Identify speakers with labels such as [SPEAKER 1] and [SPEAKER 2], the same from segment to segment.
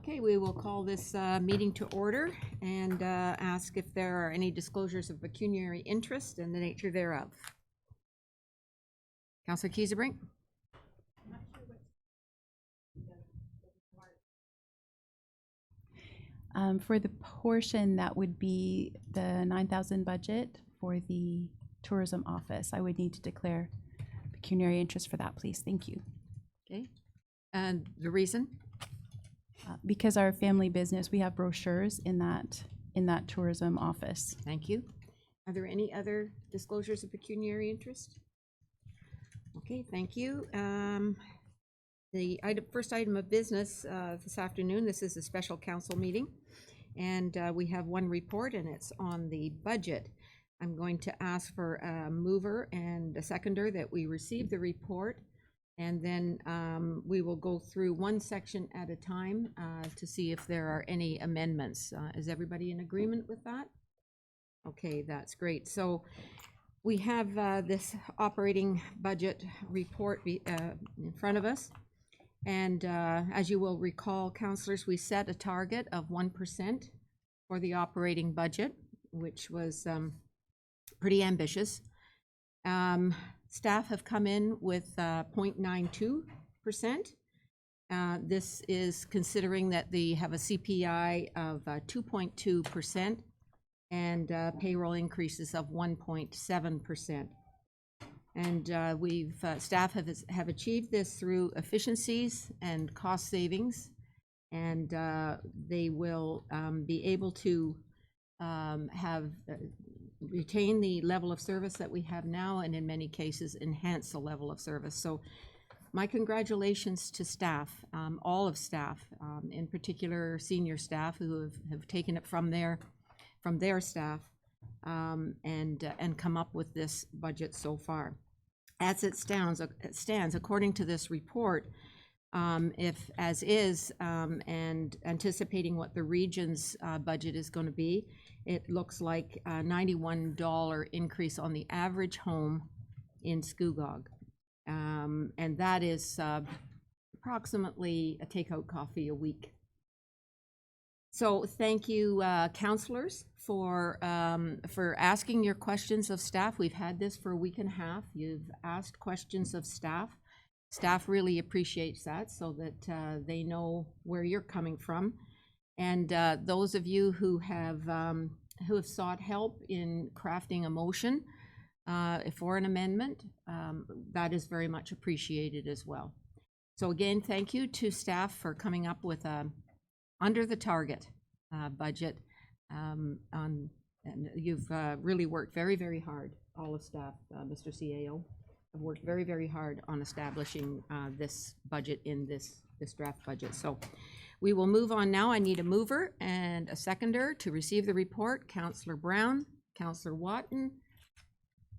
[SPEAKER 1] Okay, we will call this meeting to order and ask if there are any disclosures of pecuniary interest and the nature thereof. Councillor Kiesebrink?
[SPEAKER 2] For the portion that would be the 9,000 budget for the tourism office, I would need to declare pecuniary interest for that, please. Thank you.
[SPEAKER 1] Okay, and the reason?
[SPEAKER 2] Because our family business, we have brochures in that tourism office.
[SPEAKER 1] Thank you. Are there any other disclosures of pecuniary interest? Okay, thank you. The first item of business this afternoon, this is a special council meeting, and we have one report, and it's on the budget. I'm going to ask for a mover and a seconder that we receive the report, and then we will go through one section at a time to see if there are any amendments. Is everybody in agreement with that? Okay, that's great. So we have this operating budget report in front of us. And as you will recall, councillors, we set a target of 1% for the operating budget, which was pretty ambitious. Staff have come in with 0.92%. This is considering that they have a CPI of 2.2% and payroll increases of 1.7%. And staff have achieved this through efficiencies and cost savings, and they will be able to retain the level of service that we have now, and in many cases enhance the level of service. So my congratulations to staff, all of staff, in particular senior staff who have taken it from their staff and come up with this budget so far. As it stands, according to this report, if as is, and anticipating what the region's budget is going to be, it looks like a $91 increase on the average home in Scugog. And that is approximately a takeout coffee a week. So thank you, councillors, for asking your questions of staff. We've had this for a week and a half. You've asked questions of staff. Staff really appreciates that, so that they know where you're coming from. And those of you who have sought help in crafting a motion for an amendment, that is very much appreciated as well. So again, thank you to staff for coming up with a under the target budget, and you've really worked very, very hard. All of staff, Mr. CAO, have worked very, very hard on establishing this budget in this draft budget. So we will move on now. I need a mover and a seconder to receive the report. Councillor Brown, Councillor Watton,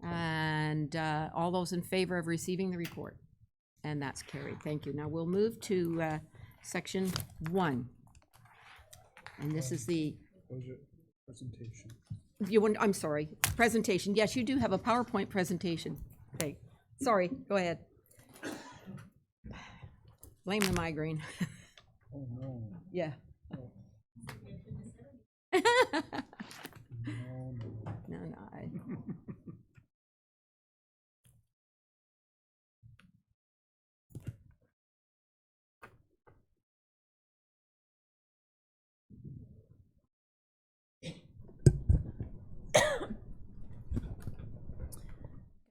[SPEAKER 1] and all those in favor of receiving the report. And that's carried. Thank you. Now we'll move to section 1. And this is the
[SPEAKER 3] budget presentation.
[SPEAKER 1] I'm sorry, presentation. Yes, you do have a PowerPoint presentation. Okay, sorry, go ahead. Blame the migraine.
[SPEAKER 3] Oh, no.
[SPEAKER 1] Yeah.
[SPEAKER 3] Oh. No.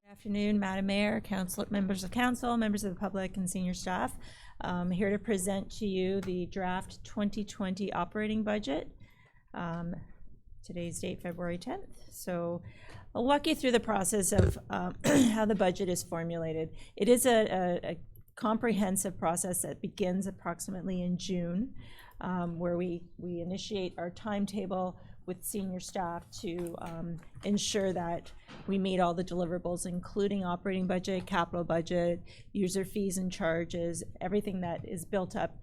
[SPEAKER 4] Good afternoon, Madam Mayor, members of council, members of the public, and senior staff. I'm here to present to you the draft 2020 operating budget. Today's date, February 10th. So I'll walk you through the process of how the budget is formulated. It is a comprehensive process that begins approximately in June, where we initiate our timetable with senior staff to ensure that we meet all the deliverables, including operating budget, capital budget, user fees and charges, everything that is built up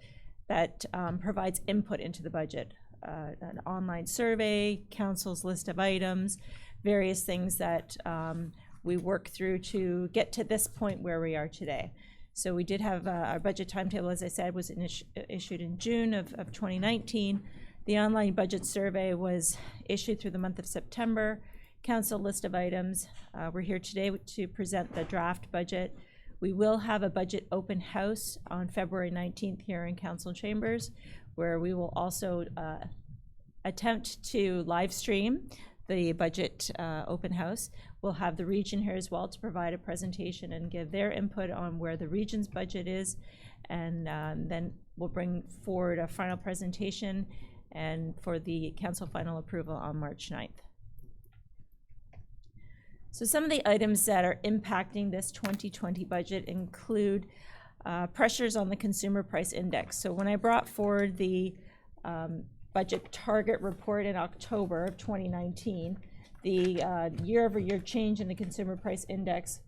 [SPEAKER 4] that provides input into the budget. An online survey, council's list of items, various things that we work through to get to this point where we are today. So we did have our budget timetable, as I said, was issued in June of 2019. The online budget survey was issued through the month of September. Council list of items. We're here today to present the draft budget. We will have a budget open house on February 19th here in Council Chambers, where we will also attempt to live stream the budget open house. We'll have the region here as well to provide a presentation and give their input on where the region's budget is. And then we'll bring forward a final presentation and for the council final approval on March 9th. So some of the items that are impacting this 2020 budget include pressures on the consumer price index. So when I brought forward the budget target report in October of 2019, the year-over-year change in the consumer price index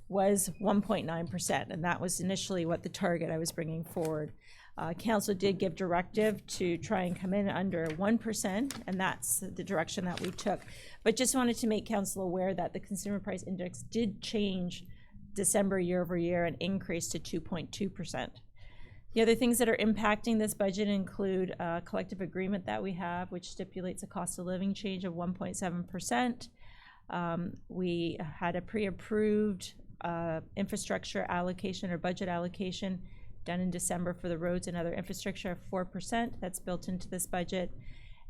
[SPEAKER 4] was 1.9%, and that was initially what the target I was bringing forward. Council did give directive to try and come in under 1%, and that's the direction that we took. But just wanted to make council aware that the consumer price index did change December year over year and increased to 2.2%. The other things that are impacting this budget include a collective agreement that we have, which stipulates a cost of living change of 1.7%. We had a pre-approved infrastructure allocation or budget allocation done in December for the roads and other infrastructure of 4%. That's built into this budget.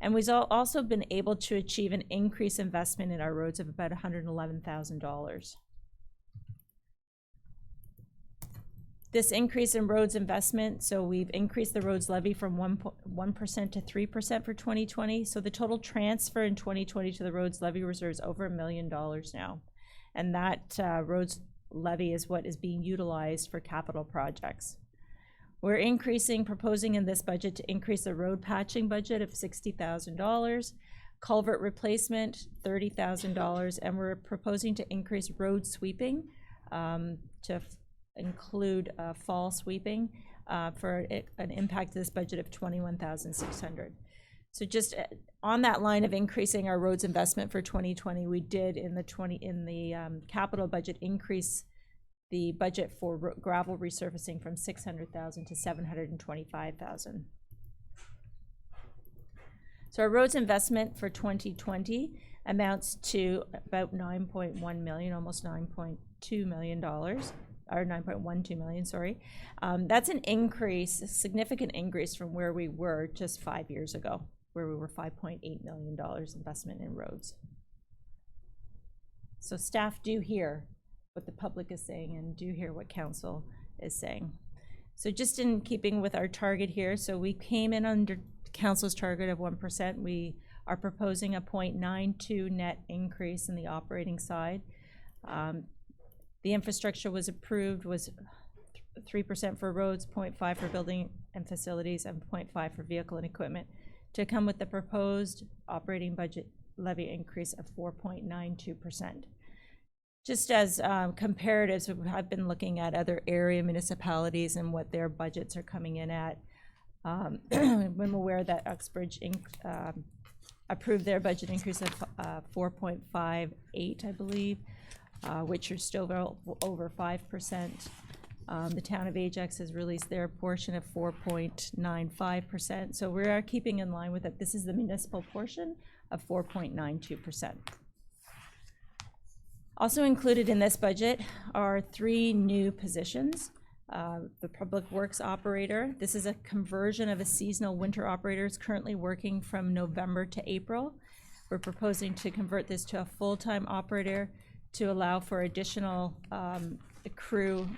[SPEAKER 4] And we've also been able to achieve an increased investment in our roads of about $111,000. This increase in roads investment, so we've increased the roads levy from 1% to 3% for 2020. So the total transfer in 2020 to the roads levy reserve is over $1 million now. And that roads levy is what is being utilized for capital projects. We're proposing in this budget to increase the road patching budget of $60,000, culvert replacement, $30,000, and we're proposing to increase road sweeping to include fall sweeping for an impact to this budget of $21,600. So just on that line of increasing our roads investment for 2020, we did in the capital budget increase the budget for gravel resurfacing from $600,000 to $725,000. So our roads investment for 2020 amounts to about $9.1 million, almost $9.2 million, or $9.12 million, sorry. That's an increase, a significant increase from where we were just 5 years ago, where we were $5.8 million investment in roads. So staff do hear what the public is saying and do hear what council is saying. So just in keeping with our target here, so we came in under council's target of 1%. We are proposing a 0.92 net increase in the operating side. The infrastructure was approved, was 3% for roads, 0.5 for building and facilities, and 0.5 for vehicle and equipment, to come with the proposed operating budget levy increase of 4.92%. Just as comparatives, I've been looking at other area municipalities and what their budgets are coming in at. I'm aware that Uxbridge approved their budget increase of 4.58, I believe, which are still over 5%. The town of Ajax has released their portion of 4.95%. So we are keeping in line with it. This is the municipal portion of 4.92%. Also included in this budget are 3 new positions. The Public Works Operator. This is a conversion of a seasonal winter operator. It's currently working from November to April. We're proposing to convert this to a full-time operator to allow for additional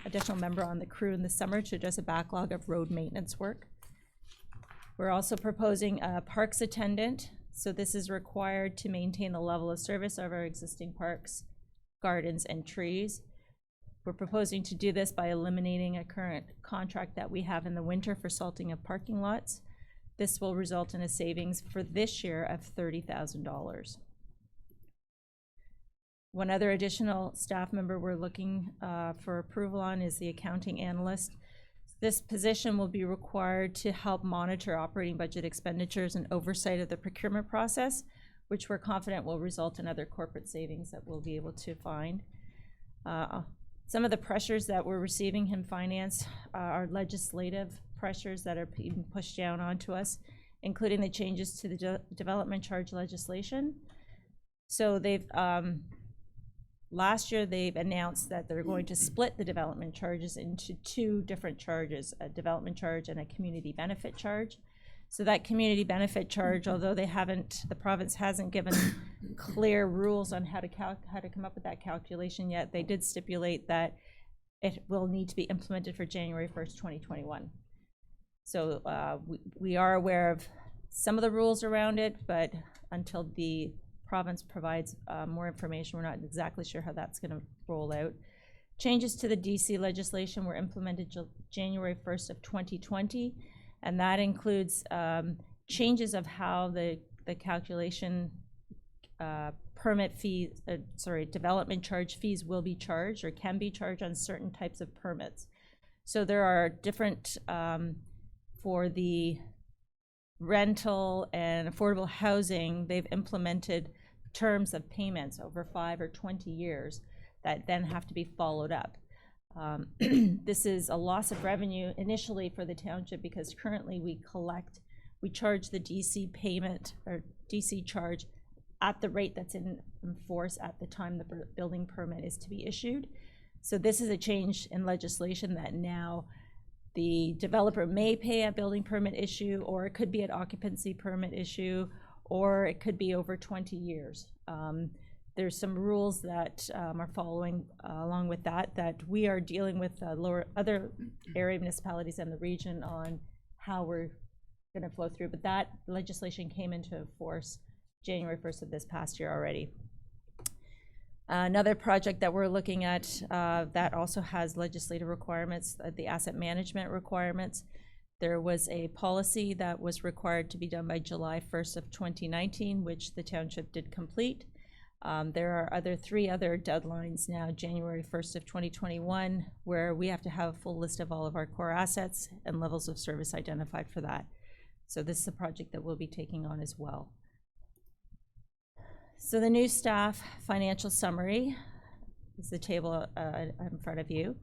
[SPEAKER 4] additional member on the crew in the summer to address a backlog of road maintenance work. We're also proposing a parks attendant. So this is required to maintain the level of service of our existing parks, gardens, and trees. We're proposing to do this by eliminating a current contract that we have in the winter for salting of parking lots. This will result in a savings for this year of $30,000. One other additional staff member we're looking for approval on is the accounting analyst. This position will be required to help monitor operating budget expenditures and oversight of the procurement process, which we're confident will result in other corporate savings that we'll be able to find. Some of the pressures that we're receiving in finance are legislative pressures that are being pushed down onto us, including the changes to the development charge legislation. So they've, last year they've announced that they're going to split the development charges into two different charges, a development charge and a community benefit charge. So that community benefit charge, although the province hasn't given clear rules on how to come up with that calculation yet, they did stipulate that it will need to be implemented for January 1st, 2021. So we are aware of some of the rules around it, but until the province provides more information, we're not exactly sure how that's going to roll out. Changes to the DC legislation were implemented January 1st of 2020. And that includes changes of how the calculation development charge fees will be charged or can be charged on certain types of permits. So there are different, for the rental and affordable housing, they've implemented terms of payments over 5 or 20 years that then have to be followed up. This is a loss of revenue initially for the township because currently we charge the DC payment or DC charge at the rate that's in force at the time the building permit is to be issued. So this is a change in legislation that now the developer may pay at building permit issue, or it could be at occupancy permit issue, or it could be over 20 years. There's some rules that are following along with that we are dealing with other area municipalities and the region on how we're going to flow through. But that legislation came into force January 1st of this past year already. Another project that we're looking at that also has legislative requirements, the asset management requirements. There was a policy that was required to be done by July 1st of 2019, which the township did complete. There are 3 other deadlines now, January 1st of 2021, where we have to have a full list of all of our core assets and levels of service identified for that. So this is a project that we'll be taking on as well. So the new staff financial summary is the table in front of you.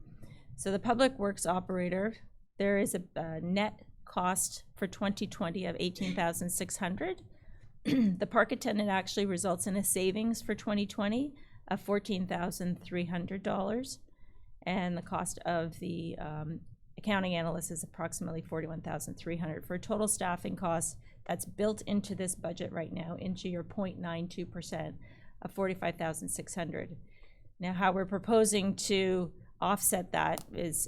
[SPEAKER 4] So the public works operator, there is a net cost for 2020 of $18,600. The park attendant actually results in a savings for 2020 of $14,300, and the cost of the accounting analyst is approximately $41,300 for a total staffing cost that's built into this budget right now into your 0.92% of $45,600. Now, how we're proposing to offset that is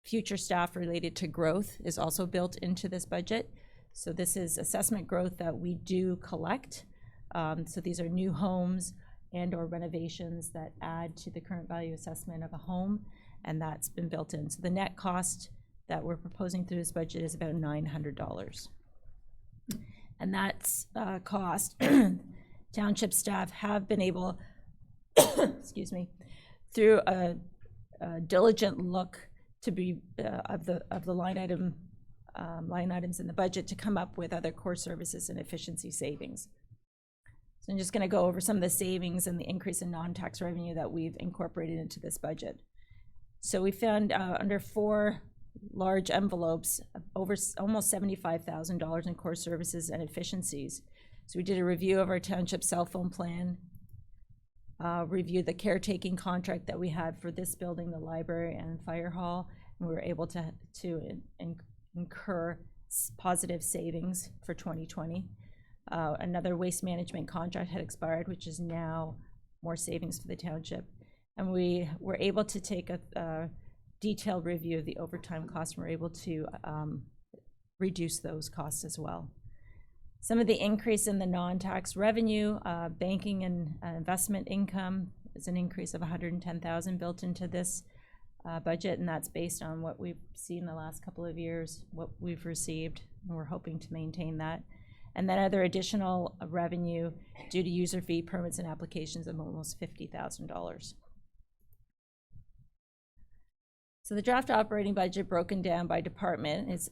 [SPEAKER 4] future staff related to growth is also built into this budget. So this is assessment growth that we do collect. So these are new homes and or renovations that add to the current value assessment of a home, and that's been built in. So the net cost that we're proposing through this budget is about $900. And that's cost. Township staff have been able, excuse me, through a diligent look to be of the line items in the budget to come up with other core services and efficiency savings. So I'm just going to go over some of the savings and the increase in non-tax revenue that we've incorporated into this budget. So we found under 4 large envelopes over almost $75,000 in core services and efficiencies. So we did a review of our township cell phone plan, reviewed the caretaking contract that we had for this building, the library and fire hall, and we were able to incur positive savings for 2020. Another waste management contract had expired, which is now more savings for the township. And we were able to take a detailed review of the overtime costs, and we're able to reduce those costs as well. Some of the increase in the non-tax revenue, banking and investment income is an increase of $110,000 built into this budget, and that's based on what we've seen the last couple of years, what we've received, and we're hoping to maintain that. And then other additional revenue due to user fee permits and applications of almost $50,000. So the draft operating budget broken down by department is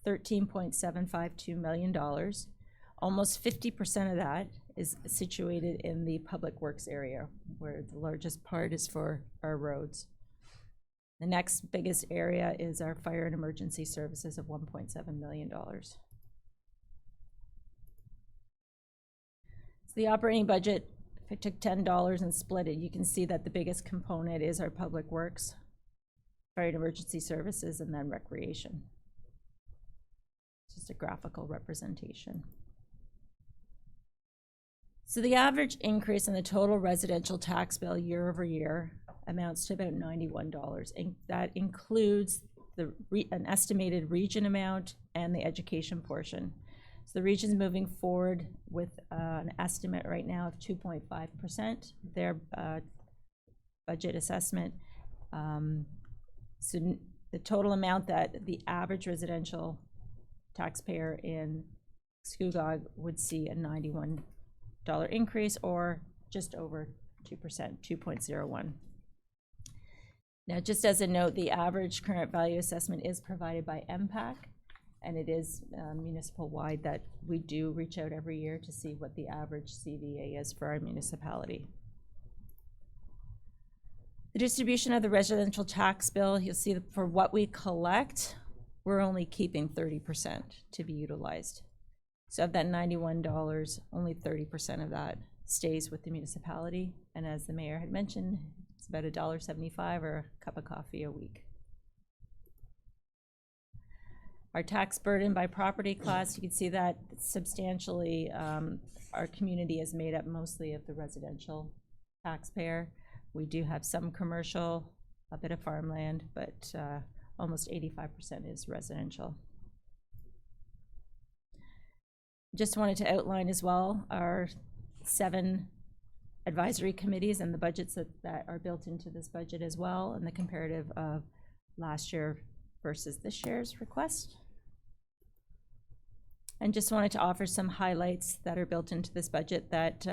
[SPEAKER 4] $13.752 million. Almost 50% of that is situated in the public works area, where the largest part is for our roads. The next biggest area is our fire and emergency services of $1.7 million. So the operating budget, if I took $10 and split it, you can see that the biggest component is our public works, fire and emergency services, and then recreation. It's just a graphical representation. So the average increase in the total residential tax bill year over year amounts to about $91, and that includes an estimated region amount and the education portion. So the region's moving forward with an estimate right now of 2.5%, their budget assessment. So the total amount that the average residential taxpayer in Scugog would see a $91 increase, or just over 2%, 2.01. Now, just as a note, the average current value assessment is provided by MPAC, and it is municipal-wide that we do reach out every year to see what the average CVA is for our municipality. The distribution of the residential tax bill, you'll see that for what we collect, we're only keeping 30% to be utilized. So of that $91, only 30% of that stays with the municipality. And as the mayor had mentioned, it's about $1.75 or a cup of coffee a week. Our tax burden by property class, you can see that substantially our community is made up mostly of the residential taxpayer. We do have some commercial, a bit of farmland, but almost 85% is residential. Just wanted to outline as well our 7 advisory committees and the budgets that are built into this budget as well, and the comparative of last year versus this year's request. And just wanted to offer some highlights that are built into this budget that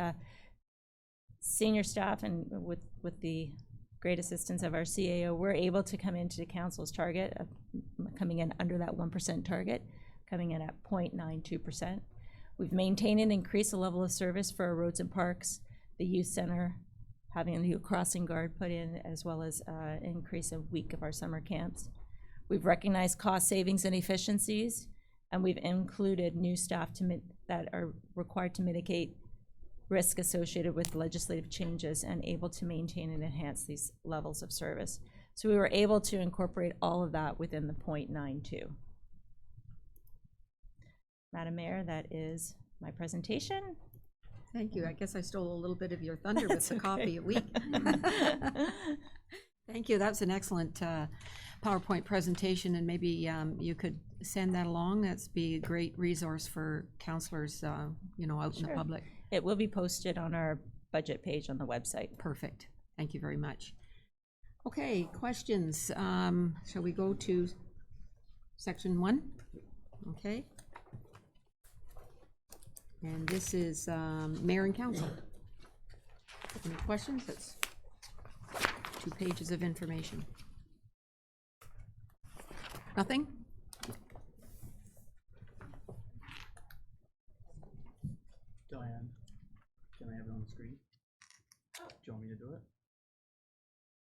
[SPEAKER 4] senior staff, and with the great assistance of our CAO, we're able to come into the council's target of coming in under that 1% target, coming in at 0.92%. We've maintained and increased the level of service for our roads and parks, the youth center, having a new crossing guard put in, as well as increase a week of our summer camps. We've recognized cost savings and efficiencies, and we've included new staff that are required to mitigate risk associated with legislative changes and able to maintain and enhance these levels of service. So we were able to incorporate all of that within the 0.92. Madam Mayor, that is my presentation.
[SPEAKER 1] Thank you. I guess I stole a little bit of your thunder with the coffee a week. Thank you. That's an excellent PowerPoint presentation, and maybe you could send that along. That's be a great resource for counselors, out in the public.
[SPEAKER 4] It will be posted on our budget page on the website.
[SPEAKER 1] Perfect. Thank you very much. Okay, questions. Shall we go to section 1? Okay. And this is mayor and council. Any questions? That's 2 pages of information. Nothing?
[SPEAKER 3] Diane, can I have it on the screen? Do you want me to do it?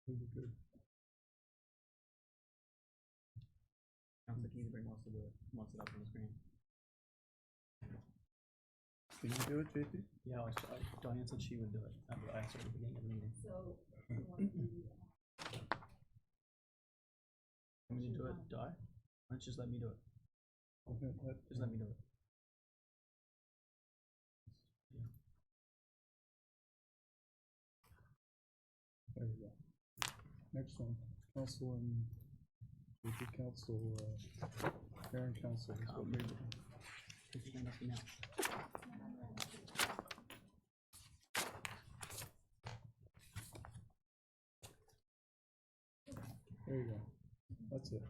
[SPEAKER 3] Really good. Sounds like either wants to do it, wants it up on the screen. Can you do it, JP? Yeah, Diane said she would do it. I asked her at the beginning of the meeting. Want me to do it, Di? Why don't you just let me do it? Okay, just let me do it. There you go. Next one, council and council, mayor and council. There you go. That's it.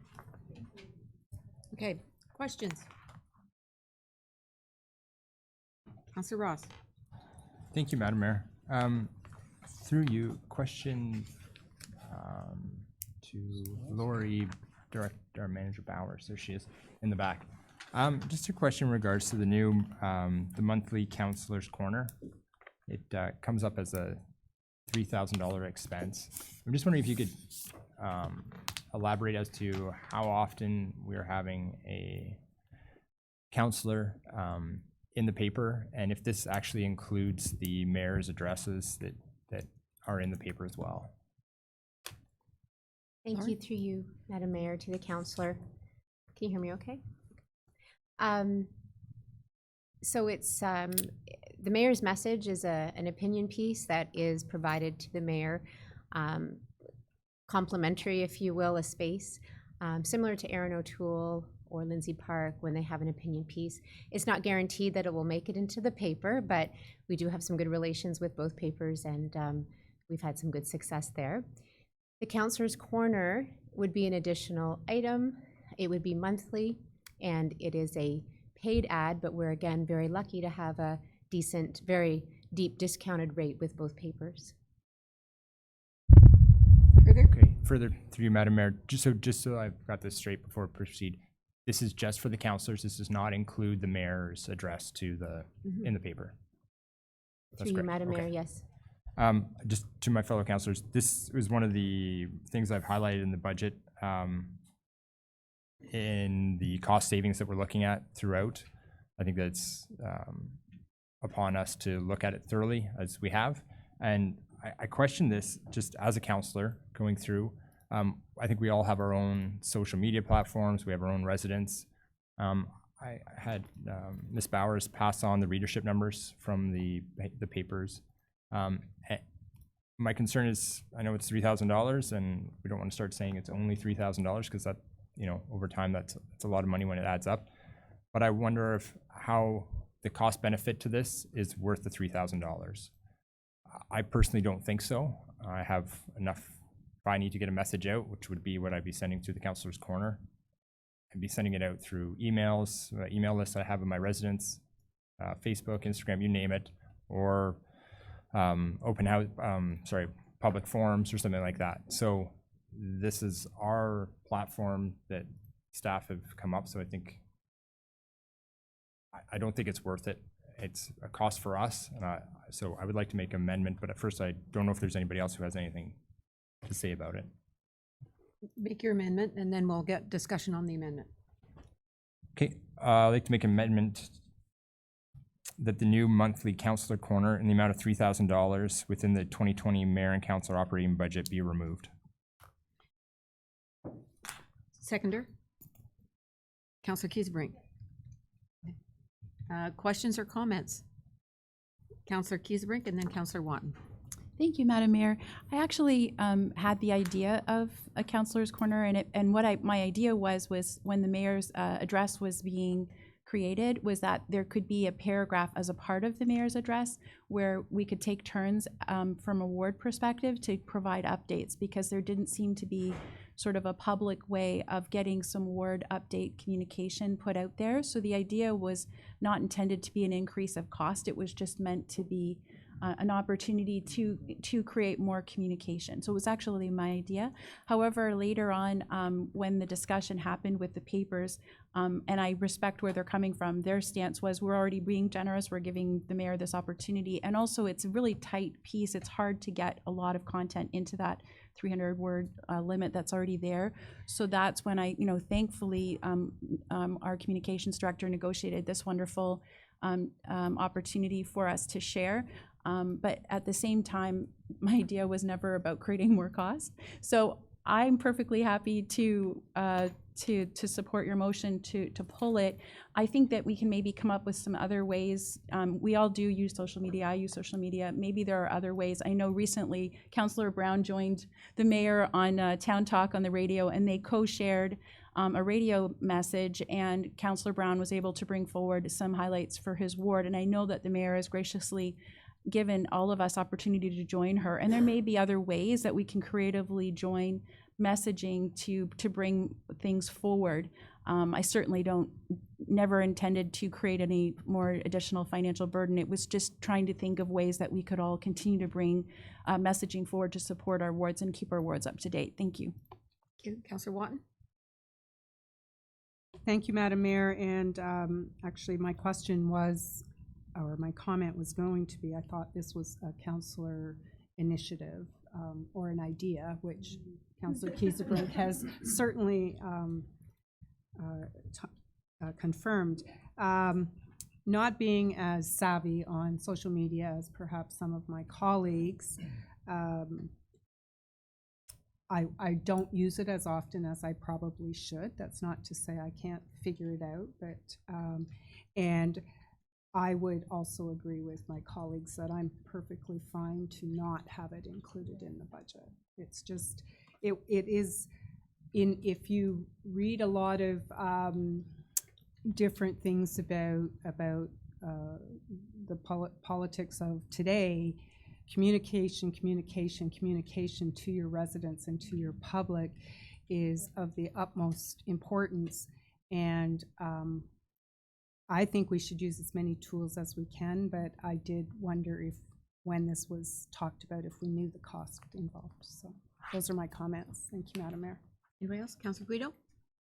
[SPEAKER 1] Okay, questions? Councillor Ross.
[SPEAKER 5] Thank you, Madam Mayor. Through you, question to Lori, Director Manager Bowers. There she is in the back. Just a question in regards to the new, the monthly Councillor's Corner. It comes up as a $3,000 expense. I'm just wondering if you could elaborate as to how often we're having a counselor in the paper, and if this actually includes the mayor's addresses that are in the paper as well.
[SPEAKER 6] Thank
[SPEAKER 1] Lauren?
[SPEAKER 6] you through you, Madam Mayor, to the counselor. Can you hear me okay? So it's, the mayor's message is an opinion piece that is provided to the mayor, complimentary, if you will, a space, similar to Erin O'Toole or Lindsay Park when they have an opinion piece. It's not guaranteed that it will make it into the paper, but we do have some good relations with both papers, and we've had some good success there. The Counselor's Corner would be an additional item. It would be monthly, and it is a paid ad, but we're again very lucky to have a decent, very deep discounted rate with both papers.
[SPEAKER 1] Further?
[SPEAKER 5] Okay, further through you, Madam Mayor, just so I've got this straight before I proceed, this is just for the counselors. This does not include the mayor's address to the in the paper. That's
[SPEAKER 6] Through you,
[SPEAKER 5] great.
[SPEAKER 6] Madam
[SPEAKER 5] Okay.
[SPEAKER 6] Mayor, yes.
[SPEAKER 5] Just to my fellow counselors, this was one of the things I've highlighted in the budget in the cost savings that we're looking at throughout. I think that's upon us to look at it thoroughly as we have. And I question this just as a counselor going through. I think we all have our own social media platforms. We have our own residents. I had Ms. Bowers pass on the readership numbers from the papers. My concern is, I know it's $3,000, and we don't want to start saying it's only $3,000 because that, over time that's a lot of money when it adds up. But I wonder if how the cost benefit to this is worth the $3,000. I personally don't think so. I have enough. If I need to get a message out, which would be what I'd be sending through the Counselor's Corner, I'd be sending it out through emails, email lists I have of my residents, Facebook, Instagram, you name it, or open house, public forums or something like that. So this is our platform that staff have come up. So I don't think it's worth it. It's a cost for us, and so I would like to make an amendment. But at first, I don't know if there's anybody else who has anything to say about it.
[SPEAKER 1] Make your amendment, and then we'll get discussion on the amendment.
[SPEAKER 5] Okay, I'd like to make an amendment that the new monthly counselor corner in the amount of $3,000 within the 2020 mayor and councilor operating budget be removed.
[SPEAKER 1] Seconder? Councillor Kiesbrink. Questions or comments? Councillor Kiesbrink and then Councillor Watton.
[SPEAKER 2] Thank you, Madam Mayor. I actually had the idea of a counselor's corner, and what my idea was when the mayor's address was being created was that there could be a paragraph as a part of the mayor's address where we could take turns from a ward perspective to provide updates, because there didn't seem to be sort of a public way of getting some ward update communication put out there. So the idea was not intended to be an increase of cost. It was just meant to be an opportunity to create more communication. So it was actually my idea. However, later on, when the discussion happened with the papers, and I respect where they're coming from, their stance was, we're already being generous, we're giving the mayor this opportunity. And also it's a really tight piece. It's hard to get a lot of content into that 300 word limit that's already there. So that's when I, thankfully, our communications director negotiated this wonderful opportunity for us to share. But at the same time, my idea was never about creating more cost. So I'm perfectly happy to support your motion to pull it. I think that we can maybe come up with some other ways. We all do use social media. I use social media. Maybe there are other ways. I know recently Councillor Brown joined the mayor on Town Talk on the radio, and they co-shared a radio message, and Councillor Brown was able to bring forward some highlights for his ward. And I know that the mayor has graciously given all of us opportunity to join her. And there may be other ways that we can creatively join messaging to bring things forward. I certainly never intended to create any more additional financial burden. It was just trying to think of ways that we could all continue to bring messaging forward to support our wards and keep our wards up to date. Thank you.
[SPEAKER 1] Thank you. Councillor Watton.
[SPEAKER 7] Thank you, Madam Mayor. And actually, my question was, or my comment was going to be, I thought this was a Councillor initiative or an idea, which Councillor Kiesebrink has certainly confirmed. Not being as savvy on social media as perhaps some of my colleagues, I don't use it as often as I probably should. That's not to say I can't figure it out, but and I would also agree with my colleagues that I'm perfectly fine to not have it included in the budget. It's just, it is, if you read a lot of different things about the politics of today, communication to your residents and to your public is of the utmost importance. And I think we should use as many tools as we can, but I did wonder if, when this was talked about, if we knew the cost involved. So those are my comments. Thank you, Madam Mayor.
[SPEAKER 1] Anybody else? Councillor Guido?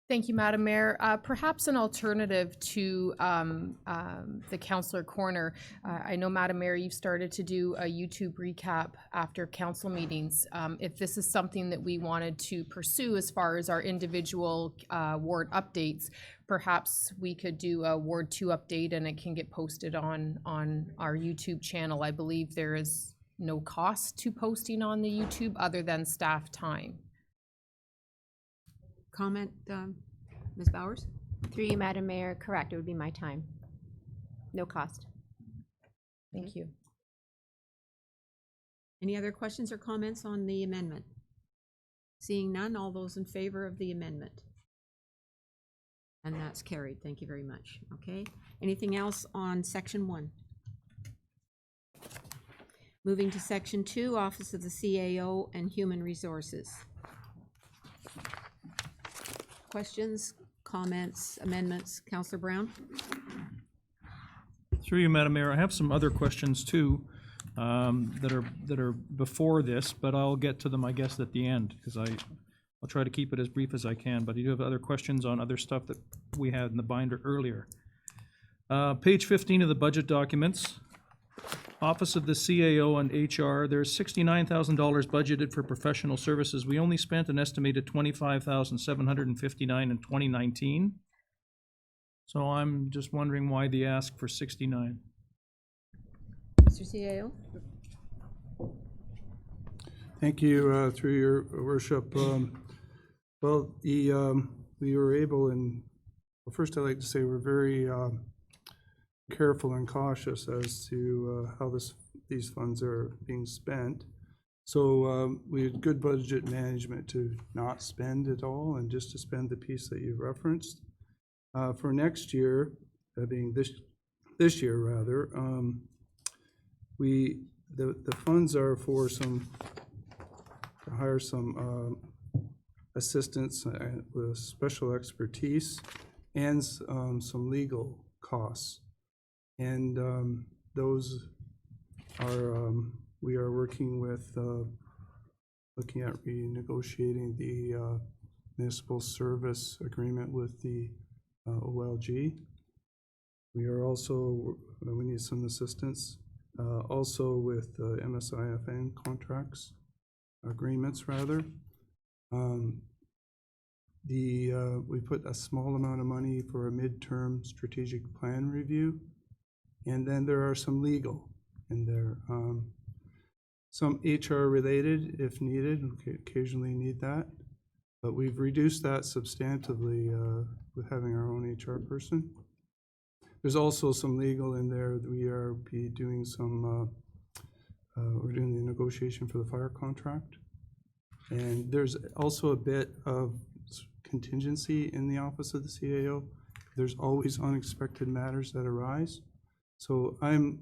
[SPEAKER 8] Thank you, Madam Mayor. Perhaps an alternative to the Councillor Corner. I know, Madam Mayor, you've started to do a YouTube recap after council meetings. If this is something that we wanted to pursue as far as our individual ward updates, perhaps we could do a Ward 2 update and it can get posted on our YouTube channel. I believe there is no cost to posting on the YouTube other than staff time.
[SPEAKER 1] Comment, Ms. Bowers?
[SPEAKER 6] Through you, Madam Mayor, correct, it would be my time. No cost.
[SPEAKER 8] Thank you.
[SPEAKER 1] Any other questions or comments on the amendment? Seeing none, all those in favor of the amendment? And that's carried. Thank you very much. Okay. Anything else on section 1? Moving to section 2, Office of the CAO and Human Resources. Questions, comments, amendments? Councillor Brown?
[SPEAKER 9] Through you, Madam Mayor, I have some other questions too that are before this, but I'll get to them, I guess, at the end, because I'll try to keep it as brief as I can. But I do have other questions on other stuff that we had in the binder earlier. Page 15 of the budget documents. Office of the CAO and HR, there's $69,000 budgeted for professional services. We only spent an estimated $25,759 in 2019. So I'm just wondering why the ask for 69.
[SPEAKER 1] Mr. CAO?
[SPEAKER 10] Thank you, through your worship. Well, we were able, and well, first I'd like to say we're very careful and cautious as to how these funds are being spent. So we had good budget management to not spend it all and just to spend the piece that you referenced. For next year, being this year rather, the funds are for to hire some assistants with special expertise and some legal costs. And those are, we are working with, looking at renegotiating the municipal service agreement with the OLG. We are also, we need some assistance, also with MSIFN contracts, agreements rather. We put a small amount of money for a midterm strategic plan review. And then there are some legal in there. Some HR related if needed, we occasionally need that. But we've reduced that substantively with having our own HR person. There's also some legal in there that we are doing some, we're doing the negotiation for the fire contract. And there's also a bit of contingency in the Office of the CAO. There's always unexpected matters that arise. So I'm,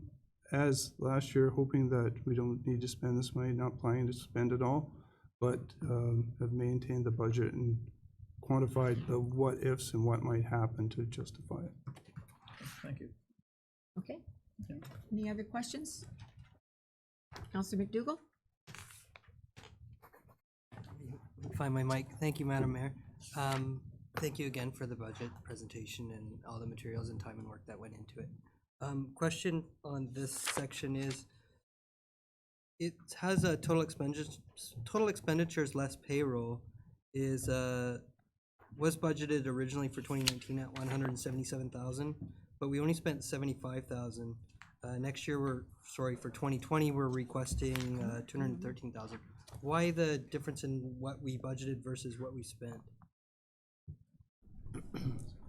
[SPEAKER 10] as last year, hoping that we don't need to spend this money, not planning to spend it all, but have maintained the budget and quantified the what ifs and what might happen to justify it.
[SPEAKER 9] Thank you.
[SPEAKER 1] Okay. Any other questions? Councillor McDougall?
[SPEAKER 11] Find my mic. Thank you, Madam Mayor. Thank you again for the budget presentation and all the materials and time and work that went into it. Question on this section is, it has a total expenditures less payroll is, was budgeted originally for 2019 at 177,000, but we only spent 75,000. Next year, for 2020, we're requesting 213,000. Why the difference in what we budgeted versus what we spent?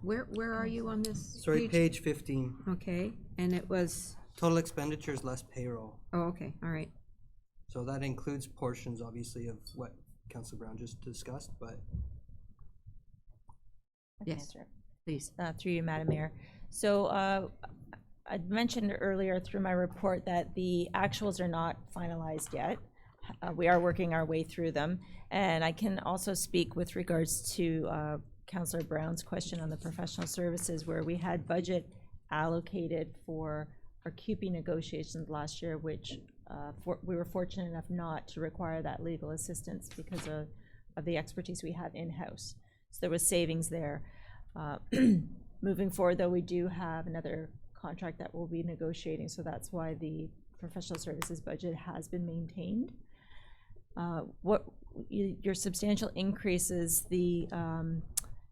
[SPEAKER 1] Where are you on this?
[SPEAKER 11] Sorry, page 15.
[SPEAKER 1] Okay, and it was,
[SPEAKER 11] Total expenditures less payroll.
[SPEAKER 1] oh, okay, all right.
[SPEAKER 11] So that includes portions, obviously, of what Councilor Brown just discussed, but
[SPEAKER 4] I can
[SPEAKER 1] Yes.
[SPEAKER 4] answer it.
[SPEAKER 1] Please.
[SPEAKER 4] Through you, Madam Mayor. So I'd mentioned earlier through my report that the actuals are not finalized yet. We are working our way through them. And I can also speak with regards to Councilor Brown's question on the professional services, where we had budget allocated for our CUPE negotiations last year, which we were fortunate enough not to require that legal assistance because of the expertise we have in-house. So there was savings there. Moving forward, though, we do have another contract that we'll be negotiating, so that's why the professional services budget has been maintained. Your substantial increase is the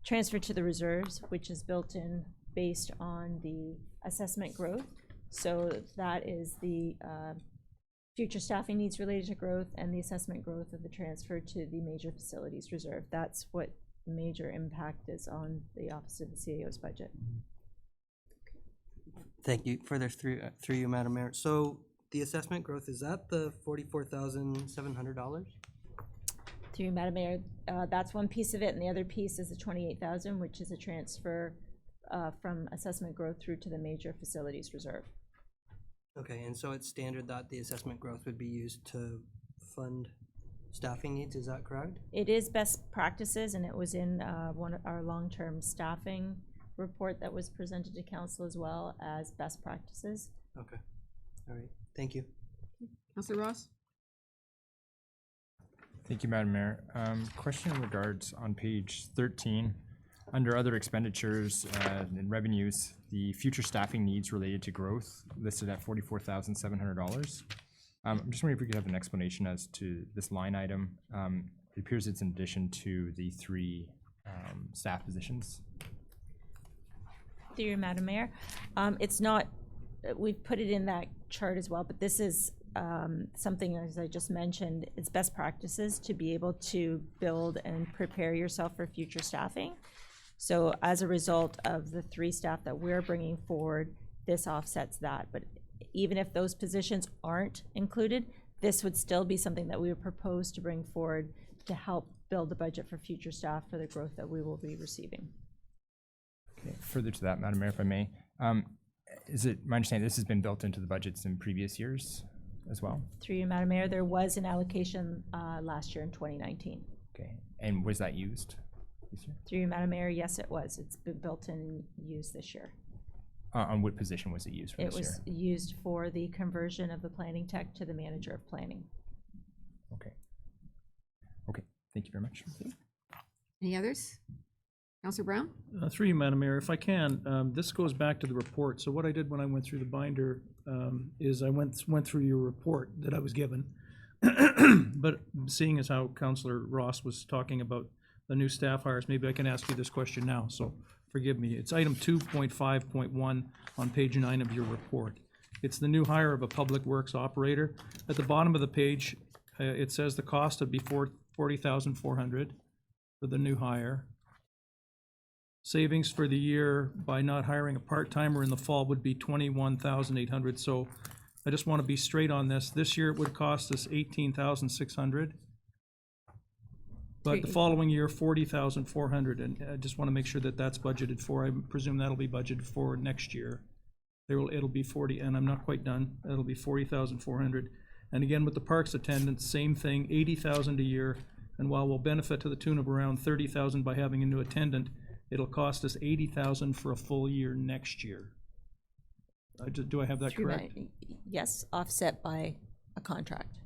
[SPEAKER 4] transfer to the reserves, which is built in based on the assessment growth. So that is the future staffing needs related to growth and the assessment growth of the transfer to the major facilities reserve. That's what the major impact is on the Office of the CAO's budget.
[SPEAKER 11] thank you. Further through you, Madam Mayor. So the assessment growth, is that the $44,700?
[SPEAKER 4] Through you, Madam Mayor, that's one piece of it, and the other piece is the 28,000, which is a transfer from assessment growth through to the major facilities reserve.
[SPEAKER 11] Okay, and so it's standard that the assessment growth would be used to fund staffing needs, is that correct?
[SPEAKER 4] It is best practices, and it was in one of our long-term staffing report that was presented to council as well as best practices.
[SPEAKER 11] Okay, all right, thank you.
[SPEAKER 1] Councilor Ross?
[SPEAKER 5] Thank you, Madam Mayor. Question in regards on page 13, under other expenditures and revenues, the future staffing needs related to growth listed at $44,700. I'm just wondering if we could have an explanation as to this line item. It appears it's in addition to the 3 staff positions.
[SPEAKER 4] Through you, Madam Mayor. It's not, we've put it in that chart as well, but this is something, as I just mentioned, it's best practices to be able to build and prepare yourself for future staffing. So as a result of the 3 staff that we're bringing forward, this offsets that. But even if those positions aren't included, this would still be something that we would propose to bring forward to help build the budget for future staff for the growth that we will be receiving.
[SPEAKER 5] Okay. Further to that, Madam Mayor, if I may, is it my understanding this has been built into the budgets in previous years as well?
[SPEAKER 4] Through you, Madam Mayor, there was an allocation last year in 2019.
[SPEAKER 5] Okay, and was that used this year?
[SPEAKER 4] Through you, Madam Mayor, yes, it was. It's been built in and used this year.
[SPEAKER 5] On what position was it used for
[SPEAKER 4] It
[SPEAKER 5] this year?
[SPEAKER 4] was used for the conversion of the planning tech to the manager of planning.
[SPEAKER 5] Okay. Okay, thank you very much.
[SPEAKER 1] Any others? Councilor Brown?
[SPEAKER 9] Through you, Madam Mayor, if I can, this goes back to the report. So what I did when I went through the binder is I went through your report that I was given. But seeing as how Councilor Ross was talking about the new staff hires, maybe I can ask you this question now, so forgive me. It's item 2.5.1 on page 9 of your report. It's the new hire of a public works operator. At the bottom of the page, it says the cost would be $40,400 for the new hire. Savings for the year by not hiring a part-timer in the fall would be $21,800. So I just want to be straight on this. This year it would cost us $18,600. But the following year, $40,400, and I just want to make sure that that's budgeted for. I presume that'll be budgeted for next year. It'll be 40, and I'm not quite done. It'll be 40,400. And again, with the parks attendants, same thing, 80,000 a year. And while we'll benefit to the tune of around 30,000 by having a new attendant, it'll cost us 80,000 for a full year next year. Do I have that
[SPEAKER 4] Through
[SPEAKER 9] correct?
[SPEAKER 4] yes, offset by a contract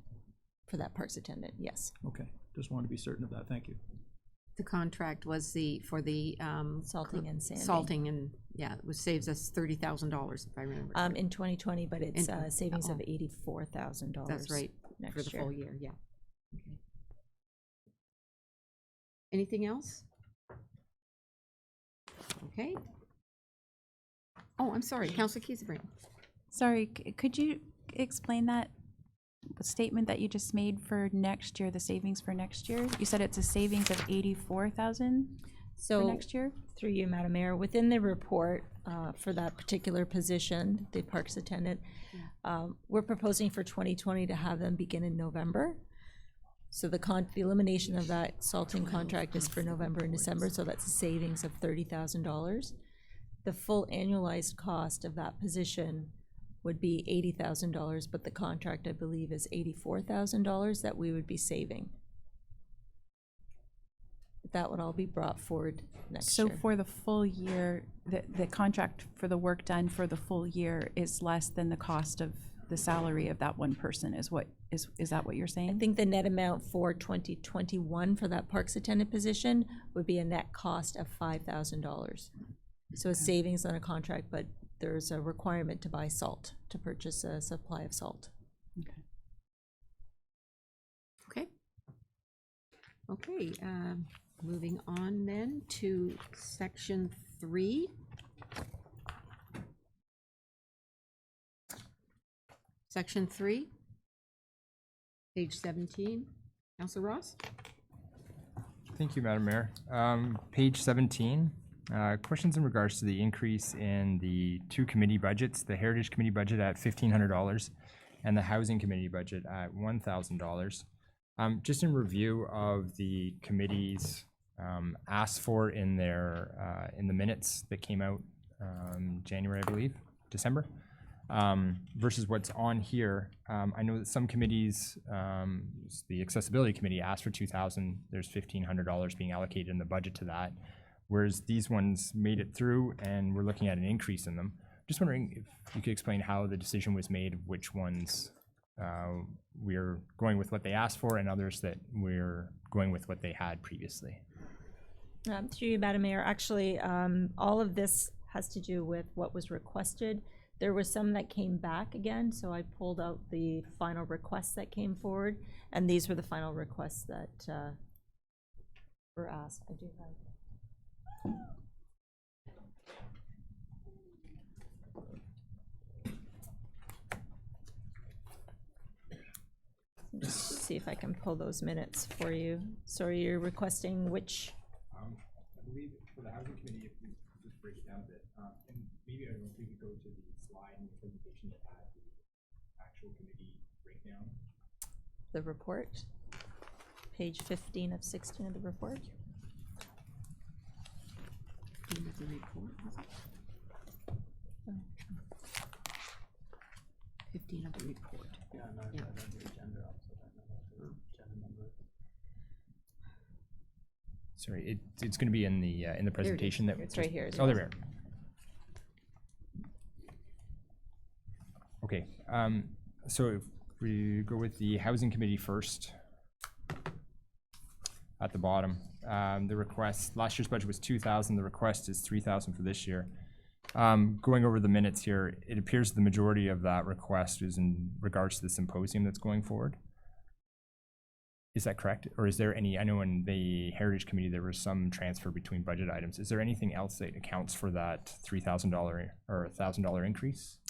[SPEAKER 4] for that parks attendant, yes.
[SPEAKER 9] Okay, just want to be certain of that. Thank you.
[SPEAKER 1] The contract was for the
[SPEAKER 4] Salting and sanding.
[SPEAKER 1] salting, and yeah, it saves us $30,000 if I remember.
[SPEAKER 4] In 2020, but it's savings of
[SPEAKER 1] oh.
[SPEAKER 4] $84,000.
[SPEAKER 1] That's right. For the
[SPEAKER 4] next year.
[SPEAKER 1] full year, yeah. Okay. Anything else? Okay. Oh, I'm sorry, Counselor Keysebring.
[SPEAKER 2] Sorry, could you explain that statement that you just made for next year, the savings for next year? You said it's a savings of 84,000 for
[SPEAKER 4] So,
[SPEAKER 2] next year?
[SPEAKER 4] through you, Madam Mayor, within the report for that particular position, the parks attendant, we're proposing for 2020 to have them begin in November. So the elimination of that salting contract is for November and December, so that's a savings of $30,000. The full annualized cost of that position would be $80,000, but the contract, I believe, is $84,000 that we would be saving. That would all be brought forward next
[SPEAKER 2] So
[SPEAKER 4] year.
[SPEAKER 2] for the full year, the contract for the work done for the full year is less than the cost of the salary of that one person, is that what you're
[SPEAKER 4] I
[SPEAKER 2] saying?
[SPEAKER 4] think the net amount for 2021 for that parks attendant position would be a net cost of $5,000. So a savings on a contract, but there's a requirement to buy salt, to purchase a supply of salt.
[SPEAKER 1] Okay. Okay, moving on then to section 3. Section 3, page 17. Counselor Ross?
[SPEAKER 5] Thank you, Madam Mayor. Page 17, questions in regards to the increase in the two committee budgets, the Heritage Committee budget at $1,500 and the Housing Committee budget at $1,000. Just in review of the committees asked for in their in the minutes that came out January, I believe, December, versus what's on here. I know that some committees, the Accessibility Committee asked for $2,000. There's $1,500 being allocated in the budget to that, whereas these ones made it through and we're looking at an increase in them. Just wondering if you could explain how the decision was made, which ones we're going with what they asked for and others that we're going with what they had previously.
[SPEAKER 4] Through you, Madam Mayor, actually, all of this has to do with what was requested. There were some that came back again, so I pulled out the final requests that came forward, and these were the final requests that were asked. I do have. Just see if I can pull those minutes for you. So you're requesting which?
[SPEAKER 5] I believe for the Housing Committee, if we just break it down a bit, and maybe I don't know if we could go to the slide in the presentation that had the actual committee breakdown.
[SPEAKER 4] The report, page 15 of 16 of the report.
[SPEAKER 1] End of the report, was it? 15 of the report.
[SPEAKER 3] Yeah, no,
[SPEAKER 1] Yeah.
[SPEAKER 3] I have the agenda up, so I don't know what the agenda number is.
[SPEAKER 5] Sorry, it's going to be in the presentation that
[SPEAKER 4] It's right here as
[SPEAKER 5] Oh, there
[SPEAKER 4] well.
[SPEAKER 5] we are. Okay, so if we go with the Housing Committee first, at the bottom, the request, last year's budget was $2,000, the request is $3,000 for this year. Going over the minutes here, it appears the majority of that request is in regards to the symposium that's going forward. Is that correct? Or is there any, I know in the Heritage Committee there was some transfer between budget items. Is there anything else that accounts for that $3,000 or $1,000 increase?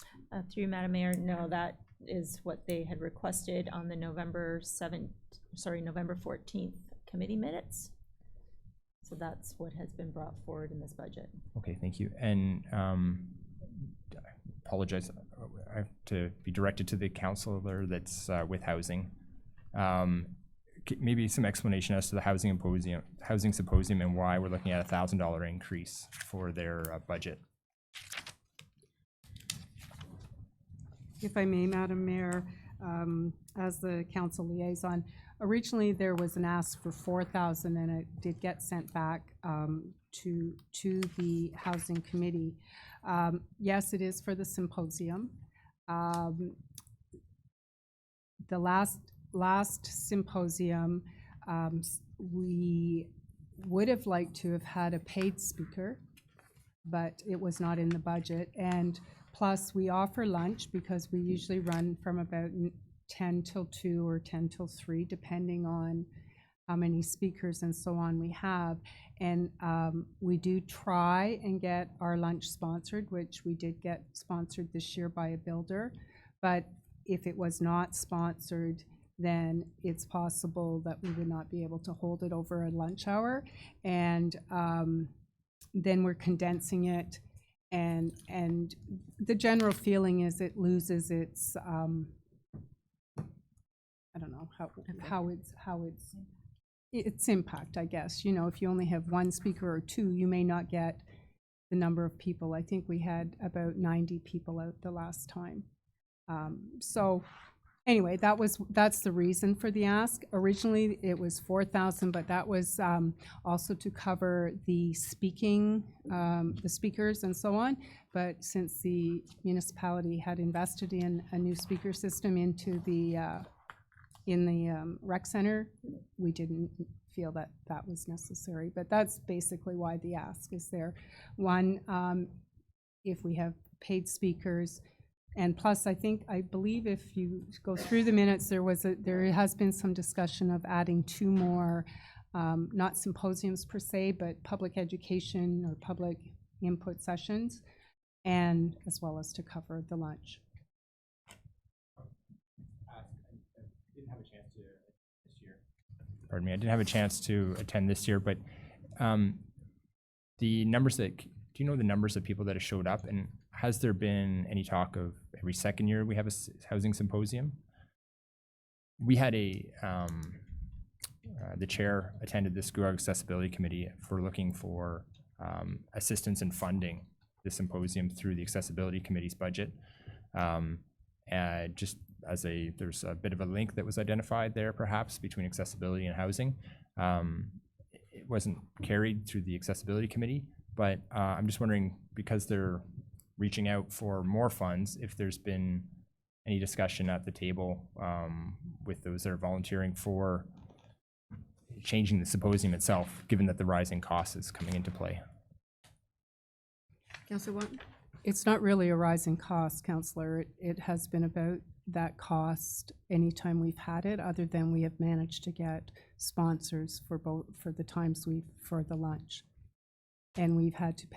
[SPEAKER 4] Through Madam Mayor, no, that is what they had requested on the November 14th committee minutes. So that's what has been brought forward in this budget.
[SPEAKER 5] Okay, thank you. And I apologize, I have to be directed to the counselor that's with housing. Maybe some explanation as to the housing symposium and why we're looking at $1,000 increase for their budget.
[SPEAKER 7] If I may, Madam Mayor, as the council liaison, originally there was an ask for 4,000 and it did get sent back to the Housing Committee. Yes, it is for the symposium. The last symposium, we would have liked to have had a paid speaker, but it was not in the budget. And plus, we offer lunch because we usually run from about 10 till 2 or 10 till 3, depending on how many speakers and so on we have. And we do try and get our lunch sponsored, which we did get sponsored this year by a builder. But if it was not sponsored, then it's possible that we would not be able to hold it over a lunch hour. And then we're condensing it. And the general feeling is it loses its, I don't know, its impact, I guess. You know, if you only have one speaker or two, you may not get the number of people. I think we had about 90 people out the last time. So anyway, that's the reason for the ask. Originally, it was 4,000, but that was also to cover the speakers and so on. But since the municipality had invested in a new speaker system into the in the rec center, we didn't feel that that was necessary. But that's basically why the ask is there. One, if we have paid speakers, and plus I believe if you go through the minutes, there has been some discussion of adding 2 more, not symposiums per se, but public education or public input sessions, and as well as to cover the lunch.
[SPEAKER 5] Pardon me, I didn't have a chance to attend this year, but the numbers do you know the numbers of people that have showed up, and has there been any talk of every second year we have a housing symposium? We had the chair attended the Scugog Accessibility Committee for looking for assistance in funding the symposium through the Accessibility Committee's budget. Just as there's a bit of a link that was identified there perhaps between accessibility and housing. It wasn't carried through the Accessibility Committee, but I'm just wondering, because they're reaching out for more funds, if there's been any discussion at the table with those that are volunteering for changing the symposium itself, given that the rising cost is coming into play.
[SPEAKER 1] Councillor Watton?
[SPEAKER 7] It's not really a rising cost, Councillor. It has been about that cost anytime we've had it, other than we have managed to get sponsors for the times for the lunch. And we've had to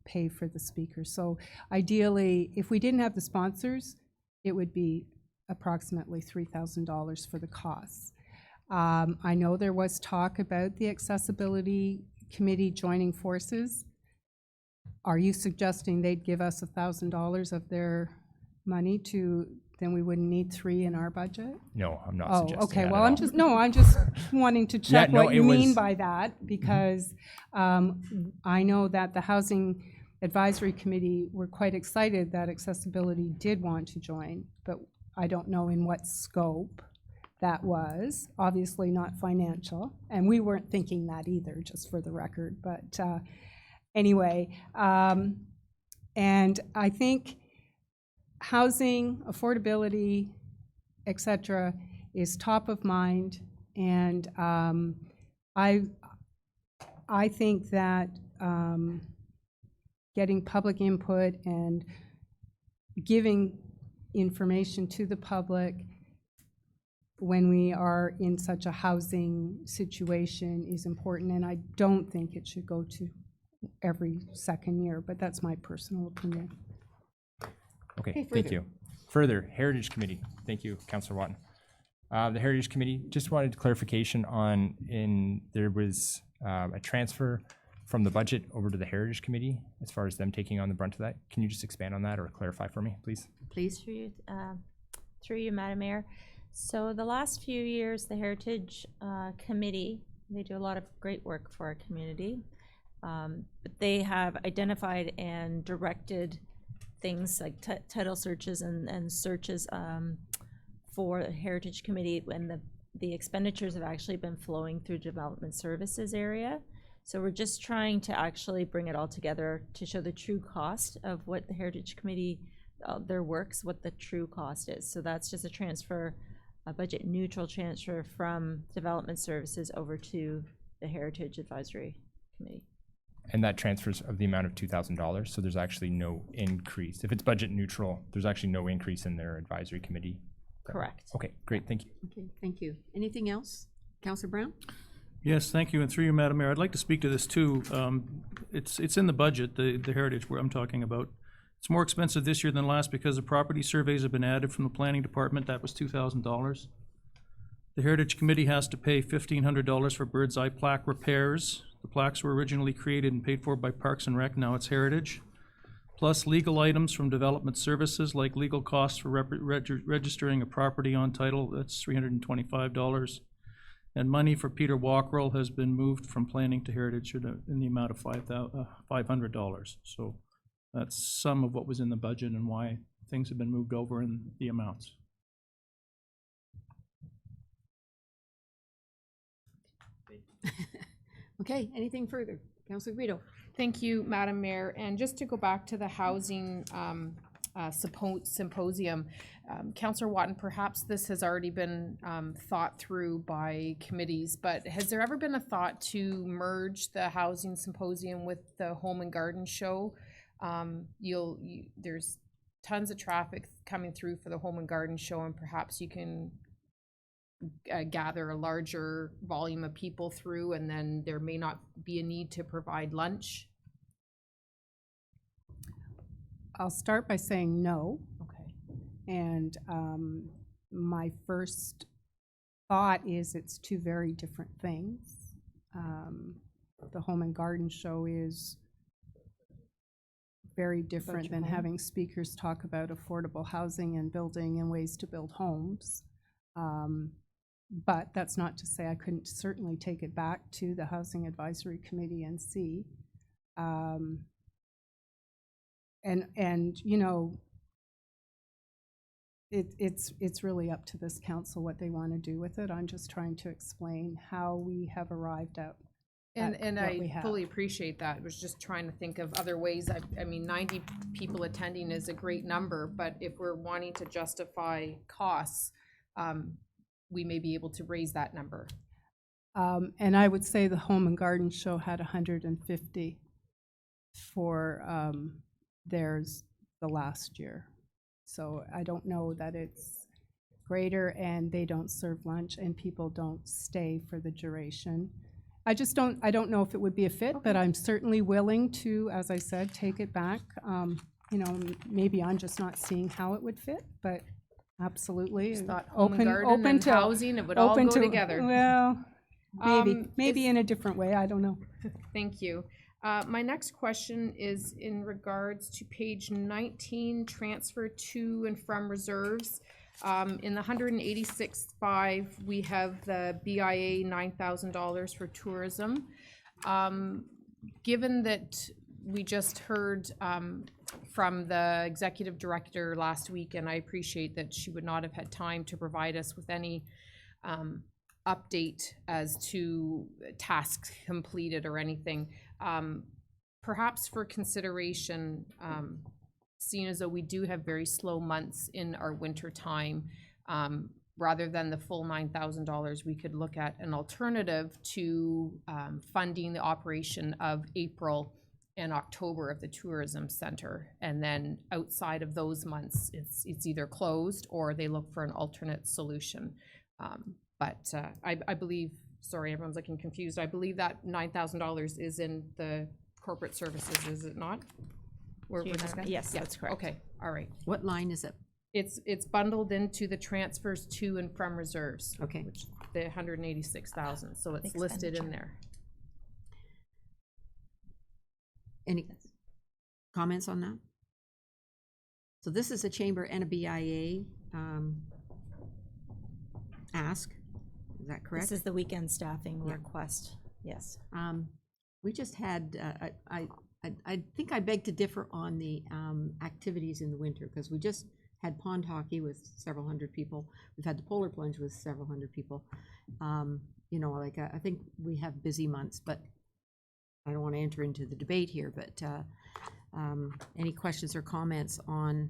[SPEAKER 7] pay for the speakers. So ideally, if we didn't have the sponsors, it would be approximately $3,000 for the costs. I know there was talk about the Accessibility Committee joining forces. Are you suggesting they'd give us $1,000 of their money then we wouldn't need 3 in our budget?
[SPEAKER 5] No, I'm not
[SPEAKER 7] Oh,
[SPEAKER 5] suggesting
[SPEAKER 7] okay.
[SPEAKER 5] that
[SPEAKER 7] Well,
[SPEAKER 5] at all.
[SPEAKER 7] I'm just wanting to check
[SPEAKER 5] no,
[SPEAKER 7] what you
[SPEAKER 5] it
[SPEAKER 7] mean
[SPEAKER 5] was-
[SPEAKER 7] by that, because I know that the Housing Advisory Committee were quite excited that accessibility did want to join, but I don't know in what scope that was. Obviously not financial, and we weren't thinking that either, just for the record. But anyway, and I think housing, affordability, et cetera, is top of mind, and I think that getting public input and giving information to the public when we are in such a housing situation is important, and I don't think it should go to every second year, but that's my personal opinion.
[SPEAKER 5] Okay, thank you. Further, Heritage Committee. Thank you, Councillor Watton. The Heritage Committee, just wanted clarification on, there was a transfer from the budget over to the Heritage Committee as far as them taking on the brunt of that. Can you just expand on that or clarify for me, please?
[SPEAKER 1] Please.
[SPEAKER 4] Through you, Madam Mayor. So the last few years, the Heritage Committee, they do a lot of great work for our community. But they have identified and directed things like title searches and searches for the Heritage Committee, when the expenditures have actually been flowing through Development Services area. So we're just trying to actually bring it all together to show the true cost of what the Heritage Committee, their works, what the true cost is. So that's just a transfer, a budget neutral transfer from Development Services over to the Heritage Advisory Committee.
[SPEAKER 5] And that transfers of the amount of $2,000, so there's actually no increase. If it's budget neutral, there's actually no increase in their advisory committee
[SPEAKER 4] Correct.
[SPEAKER 5] Okay, great, thank you.
[SPEAKER 1] Okay, thank you. Anything else? Counselor Brown?
[SPEAKER 9] Yes, thank you, and through you, Madam Mayor, I'd like to speak to this too. It's in the budget, the heritage where I'm talking about. It's more expensive this year than last because the property surveys have been added from the planning department. That was $2,000. The Heritage Committee has to pay $1,500 for bird's eye plaque repairs. The plaques were originally created and paid for by Parks and Rec, now it's Heritage. Plus legal items from development services like legal costs for registering a property on title, that's $325. And money for Peter Walkerell has been moved from planning to Heritage in the amount of $500. So that's some of what was in the budget and why things have been moved over in the amounts.
[SPEAKER 1] Okay, anything further? Counselor Guido?
[SPEAKER 8] Thank you, Madam Mayor. And just to go back to the housing symposium, Councillor Watton, perhaps this has already been thought through by committees, but has there ever been a thought to merge the housing symposium with the Home and Garden Show? There's tons of traffic coming through for the Home and Garden Show, and perhaps you can gather a larger volume of people through, and then there may not be a need to provide lunch.
[SPEAKER 7] I'll start by saying no.
[SPEAKER 8] Okay.
[SPEAKER 7] And my first thought is it's two very different things. The Home and Garden Show is very different than having speakers talk about affordable housing and building and ways to build homes. But that's not to say I couldn't certainly take it back to the Housing Advisory Committee and see. And you know, it's really up to this council what they want to do with it. I'm just trying to explain how we have arrived at
[SPEAKER 8] And
[SPEAKER 7] what we
[SPEAKER 8] I
[SPEAKER 7] have.
[SPEAKER 8] fully appreciate that. I was just trying to think of other ways. I mean, 90 people attending is a great number, but if we're wanting to justify costs, we may be able to raise that number.
[SPEAKER 7] And I would say the Home and Garden Show had 150 for theirs the last year. So I don't know that it's greater, and they don't serve lunch and people don't stay for the duration. I don't know if it would be a fit, but I'm certainly willing to, as I said, take it back. You know, maybe I'm just not seeing how it would fit, but absolutely.
[SPEAKER 8] Just thought Home and Garden and housing, it would all go together.
[SPEAKER 7] Well, maybe in a different way, I don't know.
[SPEAKER 8] Thank you. My next question is in regards to page 19, transfer to and from reserves. In the 186.5, we have the BIA $9,000 for tourism. Given that we just heard from the executive director last week, and I appreciate that she would not have had time to provide us with any update as to tasks completed or anything. Perhaps for consideration, seeing as though we do have very slow months in our winter time, rather than the full $9,000, we could look at an alternative to funding the operation of April and October of the tourism center. And then outside of those months, it's either closed or they look for an alternate solution. But I believe, sorry, everyone's looking confused. I believe that $9,000 is in the corporate services, is it not? We're discussing?
[SPEAKER 4] Yes, that's correct.
[SPEAKER 8] Okay, all right.
[SPEAKER 1] What line is it?
[SPEAKER 8] It's bundled into the transfers to and from reserves.
[SPEAKER 1] Okay.
[SPEAKER 8] Which the 186,000, so it's listed in there.
[SPEAKER 1] Any comments on that? So this is a chamber and a BIA ask, is that correct?
[SPEAKER 4] This is the weekend staffing request, yes.
[SPEAKER 1] We just had, I think I beg to differ on the activities in the winter, because we just had pond hockey with several hundred people. We've had the polar plunge with several hundred people. You know, like I think we have busy months, but I don't want to enter into the debate here, but any questions or comments on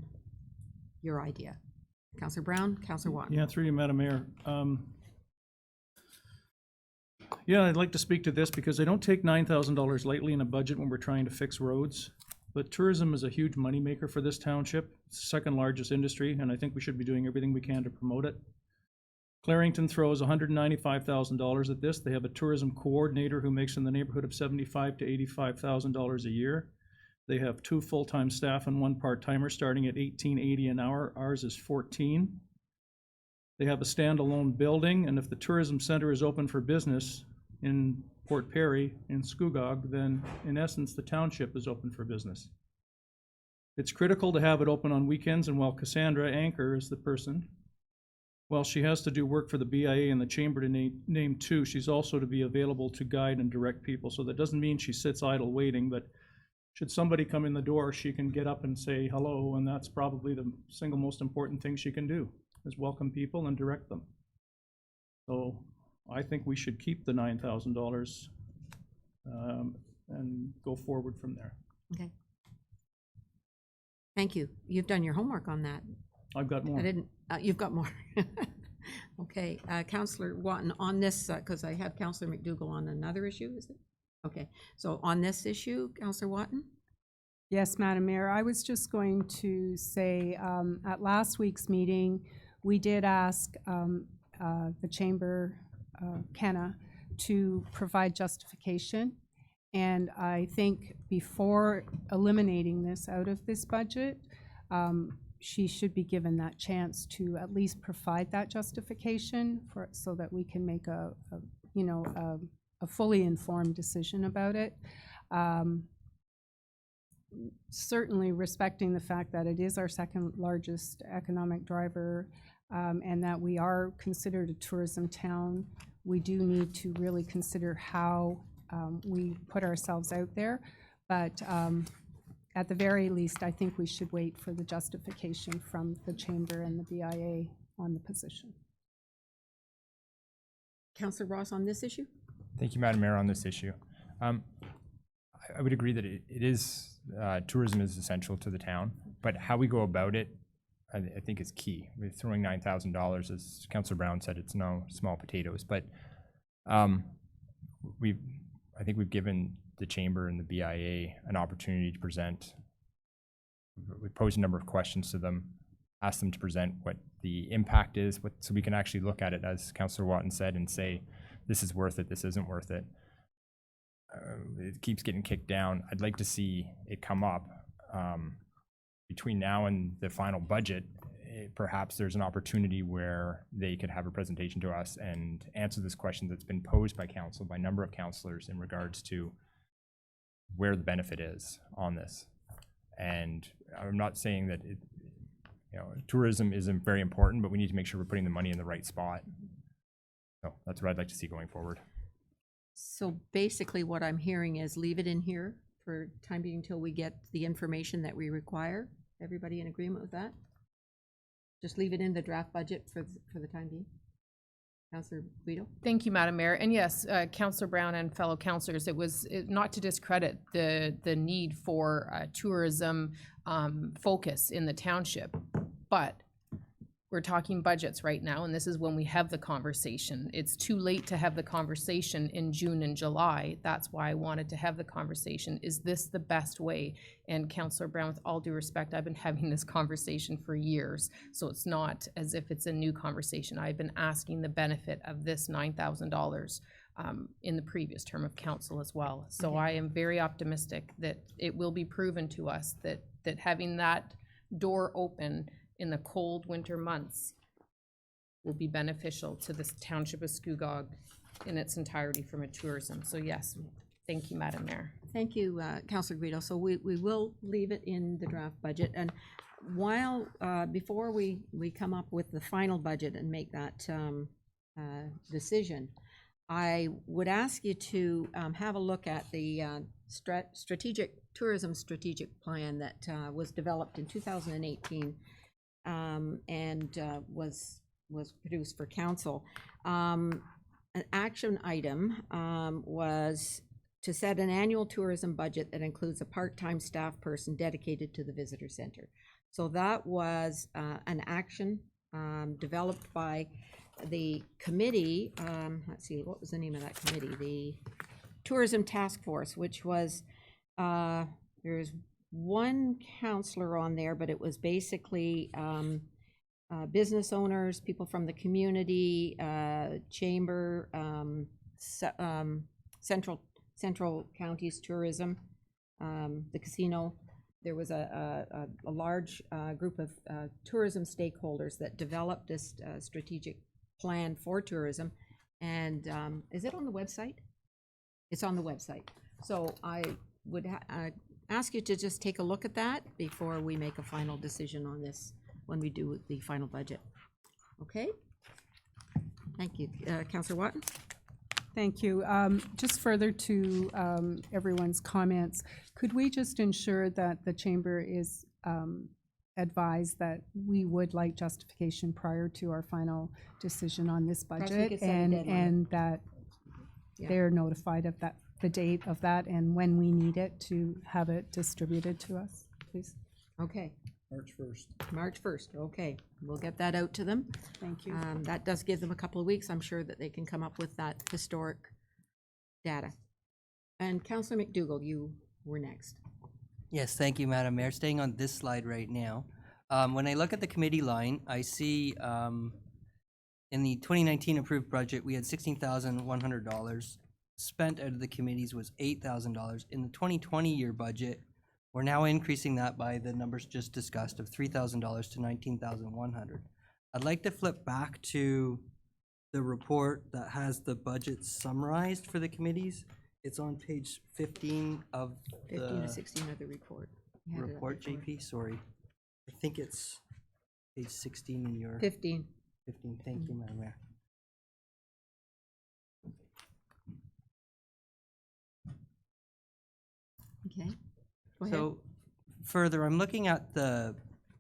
[SPEAKER 1] your idea? Councillor Brown, Councillor Watton.
[SPEAKER 9] Yeah, through you, Madam Mayor. Yeah, I'd like to speak to this because I don't take $9,000 lightly in a budget when we're trying to fix roads. but tourism is a huge moneymaker for this township. It's the second largest industry, and I think we should be doing everything we can to promote it. Clarington throws $195,000 at this. They have a tourism coordinator who makes in the neighborhood of $75,000 to $85,000 a year. They have 2 full-time staff and 1 part-timer starting at $18.80 an hour. Ours is $14. They have a standalone building, and if the tourism center is open for business in Port Perry, in Scugog, then in essence, the township is open for business. It's critical to have it open on weekends, and while Cassandra Anchor is the person, while she has to do work for the BIA and the chamber to name 2, she's also to be available to guide and direct people. So that doesn't mean she sits idle waiting, but should somebody come in the door, she can get up and say hello, and that's probably the single most important thing she can do, is welcome people and direct them. So I think we should keep the $9,000 and go forward from there.
[SPEAKER 1] Okay. Thank you. You've done your homework on that.
[SPEAKER 9] I've got more.
[SPEAKER 1] I didn't, you've got more. Okay, Councillor Watton, on this, because I have Councillor McDougall on another issue, is it? Okay, so on this issue, Councillor Watton?
[SPEAKER 7] Yes, Madam Mayor, I was just going to say, at last week's meeting, we did ask the Chamber, Kenna, to provide justification. And I think before eliminating this out of this budget, she should be given that chance to at least provide that justification for, so that we can make a fully informed decision about it. Certainly respecting the fact that it is our second largest economic driver, and that we are considered a tourism town, we do need to really consider how we put ourselves out there. But at the very least, I think we should wait for the justification from the Chamber and the BIA on the position.
[SPEAKER 1] Councillor Ross, on this issue?
[SPEAKER 5] Thank you, Madam Mayor, on this issue. I would agree that it is, tourism is essential to the town, but how we go about it, I think is key. We're throwing $9,000, as Councillor Brown said, it's no small potatoes, but I think we've given the Chamber and the BIA an opportunity to present. We've posed a number of questions to them, asked them to present what the impact is, so we can actually look at it, as Councillor Watton said, and say, this is worth it, this isn't worth it. It keeps getting kicked down. I'd like to see it come up. Between now and the final budget, perhaps there's an opportunity where they could have a presentation to us and answer this question that's been posed by council, by a number of councillors, in regards to where the benefit is on this. And I'm not saying that tourism isn't very important, but we need to make sure we're putting the money in the right spot. So that's what I'd like to see going forward.
[SPEAKER 1] So basically what I'm hearing is leave it in here for time being until we get the information that we require. Everybody in agreement with that? Just leave it in the draft budget for the time being? Councillor Guido?
[SPEAKER 8] Thank you, Madam Mayor. And yes, Councillor Brown and fellow councillors, it was not to discredit the need for tourism focus in the township, but we're talking budgets right now, and this is when we have the conversation. It's too late to have the conversation in June and July. That's why I wanted to have the conversation. Is this the best way? And Councillor Brown, with all due respect, I've been having this conversation for years, so it's not as if it's a new conversation. I've been asking the benefit of this $9,000 in the previous term of council as well. So I am very optimistic that it will be proven to us that having that door open in the cold winter months will be beneficial to this township of Scugog in its entirety from a tourism. So yes, thank you, Madam Mayor.
[SPEAKER 1] Thank you, Councillor Guido. So we will leave it in the draft budget. And while, before we come up with the final budget and make that decision, I would ask you to have a look at the tourism strategic plan that was developed in 2018 and was produced for council. An action item was to set an annual tourism budget that includes a part-time staff person dedicated to the visitor center. So that was an action developed by the committee. Let's see, what was the name of that committee? The Tourism Task Force, which was there's one counselor on there, but it was basically business owners, people from the community, chamber, central counties tourism, the casino. There was a large group of tourism stakeholders that developed this strategic plan for tourism. And is it on the website? It's on the website. So I would ask you to just take a look at that before we make a final decision on this when we do the final budget. Okay? Thank you. Councillor Watton?
[SPEAKER 7] Thank you. Just further to everyone's comments, could we just ensure that the chamber is advised that we would like justification prior to our final decision on this
[SPEAKER 1] Perhaps we
[SPEAKER 7] budget?
[SPEAKER 1] could set a
[SPEAKER 7] And,
[SPEAKER 1] deadline.
[SPEAKER 7] and that
[SPEAKER 1] Yeah.
[SPEAKER 7] they're notified of that, the date of that, and when we need it to have it distributed to us, please?
[SPEAKER 1] Okay.
[SPEAKER 3] March 1st.
[SPEAKER 1] March 1st, okay. We'll get that out to them.
[SPEAKER 7] Thank you.
[SPEAKER 1] That does give them a couple of weeks. I'm sure that they can come up with that historic data. And Councillor McDougall, you were next.
[SPEAKER 11] Yes, thank you, Madam Mayor. Staying on this slide right now, when I look at the committee line, I see in the 2019 approved budget, we had $16,100. Spent out of the committees was $8,000. In the 2020 year budget, we're now increasing that by the numbers just discussed of $3,000 to $19,100. I'd like to flip back to the report that has the budget summarized for the committees. It's on page 15 of
[SPEAKER 1] 15 to
[SPEAKER 11] the
[SPEAKER 1] 16 of the report. You had it up
[SPEAKER 11] report,
[SPEAKER 1] before.
[SPEAKER 11] JP, sorry. I think it's page 16 in your
[SPEAKER 1] 15.
[SPEAKER 11] 15. Thank you, Madam Mayor.
[SPEAKER 1] Okay. Go ahead.
[SPEAKER 11] So further, I'm looking at the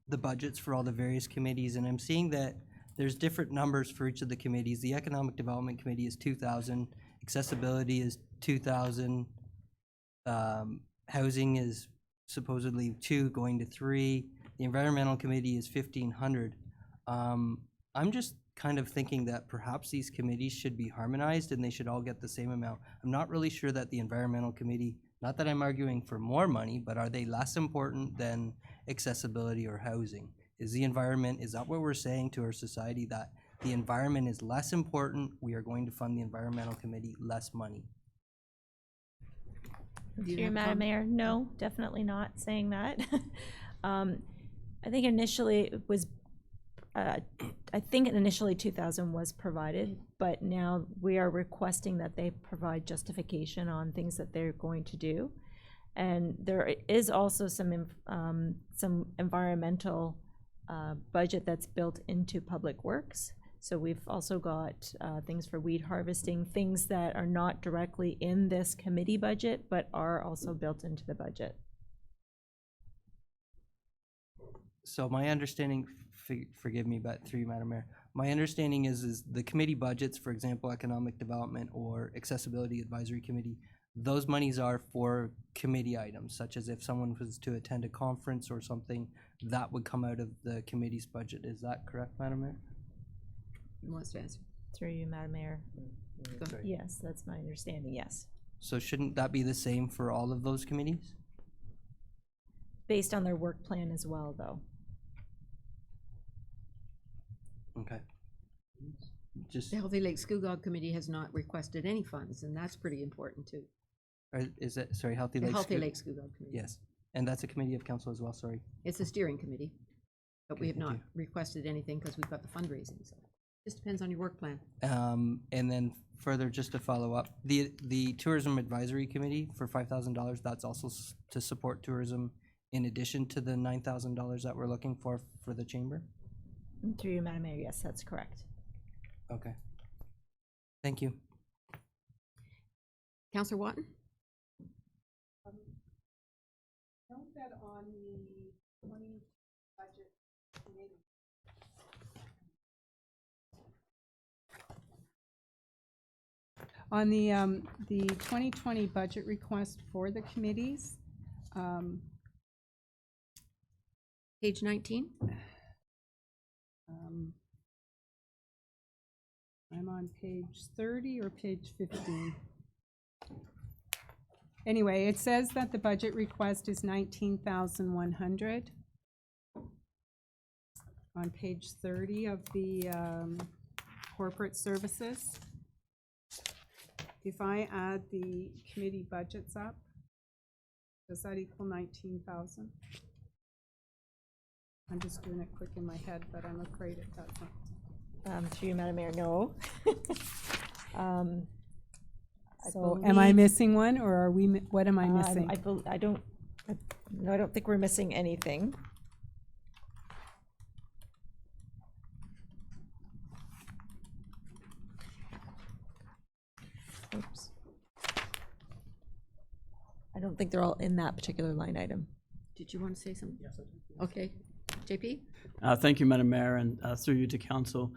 [SPEAKER 11] budgets for all the various committees, and I'm seeing that there's different numbers for each of the committees. The Economic Development Committee is 2,000, Accessibility is 2,000, Housing is supposedly 2 going to 3, the Environmental Committee is 1,500. I'm just kind of thinking that perhaps these committees should be harmonized and they should all get the same amount. I'm not really sure that the Environmental Committee, not that I'm arguing for more money, but are they less important than accessibility or housing? Is the environment, is that what we're saying to our society, that the environment is less important, we are going to fund the Environmental Committee less money?
[SPEAKER 1] Do you
[SPEAKER 4] Through you,
[SPEAKER 1] have a
[SPEAKER 4] Madam
[SPEAKER 1] comment?
[SPEAKER 4] Mayor, no, definitely not saying that. I think initially it was, I think initially 2,000 was provided, but now we are requesting that they provide justification on things that they're going to do. And there is also some environmental budget that's built into Public Works. So we've also got things for weed harvesting, things that are not directly in this committee budget, but are also built into the budget.
[SPEAKER 11] So my understanding, forgive me, but through you, Madam Mayor, my understanding is the committee budgets, for example, Economic Development or Accessibility Advisory Committee, those monies are for committee items, such as if someone was to attend a conference or something, that would come out of the committee's budget. Is that correct, Madam Mayor?
[SPEAKER 1] Who wants to answer?
[SPEAKER 4] Through you, Madam Mayor.
[SPEAKER 1] Go ahead.
[SPEAKER 4] Yes, that's my understanding, yes.
[SPEAKER 11] So shouldn't that be the same for all of those committees?
[SPEAKER 4] Based on their work plan as well, though.
[SPEAKER 11] Okay. Just,
[SPEAKER 1] The Healthy Lake Scugog Committee has not requested any funds, and that's pretty important too.
[SPEAKER 11] or is it, sorry, Healthy
[SPEAKER 1] The
[SPEAKER 11] Lakes?
[SPEAKER 1] Healthy
[SPEAKER 11] Scu-
[SPEAKER 1] Lake Scugog Committee.
[SPEAKER 11] Yes, and that's a committee of council as well, sorry.
[SPEAKER 1] It's a steering committee, but we
[SPEAKER 11] Okay,
[SPEAKER 1] have
[SPEAKER 11] thank
[SPEAKER 1] not requested anything because we've got the fundraising, so. Just depends on your work plan.
[SPEAKER 11] And then further, just to follow up, the Tourism Advisory Committee for $5,000, that's also to support tourism in addition to the $9,000 that we're looking for the chamber?
[SPEAKER 4] Through you, Madam Mayor, yes, that's correct.
[SPEAKER 11] Okay. Thank you.
[SPEAKER 1] Councillor Watton?
[SPEAKER 7] Note that on the 20 budget committee. On the 2020 budget request for the committees,
[SPEAKER 1] Page 19?
[SPEAKER 7] I'm on page 30 or page 15? Anyway, it says that the budget request is 19,100 on page 30 of the corporate services. If I add the committee budgets up, does that equal 19,000? I'm just doing it quick in my head, but I'm afraid it doesn't.
[SPEAKER 4] Through you, Madam Mayor, no.
[SPEAKER 7] So am I missing one, or are we, what am I missing?
[SPEAKER 4] I don't think we're missing anything. Oops. I don't think they're all in that particular line item.
[SPEAKER 1] Did you want to say something? Yes, I do. Okay. JP?
[SPEAKER 3] Thank you, Madam Mayor, and through you to council.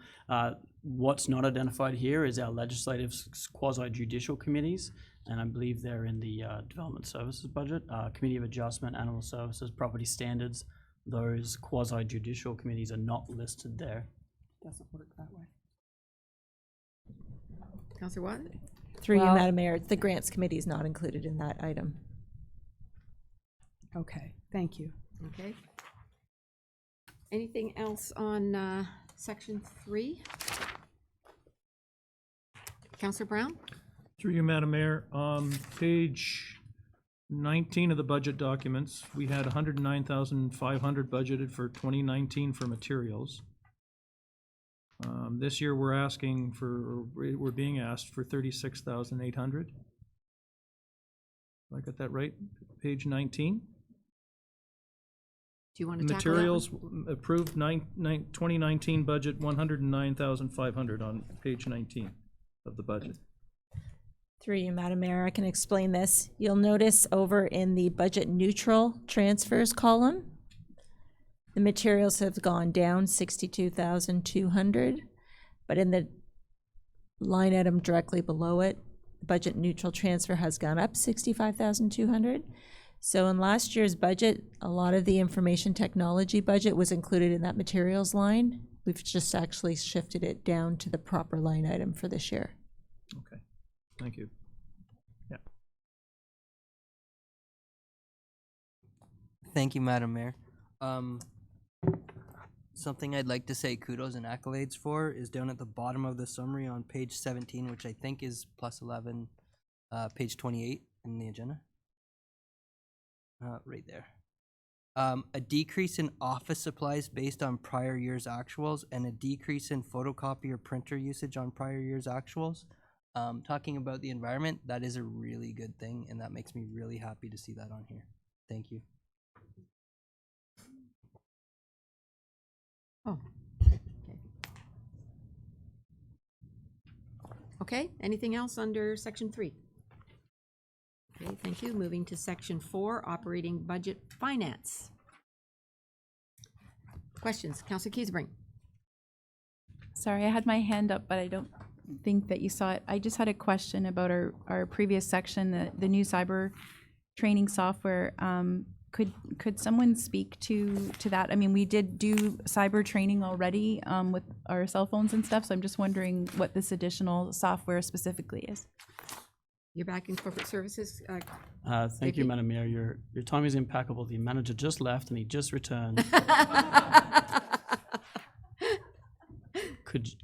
[SPEAKER 3] What's not identified here is our legislative quasi-judicial committees, and I believe they're in the Development Services budget, Committee of Adjustment, Animal Services, Property Standards. Those quasi-judicial committees are not listed there.
[SPEAKER 7] Doesn't work that way.
[SPEAKER 1] Councillor Watt?
[SPEAKER 4] Through you,
[SPEAKER 7] Well-
[SPEAKER 4] Madam Mayor, the Grants Committee is not included in that item.
[SPEAKER 7] Okay, thank you.
[SPEAKER 1] Okay. Anything else on section 3? Councillor Brown?
[SPEAKER 9] Through you, Madam Mayor, page 19 of the budget documents, we had 109,500 budgeted for 2019 for materials. This year, we're being asked for 36,800. I got that right? Page 19?
[SPEAKER 1] Do you want to tackle that one?
[SPEAKER 9] Materials approved 2019 budget 109,500 on page 19 of the budget.
[SPEAKER 4] Through you, Madam Mayor, I can explain this. You'll notice over in the budget neutral transfers column, the materials have gone down 62,200, but in the line item directly below it, budget neutral transfer has gone up 65,200. So in last year's budget, a lot of the information technology budget was included in that materials line. We've just actually shifted it down to the proper line item for this year.
[SPEAKER 9] Okay, thank you. Yeah.
[SPEAKER 11] Thank you, Madam Mayor. Something I'd like to say kudos and accolades for is down at the bottom of the summary on page 17, which I think is plus 11, page 28 in the agenda. Right there. A decrease in office supplies based on prior year's actuals and a decrease in photocopier printer usage on prior year's actuals. Talking about the environment, that is a really good thing, and that makes me really happy to see that on here. Thank you.
[SPEAKER 1] Oh. Okay, anything else under section 3? Okay, thank you. Moving to section 4, operating budget finance. Questions? Councillor Keysebring?
[SPEAKER 2] Sorry, I had my hand up, but I don't think that you saw it. I just had a question about our previous section, the new cyber training software. Could someone speak to that? I mean, we did do cyber training already with our cell phones and stuff, so I'm just wondering what this additional software specifically is.
[SPEAKER 1] You're back in corporate services.
[SPEAKER 3] Thank you,
[SPEAKER 1] JP?
[SPEAKER 3] Madam Mayor. Your time is impeccable. The manager just left and he just returned.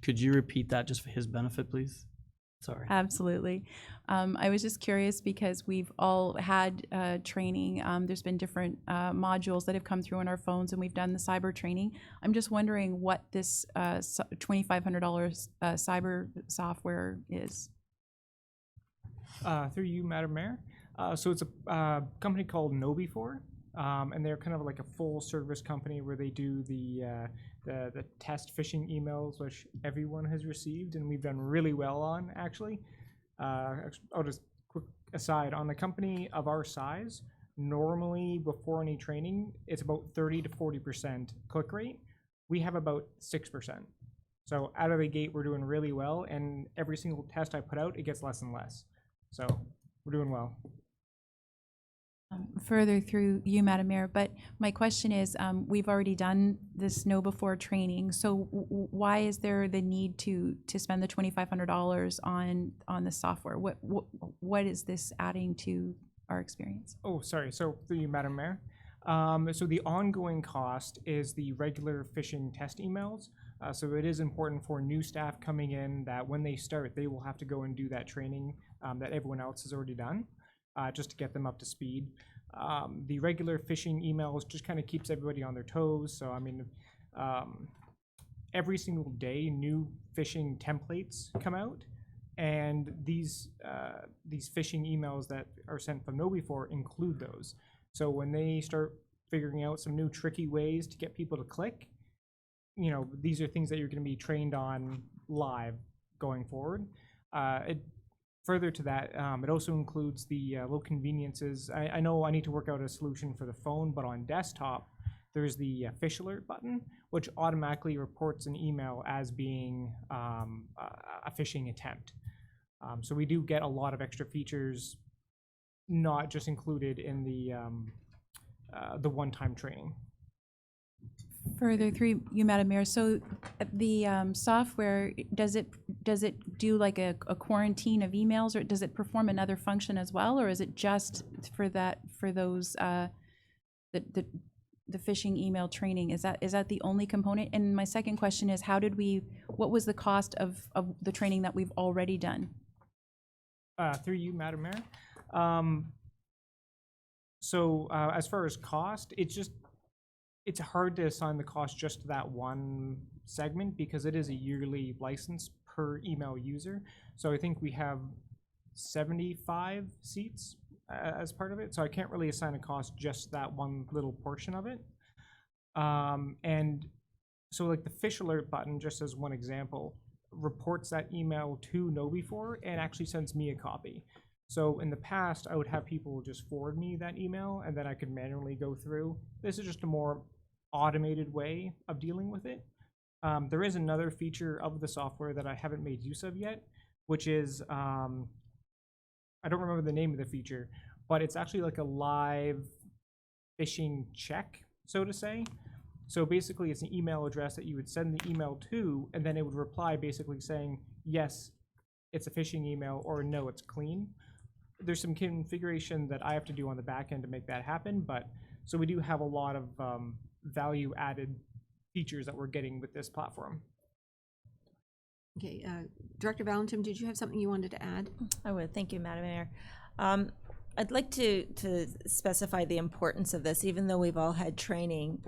[SPEAKER 3] Could you repeat that just for his benefit, please? Sorry.
[SPEAKER 2] Absolutely. I was just curious because we've all had training. There's been different modules that have come through on our phones, and we've done the cyber training. I'm just wondering what this $2,500 cyber software is.
[SPEAKER 12] Through you, Madam Mayor. So it's a company called KnowBe4, and they're kind of like a full service company where they do the test phishing emails, which everyone has received, and we've done really well on, actually. I'll just quick aside, on the company of our size, normally before any training, it's about 30 to 40% click rate. We have about 6%. So out of the gate, we're doing really well, and every single test I put out, it gets less and less. So we're doing well.
[SPEAKER 2] Further through you, Madam Mayor, but my question is, we've already done this KnowBe4 training, so why is there the need to spend the $2,500 on the software? What is this adding to our experience.
[SPEAKER 12] Oh, sorry. So through you, Madam Mayor. So the ongoing cost is the regular phishing test emails. So it is important for new staff coming in that when they start, they will have to go and do that training that everyone else has already done, just to get them up to speed. The regular phishing emails just kind of keeps everybody on their toes. So I mean, every single day, new phishing templates come out, and these phishing emails that are sent from KnowBe4 include those. So when they start figuring out some new tricky ways to get people to click, you know, these are things that you're going to be trained on live going forward. Further to that, it also includes the low conveniences. I know I need to work out a solution for the phone, but on desktop, there's the fish alert button, which automatically reports an email as being a phishing attempt. So we do get a lot of extra features, not just included in the one-time training.
[SPEAKER 2] Further through you, Madam Mayor, so the software, does it do like a quarantine of emails, or does it perform another function as well, or is it just for those the phishing email training? Is that the only component? And my second question is, what was the cost of the training that we've already done?
[SPEAKER 12] Through you, Madam Mayor. So as far as cost, it's hard to assign the cost just to that one segment because it is a yearly license per email user. So I think we have 75 seats as part of it. So I can't really assign a cost just that one little portion of it. And so like the fish alert button, just as one example, reports that email to KnowBe4 and actually sends me a copy. So in the past, I would have people just forward me that email and then I could manually go through. This is just a more automated way of dealing with it. There is another feature of the software that I haven't made use of yet, which is, I don't remember the name of the feature, but it's actually like a live phishing check, so to say. So basically it's an email address that you would send the email to, and then it would reply basically saying, yes, it's a phishing email, or no, it's clean. There's some configuration that I have to do on the back end to make that happen, but so we do have a lot of value added features that we're getting with this platform.
[SPEAKER 1] Okay, Director Valentin, did you have something you wanted to add?
[SPEAKER 4] I would. Thank you, Madam Mayor. I'd like to specify the importance of this. Even though we've all had training,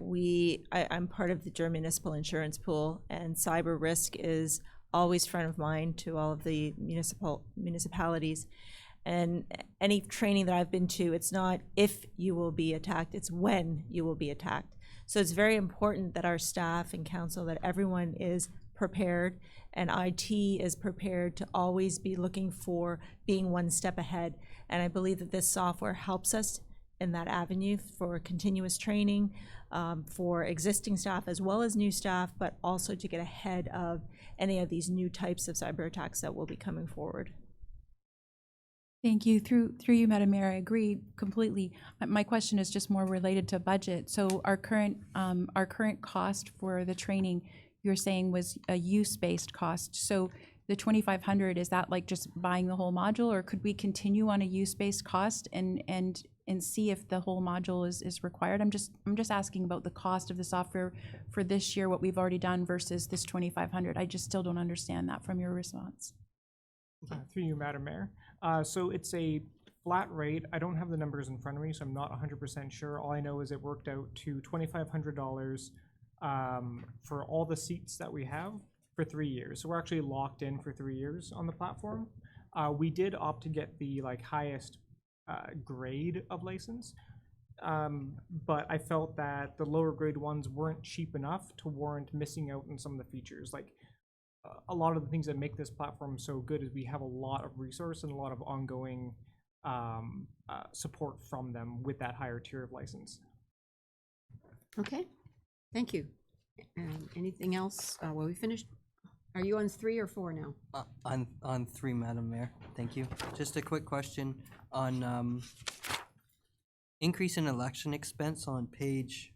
[SPEAKER 4] I'm part of the Durham Municipal Insurance Pool, and cyber risk is always front of mind to all of the municipalities. And any training that I've been to, it's not if you will be attacked, it's when you will be attacked. So it's very important that our staff and council, that everyone is prepared, and IT is prepared to always be looking for being one step ahead. And I believe that this software helps us in that avenue for continuous training for existing staff as well as new staff, but also to get ahead of any of these new types of cyber attacks that will be coming forward.
[SPEAKER 2] Thank you. Through you, Madam Mayor, I agree completely. My question is just more related to budget. So our current cost for the training, you're saying was a use-based cost. So the 2,500, is that like just buying the whole module, or could we continue on a use-based cost and see if the whole module is required? I'm just asking about the cost of the software for this year, what we've already done versus this 2,500. I just still don't understand that from your response.
[SPEAKER 12] Through you, Madam Mayor. So it's a flat rate. I don't have the numbers in front of me, so I'm not 100% sure. All I know is it worked out to $2,500 for all the seats that we have for 3 years. So we're actually locked in for 3 years on the platform. We did opt to get the highest grade of license, but I felt that the lower grade ones weren't cheap enough to warrant missing out on some of the features. Like a lot of the things that make this platform so good is we have a lot of resource and a lot of ongoing support from them with that higher tier of license.
[SPEAKER 1] Okay, thank you. Anything else? Well, we finished. Are you on 3 or 4 now?
[SPEAKER 11] On 3, Madam Mayor. Thank you. Just a quick question on increase in election expense on page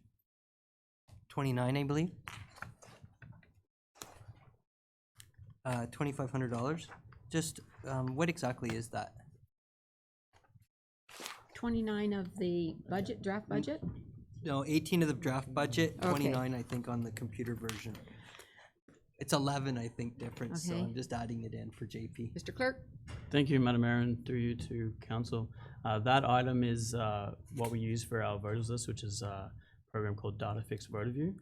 [SPEAKER 11] 29, I believe. $2,500. Just what exactly is that?
[SPEAKER 1] 29 of the budget, draft budget?
[SPEAKER 11] No, 18 of the draft budget,
[SPEAKER 1] Okay.
[SPEAKER 11] 29, I think, on the computer version. It's 11, I think, difference, so
[SPEAKER 1] Okay.
[SPEAKER 11] I'm just adding it in for JP.
[SPEAKER 1] Mr. Clerk?
[SPEAKER 3] Thank you, Madam Mayor, and through you to council. That item is what we use for our voters list, which is a program called Data Fix Voter View.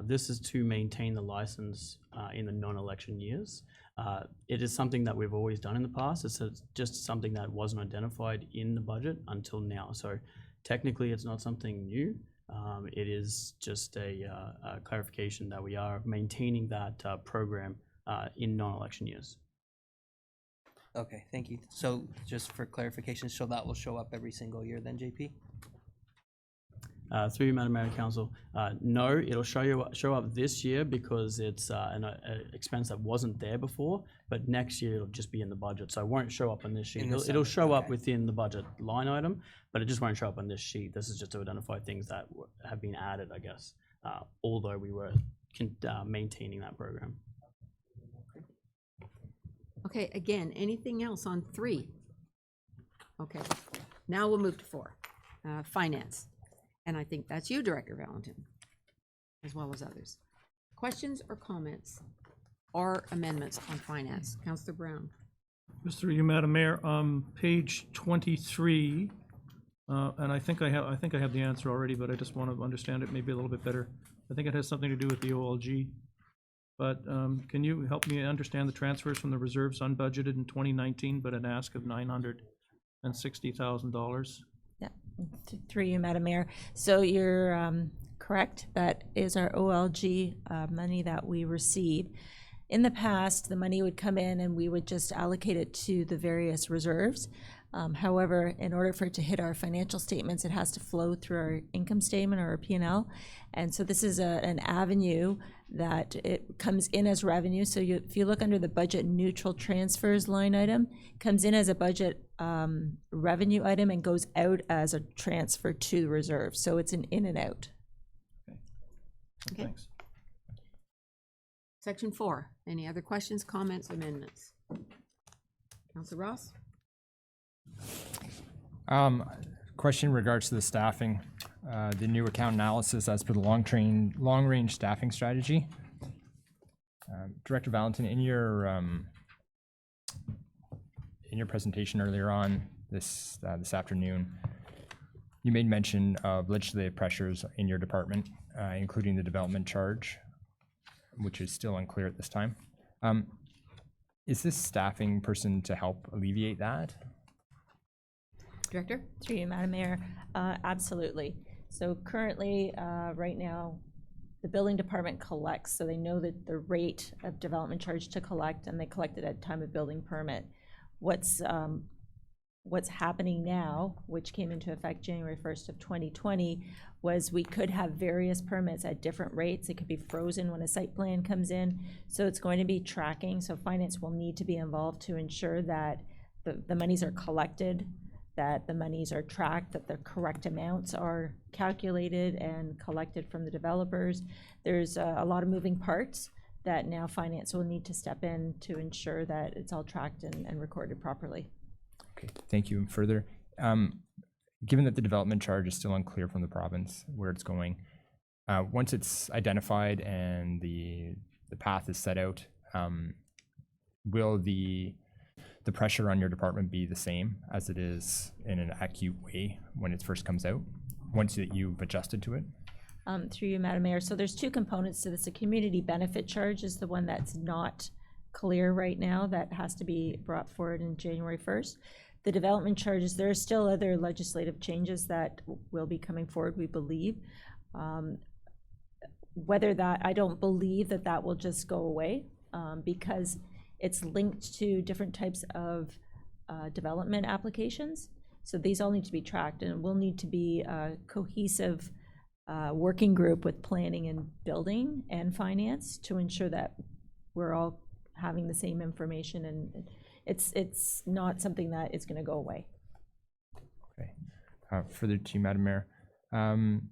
[SPEAKER 3] This is to maintain the license in the non-election years. It is something that we've always done in the past. Just something that wasn't identified in the budget until now. So technically, it's not something new. It is just a clarification that we are maintaining that program in non-election years.
[SPEAKER 11] Okay, thank you. So just for clarification, so that will show up every single year then, JP?
[SPEAKER 3] Through you, Madam Mayor and Council, no, it'll show up this year because it's an expense that wasn't there before, but next year it'll just be in the budget, so it won't show up on this sheet.
[SPEAKER 11] In the
[SPEAKER 3] It'll
[SPEAKER 11] separate,
[SPEAKER 3] show up
[SPEAKER 11] okay.
[SPEAKER 3] within the budget line item, but it just won't show up on this sheet. This is just to identify things that have been added, I guess, although we were maintaining that program.
[SPEAKER 1] Okay, again, anything else on 3? Okay, now we'll move to 4, finance. And I think that's you, Director Valentin, as well as others. Questions or comments or amendments on finance? Councillor Brown.
[SPEAKER 9] Just through you, Madam Mayor, page 23, and I think I have the answer already, but I just want to understand it maybe a little bit better. I think it has something to do with the OLG. But can you help me understand the transfers from the reserves unbudgeted in 2019, but an ask of $960,000?
[SPEAKER 4] Yeah, through you, Madam Mayor. So you're correct. That is our OLG money that we receive. In the past, the money would come in and we would just allocate it to the various reserves. However, in order for it to hit our financial statements, it has to flow through our income statement or our P&L. And so this is an avenue that it comes in as revenue. So if you look under the budget neutral transfers line item, it comes in as a budget revenue item and goes out as a transfer to the reserve. So it's an in and out.
[SPEAKER 1] Okay.
[SPEAKER 9] Thanks.
[SPEAKER 1] Section 4, any other questions, comments, amendments? Councillor Ross?
[SPEAKER 5] Question in regards to the staffing, the new account analysis as per the long-range staffing strategy. Director Valentin, in your presentation earlier on this afternoon, you made mention of legislative pressures in your department, including the development charge, which is still unclear at this time. Is this staffing person to help alleviate that?
[SPEAKER 1] Director?
[SPEAKER 4] Through you, Madam Mayor. Absolutely. So currently, right now, the building department collects, so they know that the rate of development charge to collect, and they collect it at time of building permit. What's happening now, which came into effect January 1st of 2020, was we could have various permits at different rates. It could be frozen when a site plan comes in. So it's going to be tracking. So finance will need to be involved to ensure that the monies are collected, that the monies are tracked, that the correct amounts are calculated and collected from the developers. There's a lot of moving parts that now finance will need to step in to ensure that it's all tracked and recorded properly.
[SPEAKER 5] Okay, thank you. And further, given that the development charge is still unclear from the province where it's going, once it's identified and the path is set out, will the pressure on your department be the same as it is in an acute way when it first comes out, once that you've adjusted to it?
[SPEAKER 4] Through you, Madam Mayor. So there's two components to this. The community benefit charge is the one that's not clear right now, that has to be brought forward in January 1st. The development charges, there are still other legislative changes that will be coming forward, we believe. Whether that, I don't believe that that will just go away because it's linked to different types of development applications. So these all need to be tracked, and it will need to be a cohesive working group with planning and building and finance to ensure that we're all having the same information, and it's not something that is going to go away.
[SPEAKER 5] Okay. Further to you, Madam Mayor, can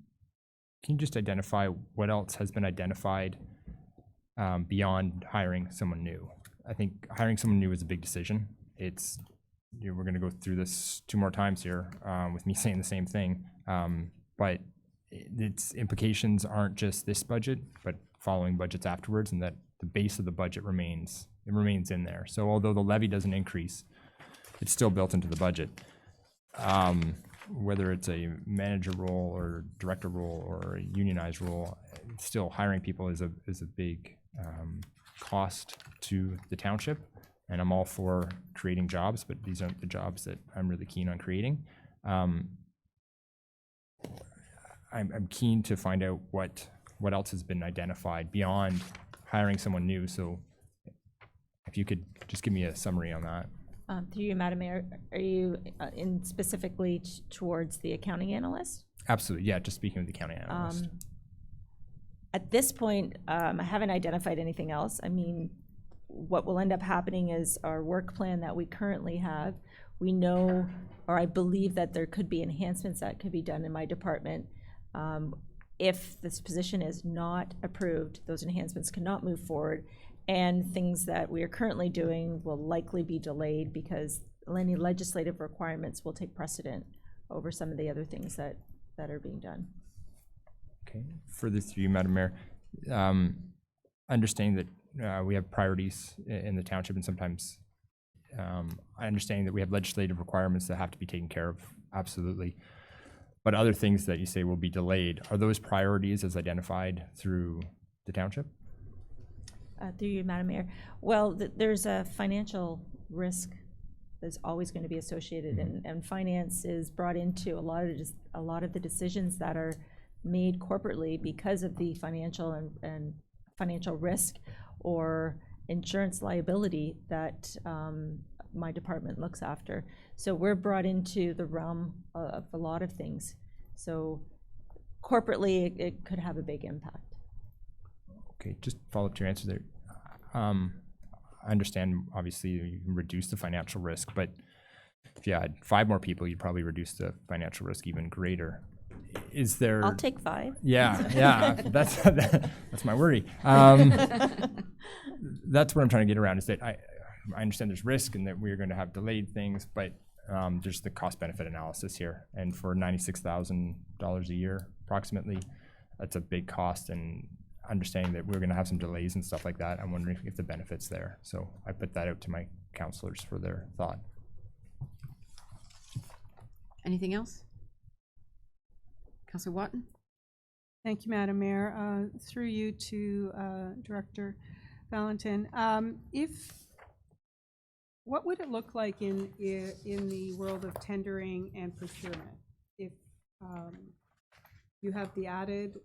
[SPEAKER 5] you just identify what else has been identified beyond hiring someone new? I think hiring someone new is a big decision. It's we're going to go through this 2 more times here with me saying the same thing. But its implications aren't just this budget, but following budgets afterwards, and that the base of the budget remains in there. So although the levy doesn't increase, it's still built into the budget. Whether it's a manager role or director role or a unionized role, still hiring people is a big cost to the township. And I'm all for creating jobs, but these aren't the jobs that I'm really keen on creating. I'm keen to find out what else has been identified beyond hiring someone new. So if you could just give me a summary on that.
[SPEAKER 4] Through you, Madam Mayor, are you in specifically towards the accounting analyst?
[SPEAKER 5] Absolutely, yeah, just speaking with the county analyst.
[SPEAKER 4] At this point, I haven't identified anything else. I mean, what will end up happening is our work plan that we currently have, we know, or I believe that there could be enhancements that could be done in my department. If this position is not approved, those enhancements cannot move forward, and things that we are currently doing will likely be delayed because any legislative requirements will take precedent over some of the other things that are being done.
[SPEAKER 5] Okay, further through you, Madam Mayor, understanding that we have priorities in the township, and sometimes I understand that we have legislative requirements that have to be taken care of, absolutely. But other things that you say will be delayed, are those priorities as identified through the township?
[SPEAKER 4] Through you, Madam Mayor. Well, there's a financial risk that's always going to be associated, and finance is brought into a lot of the decisions that are made corporately because of the financial and financial risk or insurance liability that my department looks after. So we're brought into the realm of a lot of things. So corporately, it could have a big impact.
[SPEAKER 5] Okay, just follow up to your answer there. I understand, obviously, you can reduce the financial risk, but if you had 5 more people, you'd probably reduce the financial risk even greater. Is there?
[SPEAKER 4] I'll take 5.
[SPEAKER 5] Yeah, that's my worry. That's what I'm trying to get around, is that I understand there's risk and that we're going to have delayed things, but there's the cost-benefit analysis here, and for $96,000 a year, approximately, that's a big cost, and understanding that we're going to have some delays and stuff like that, I'm wondering if the benefit's there. So I put that out to my counselors for their thought.
[SPEAKER 1] Anything else? Councillor Watton?
[SPEAKER 7] Thank you, Madam Mayor. Through you to Director Valentin. What would it look like in the world of tendering and procurement if you have the added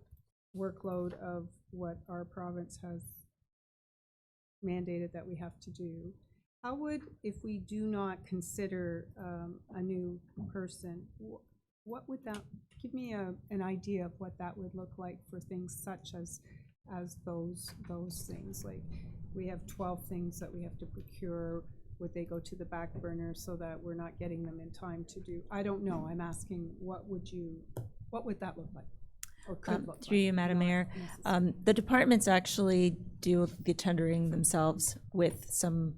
[SPEAKER 7] workload of what our province has mandated that we have to do? How would, if we do not consider a new person, what would that, give me an idea of what that would look like for things such as those things? Like, we have 12 things that we have to procure. Would they go to the back burner so that we're not getting them in time to do? I don't know. I'm asking, what would that look like? Or could look
[SPEAKER 4] through
[SPEAKER 7] like,
[SPEAKER 4] you, Madam
[SPEAKER 7] not
[SPEAKER 4] Mayor.
[SPEAKER 7] necessarily.
[SPEAKER 4] The departments actually do the tendering themselves with some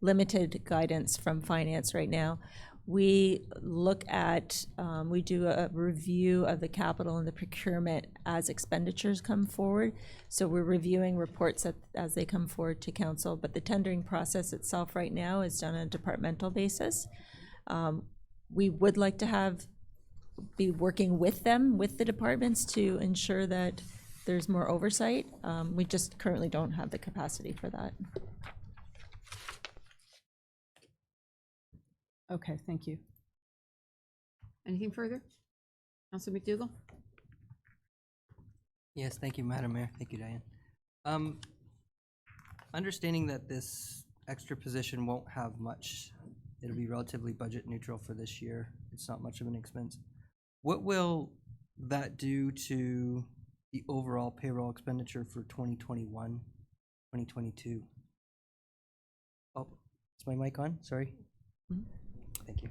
[SPEAKER 4] limited guidance from finance right now. We look at, we do a review of the capital and the procurement as expenditures come forward. So we're reviewing reports as they come forward to council, but the tendering process itself right now is done on a departmental basis. We would like to be working with them, with the departments, to ensure that there's more oversight. We just currently don't have the capacity for that.
[SPEAKER 7] Okay, thank you.
[SPEAKER 1] Anything further? Councillor McDougall?
[SPEAKER 11] Yes, thank you, Madam Mayor. Thank you, Diane. Understanding that this extra position won't have much, it'll be relatively budget neutral for this year. It's not much of an expense. What will that do to the overall payroll expenditure for 2021, 2022? Oh, is my mic on? Sorry. Thank you.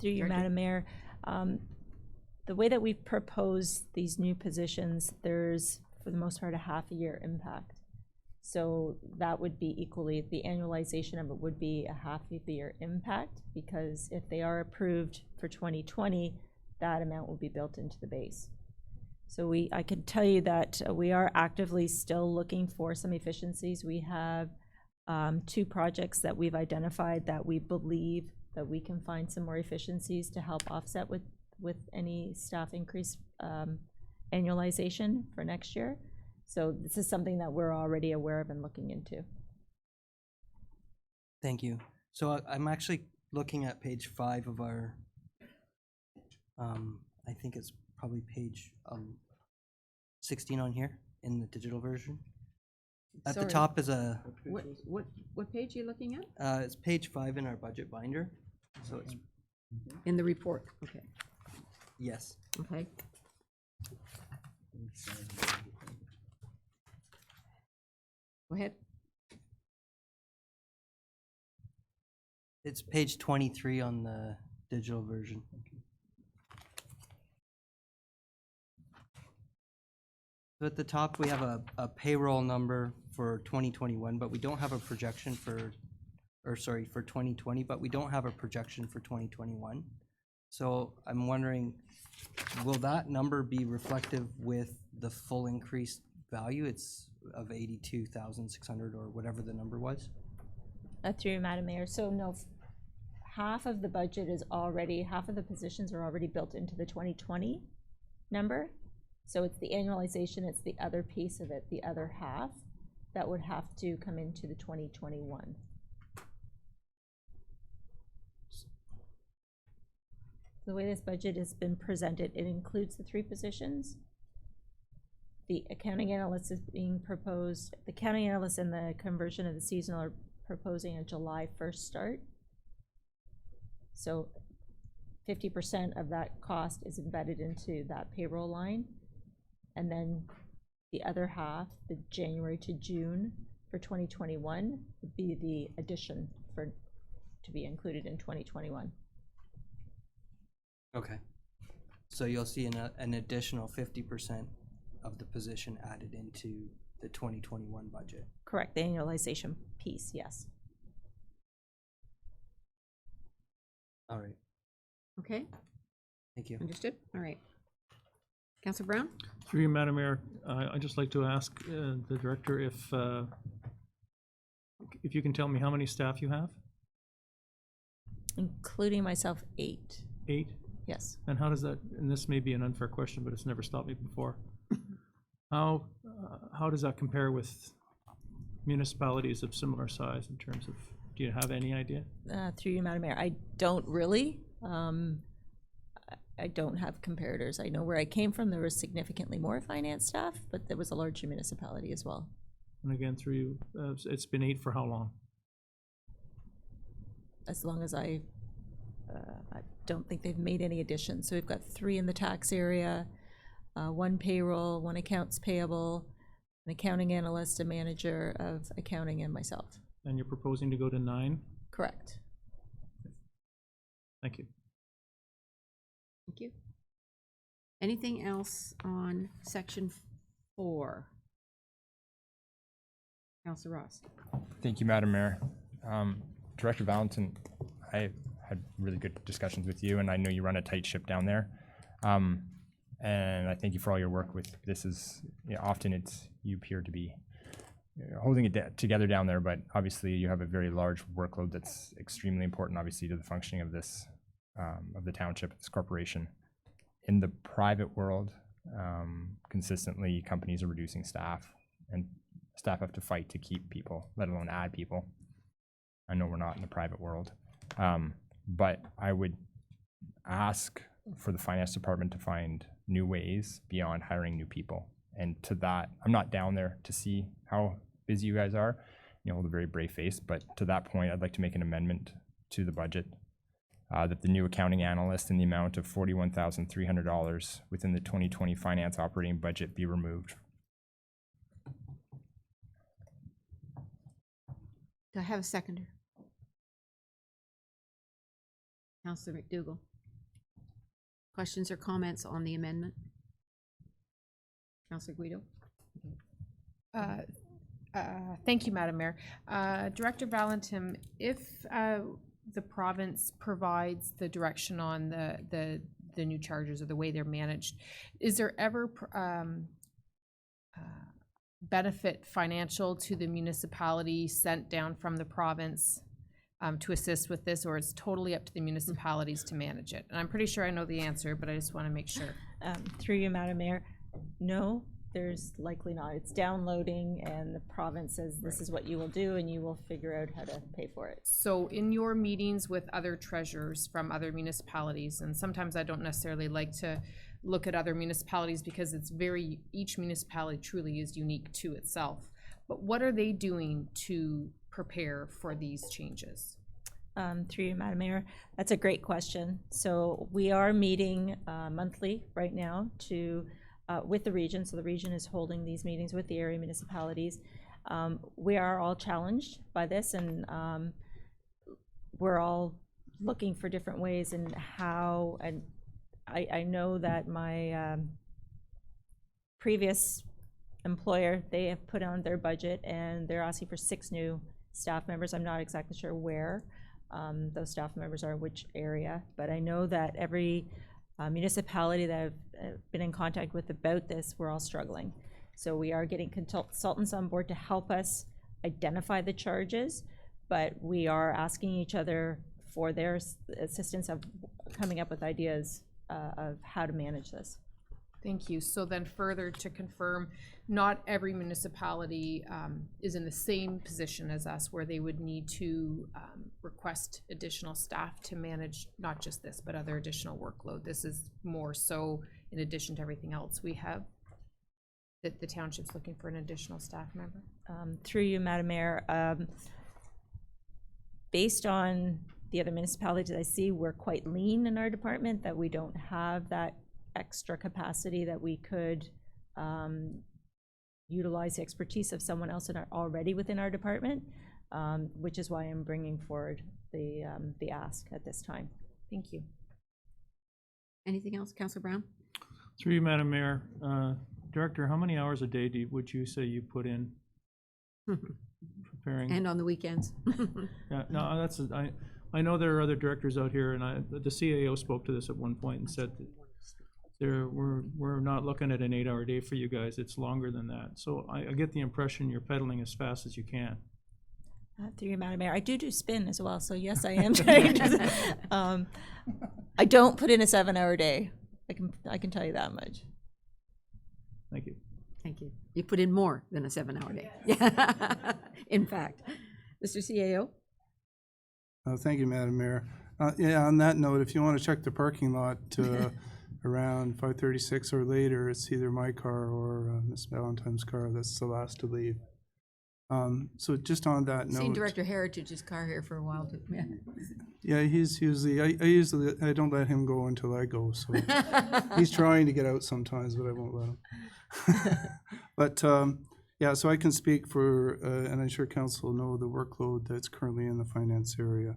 [SPEAKER 4] Through you, Madam Mayor. The way that we've proposed these new positions, there's, for the most part, a half-a-year impact. So that would be equally, the annualization of it would be a half of the year impact, because if they are approved for 2020, that amount will be built into the base. So I can tell you that we are actively still looking for some efficiencies. We have 2 projects that we've identified that we believe that we can find some more efficiencies to help offset with any staff increase annualization for next year. So this is something that we're already aware of and looking into.
[SPEAKER 11] Thank you. So I'm actually looking at page 5 of our, I think it's probably page 16 on here in the digital version. At the
[SPEAKER 1] Sorry.
[SPEAKER 11] top is a,
[SPEAKER 1] What page are you looking at?
[SPEAKER 11] it's page 5 in our budget binder. So it's,
[SPEAKER 1] In the report, okay,
[SPEAKER 11] yes.
[SPEAKER 1] okay. Go ahead.
[SPEAKER 11] It's page 23 on the digital version. So at the top, we have a payroll number for 2021, but we don't have a projection for 2020, but we don't have a projection for 2021. So I'm wondering, will that number be reflective with the full increased value? It's of 82,600 or whatever the number was?
[SPEAKER 4] Through you, Madam Mayor. So no, half of the budget is already, half of the positions are already built into the 2020 number. So it's the annualization, it's the other piece of it, the other half, that would have to come into the 2021. The way this budget has been presented, it includes the 3 positions. The accounting analyst is being proposed, the accounting analyst and the conversion of the seasonal are proposing a July 1st start. So 50% of that cost is embedded into that payroll line. And then the other half, the January to June for 2021, would be the addition to be included in 2021.
[SPEAKER 11] Okay. So you'll see an additional 50% of the position added into the 2021 budget.
[SPEAKER 4] Correct, the annualization piece, yes.
[SPEAKER 11] All right,
[SPEAKER 1] Okay,
[SPEAKER 11] thank you.
[SPEAKER 1] understood, all right. Councilor Brown?
[SPEAKER 9] Through you, Madam Mayor, I'd just like to ask the director if you can tell me how many staff you have?
[SPEAKER 4] Including myself, 8,
[SPEAKER 9] 8?
[SPEAKER 4] yes.
[SPEAKER 9] And how does that, and this may be an unfair question, but it's never stopped me before. How does that compare with municipalities of similar size in terms of, do you have any idea?
[SPEAKER 4] Through you, Madam Mayor, I don't really. I don't have comparators. I know where I came from, there was significantly more finance staff, but there was a larger municipality as well.
[SPEAKER 9] And again, through you, it's been 8 for how long?
[SPEAKER 4] As long as I don't think they've made any additions. So we've got 3 in the tax area, 1 payroll, 1 accounts payable, an accounting analyst, a manager of accounting, and myself.
[SPEAKER 9] And you're proposing to go to 9?
[SPEAKER 4] Correct.
[SPEAKER 9] Thank you.
[SPEAKER 1] Thank you. Anything else on section 4? Councilor Ross?
[SPEAKER 5] Thank you, Madam Mayor. Director Valentin, I had really good discussions with you, and I know you run a tight ship down there. And I thank you for all your work with this. Often you appear to be holding it together down there, but obviously you have a very large workload that's extremely important, obviously, to the functioning of this, of the township, this corporation. In the private world, consistently companies are reducing staff, and staff have to fight to keep people, let alone add people. I know we're not in the private world, but I would ask for the finance department to find new ways beyond hiring new people. And to that, I'm not down there to see how busy you guys are, hold a very brave face, but to that point, I'd like to make an amendment to the budget that the new accounting analyst in the amount of $41,300 within the 2020 finance operating budget be removed.
[SPEAKER 1] Do I have a seconder? Councilor McDougall. Questions or comments on the amendment? Councilor Guido?
[SPEAKER 8] Thank you, Madam Mayor. Director Valentin, if the province provides the direction on the new charges or the way they're managed, is there ever benefit financial to the municipality sent down from the province to assist with this, or it's totally up to the municipalities to manage it? And I'm pretty sure I know the answer, but I just want to make sure.
[SPEAKER 4] Through you, Madam Mayor, no, there's likely not. It's downloading and the province says this is what you will do and you will figure out how to pay for it.
[SPEAKER 8] So in your meetings with other treasurers from other municipalities, and sometimes I don't necessarily like to look at other municipalities because each municipality truly is unique to itself, but what are they doing to prepare for these changes?
[SPEAKER 4] Through you, Madam Mayor, that's a great question. So we are meeting monthly right now with the region. So the region is holding these meetings with the area municipalities. We are all challenged by this, and we're all looking for different ways and how. And I know that my previous employer, they have put on their budget and they're asking for 6 new staff members. I'm not exactly sure where those staff members are, which area, but I know that every municipality that I've been in contact with about this, we're all struggling. So we are getting consultants on board to help us identify the charges, but we are asking each other for their assistance of coming up with ideas of how to manage this.
[SPEAKER 8] Thank you. So then further to confirm, not every municipality is in the same position as us where they would need to request additional staff to manage not just this, but other additional workload. This is more so in addition to everything else we have, that the township's looking for an additional staff member.
[SPEAKER 4] Through you, Madam Mayor, based on the other municipalities I see, we're quite lean in our department, that we don't have that extra capacity that we could utilize the expertise of someone else already within our department, which is why I'm bringing forward the ask at this time.
[SPEAKER 8] Thank you.
[SPEAKER 1] Anything else, Councillor Brown?
[SPEAKER 9] Through you, Madam Mayor, Director, how many hours a day would you say you put in preparing?
[SPEAKER 1] And on the weekends.
[SPEAKER 9] Yeah, no, I know there are other directors out here, and the CAO spoke to this at one point and said that we're not looking at an 8-hour day for you guys. It's longer than that. So I get the impression you're pedaling as fast as you can.
[SPEAKER 4] Through you, Madam Mayor, I do spin as well, so yes, I am trying to. I don't put in a 7-hour day. I can tell you that much.
[SPEAKER 9] Thank you.
[SPEAKER 1] Thank you. You put in more than a 7-hour day. In fact. Mr. CAO?
[SPEAKER 10] Thank you, Madam Mayor. Yeah, on that note, if you want to check the parking lot around 5:36 or later, it's either my car or Ms. Valentine's car that's the last to leave. So just on that note.
[SPEAKER 1] Seen Director Heritage's car here for a while too. Yeah.
[SPEAKER 10] Yeah, he's usually, I don't let him go until I go, so he's trying to get out sometimes, but I won't let him. But yeah, so I can speak for, and I'm sure council know the workload that's currently in the finance area.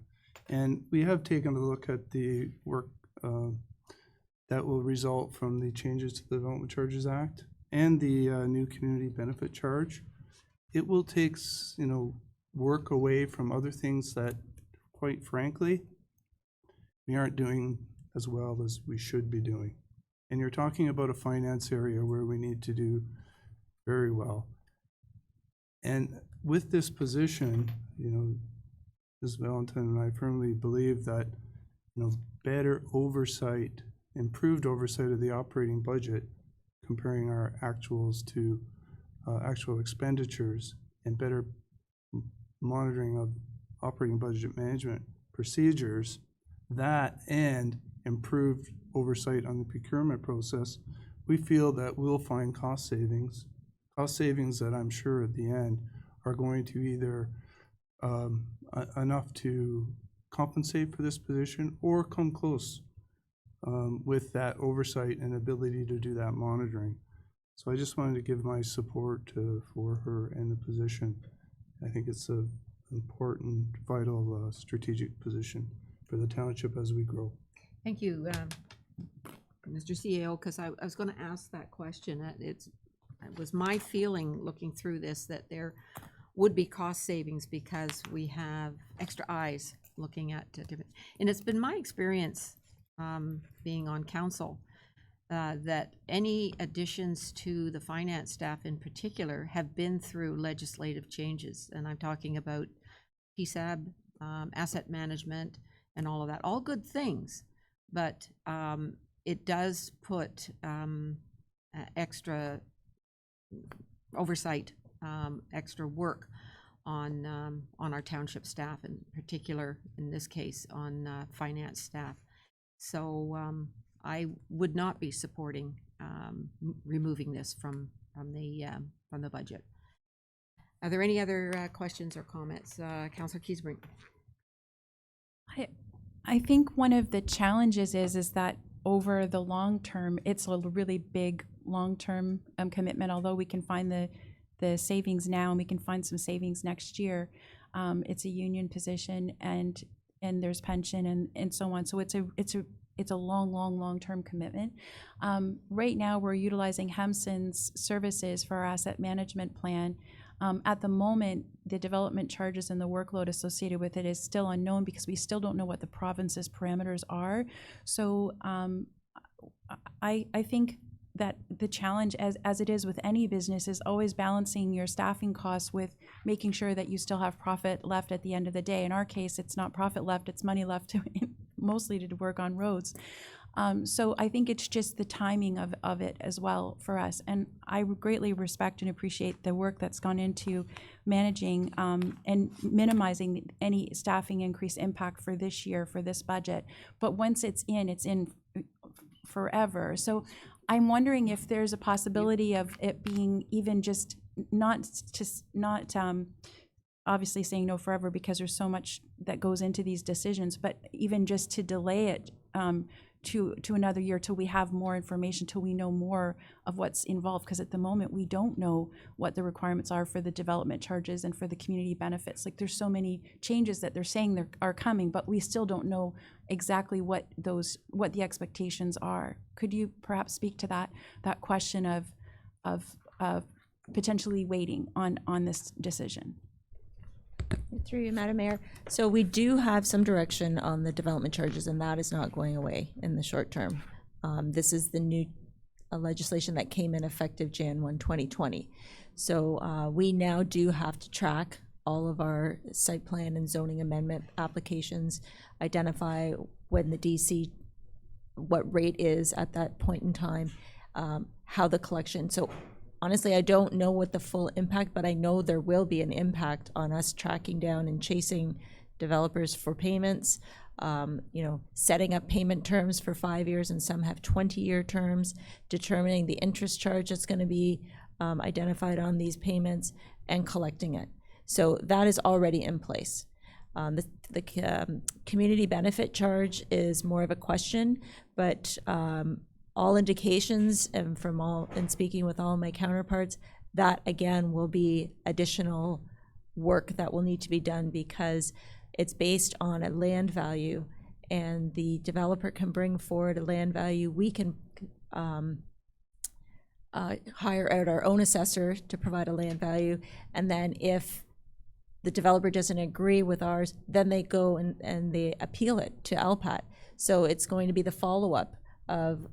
[SPEAKER 10] And we have taken a look at the work that will result from the changes to the Development Charges Act and the new community benefit charge. It will take, work away from other things that, quite frankly, we aren't doing as well as we should be doing. And you're talking about a finance area where we need to do very well. And with this position, Ms. Valentin and I firmly believe that, better oversight, improved oversight of the operating budget, comparing our actuals to actual expenditures, and better monitoring of operating budget management procedures, that and improved oversight on the procurement process, we feel that we'll find cost savings that I'm sure at the end are going to either enough to compensate for this position or come close with that oversight and ability to do that monitoring. So I just wanted to give my support for her and the position. I think it's an important, vital strategic position for the township as we grow.
[SPEAKER 1] Thank you, Mr. CAO, because I was going to ask that question. It's it was my feeling looking through this that there would be cost savings because we have extra eyes looking at different, and it's been my experience being on council that any additions to the finance staff in particular have been through legislative changes. And I'm talking about PSAB, asset management, and all of that. All good things, but it does put extra oversight, extra work on our township staff, in particular, in this case, on finance staff. So I would not be supporting removing this from the budget. Are there any other questions or comments? Councillor Keysbrink.
[SPEAKER 2] I think one of the challenges is that over the long term, it's a really big long-term commitment. Although we can find the savings now and we can find some savings next year, it's a union position and there's pension and so on. So it's a long-term commitment. Right now, we're utilizing Hemson's services for our asset management plan. At the moment, the development charges and the workload associated with it is still unknown because we still don't know what the province's parameters are. So I think that the challenge, as it is with any business, is always balancing your staffing costs with making sure that you still have profit left at the end of the day. In our case, it's not profit left, it's money left to mostly to work on roads. So I think it's just the timing of it as well for us. And I greatly respect and appreciate the work that's gone into managing and minimizing any staffing increase impact for this year, for this budget. But once it's in forever. So I'm wondering if there's a possibility of it being even just not obviously saying no forever because there's so much that goes into these decisions, but even just to delay it to another year till we have more information, till we know more of what's involved. Because at the moment, we don't know what the requirements are for the development charges and for the community benefits. Like there's so many changes that they're saying are coming, but we still don't know exactly what the expectations are. Could you perhaps speak to that question of potentially waiting on this decision?
[SPEAKER 4] Through you, Madam Mayor. So we do have some direction on the development charges, and that is not going away in the short term. This is the new legislation that came in effective Jan 1, 2020. So we now do have to track all of our site plan and zoning amendment applications, identify when the DC, what rate is at that point in time, how the collection. So honestly, I don't know what the full impact, but I know there will be an impact on us tracking down and chasing developers for payments, setting up payment terms for 5 years, and some have 20-year terms, determining the interest charge that's going to be identified on these payments, and collecting it. So that is already in place. The community benefit charge is more of a question, but all indications and from speaking with all my counterparts, that again will be additional work that will need to be done because it's based on a land value, and the developer can bring forward a land value. We can hire out our own assessor to provide a land value, and then if the developer doesn't agree with ours, then they go and they appeal it to LPAT. So it's going to be the follow-up of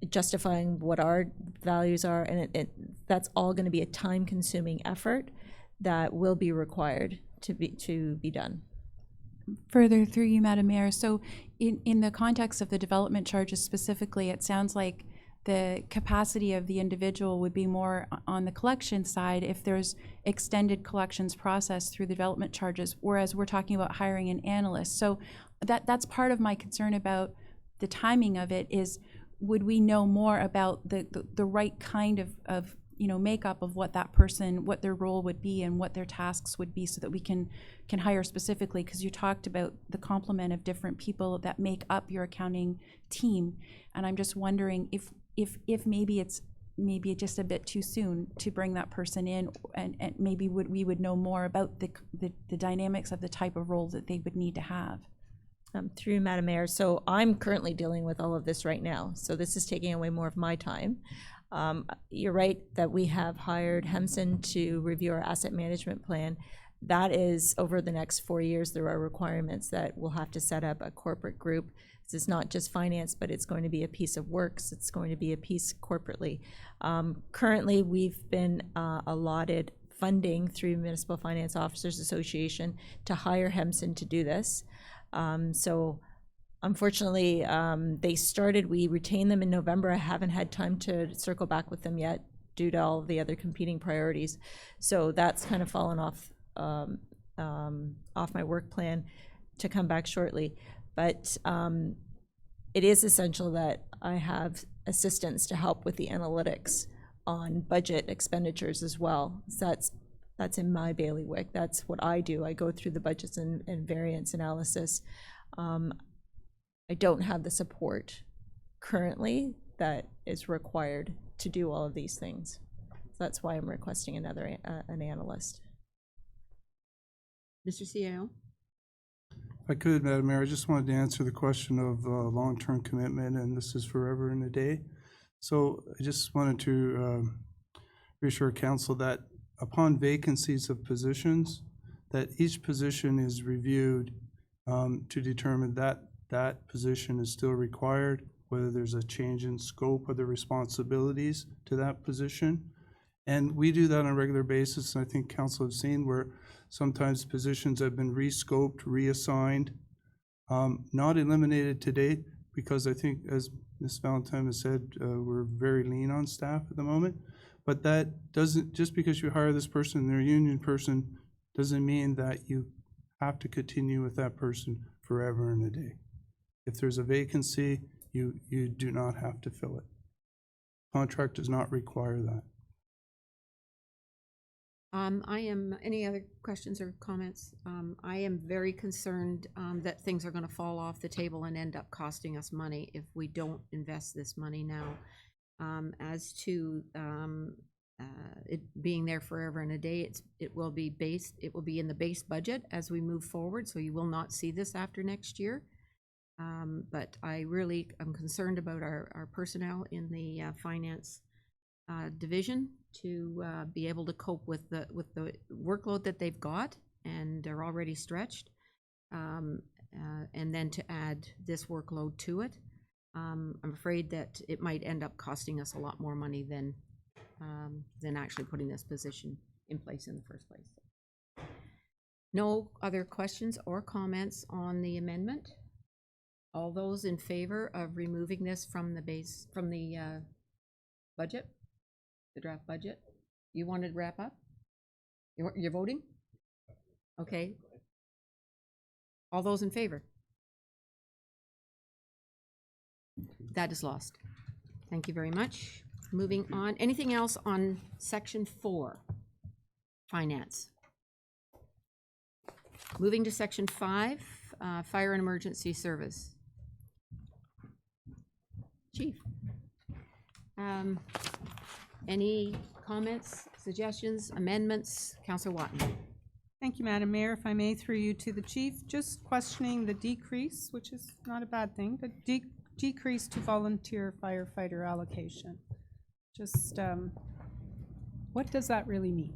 [SPEAKER 4] justifying what our values are, and that's all going to be a time-consuming effort that will be required to be done.
[SPEAKER 2] Further through you, Madam Mayor. So in the context of the development charges specifically, it sounds like the capacity of the individual would be more on the collection side if there's extended collections process through the development charges, whereas we're talking about hiring an analyst. So that's part of my concern about the timing of it is, would we know more about the right kind of makeup of what that person, what their role would be and what their tasks would be, so that we can hire specifically, because you talked about the complement of different people that make up your accounting team. And I'm just wondering if maybe it's just a bit too soon to bring that person in, and maybe we would know more about the dynamics of the type of role that they would need to have.
[SPEAKER 4] Through Madam Mayor, so I'm currently dealing with all of this right now. So this is taking away more of my time. You're right that we have hired Hemson to review our asset management plan. That is, over the next 4 years, there are requirements that we'll have to set up a corporate group. This is not just finance, but it's going to be a piece of works. It's going to be a piece corporately. Currently, we've been allotted funding through Municipal Finance Officers Association to hire Hemson to do this. So unfortunately, we retained them in November. I haven't had time to circle back with them yet due to all of the other competing priorities. So that's kind of fallen off my work plan to come back shortly. But it is essential that I have assistance to help with the analytics on budget expenditures as well. So that's in my bailiwick. That's what I do. I go through the budgets and variance analysis. I don't have the support currently that is required to do all of these things. So that's why I'm requesting another an analyst.
[SPEAKER 1] Mr. CAO?
[SPEAKER 10] If I could, Madam Mayor, I just wanted to answer the question of long-term commitment, and this is forever and a day. So I just wanted to reassure council that upon vacancies of positions, that each position is reviewed to determine that that position is still required, whether there's a change in scope of the responsibilities to that position. And we do that on a regular basis, and I think council have seen where sometimes positions have been rescoped, reassigned, not eliminated to date, because I think, as Ms. Valentine has said, we're very lean on staff at the moment. But that doesn't, just because you hire this person and they're a union person, doesn't mean that you have to continue with that person forever and a day. If there's a vacancy, you do not have to fill it. Contract does not require that.
[SPEAKER 1] Any other questions or comments? I am very concerned that things are going to fall off the table and end up costing us money if we don't invest this money now. As to it being there forever and a day, it will be in the base budget as we move forward, so you will not see this after next year. But I really am concerned about our personnel in the finance division to be able to cope with the workload that they've got, and they're already stretched, and then to add this workload to it. I'm afraid that it might end up costing us a lot more money than actually putting this position in place in the first place. No other questions or comments on the amendment? All those in favor of removing this from the budget, the draft budget? You wanted to wrap up? You're voting? Okay. All those in favor? That is lost. Thank you very much. Moving on. Anything else on section 4, finance? Moving to section 5, fire and emergency service. Chief, any comments, suggestions, amendments? Councillor Watton.
[SPEAKER 7] Thank you, Madam Mayor. If I may, through you to the chief, just questioning the decrease, which is not a bad thing, but decrease to volunteer firefighter allocation. Just, what does that really mean?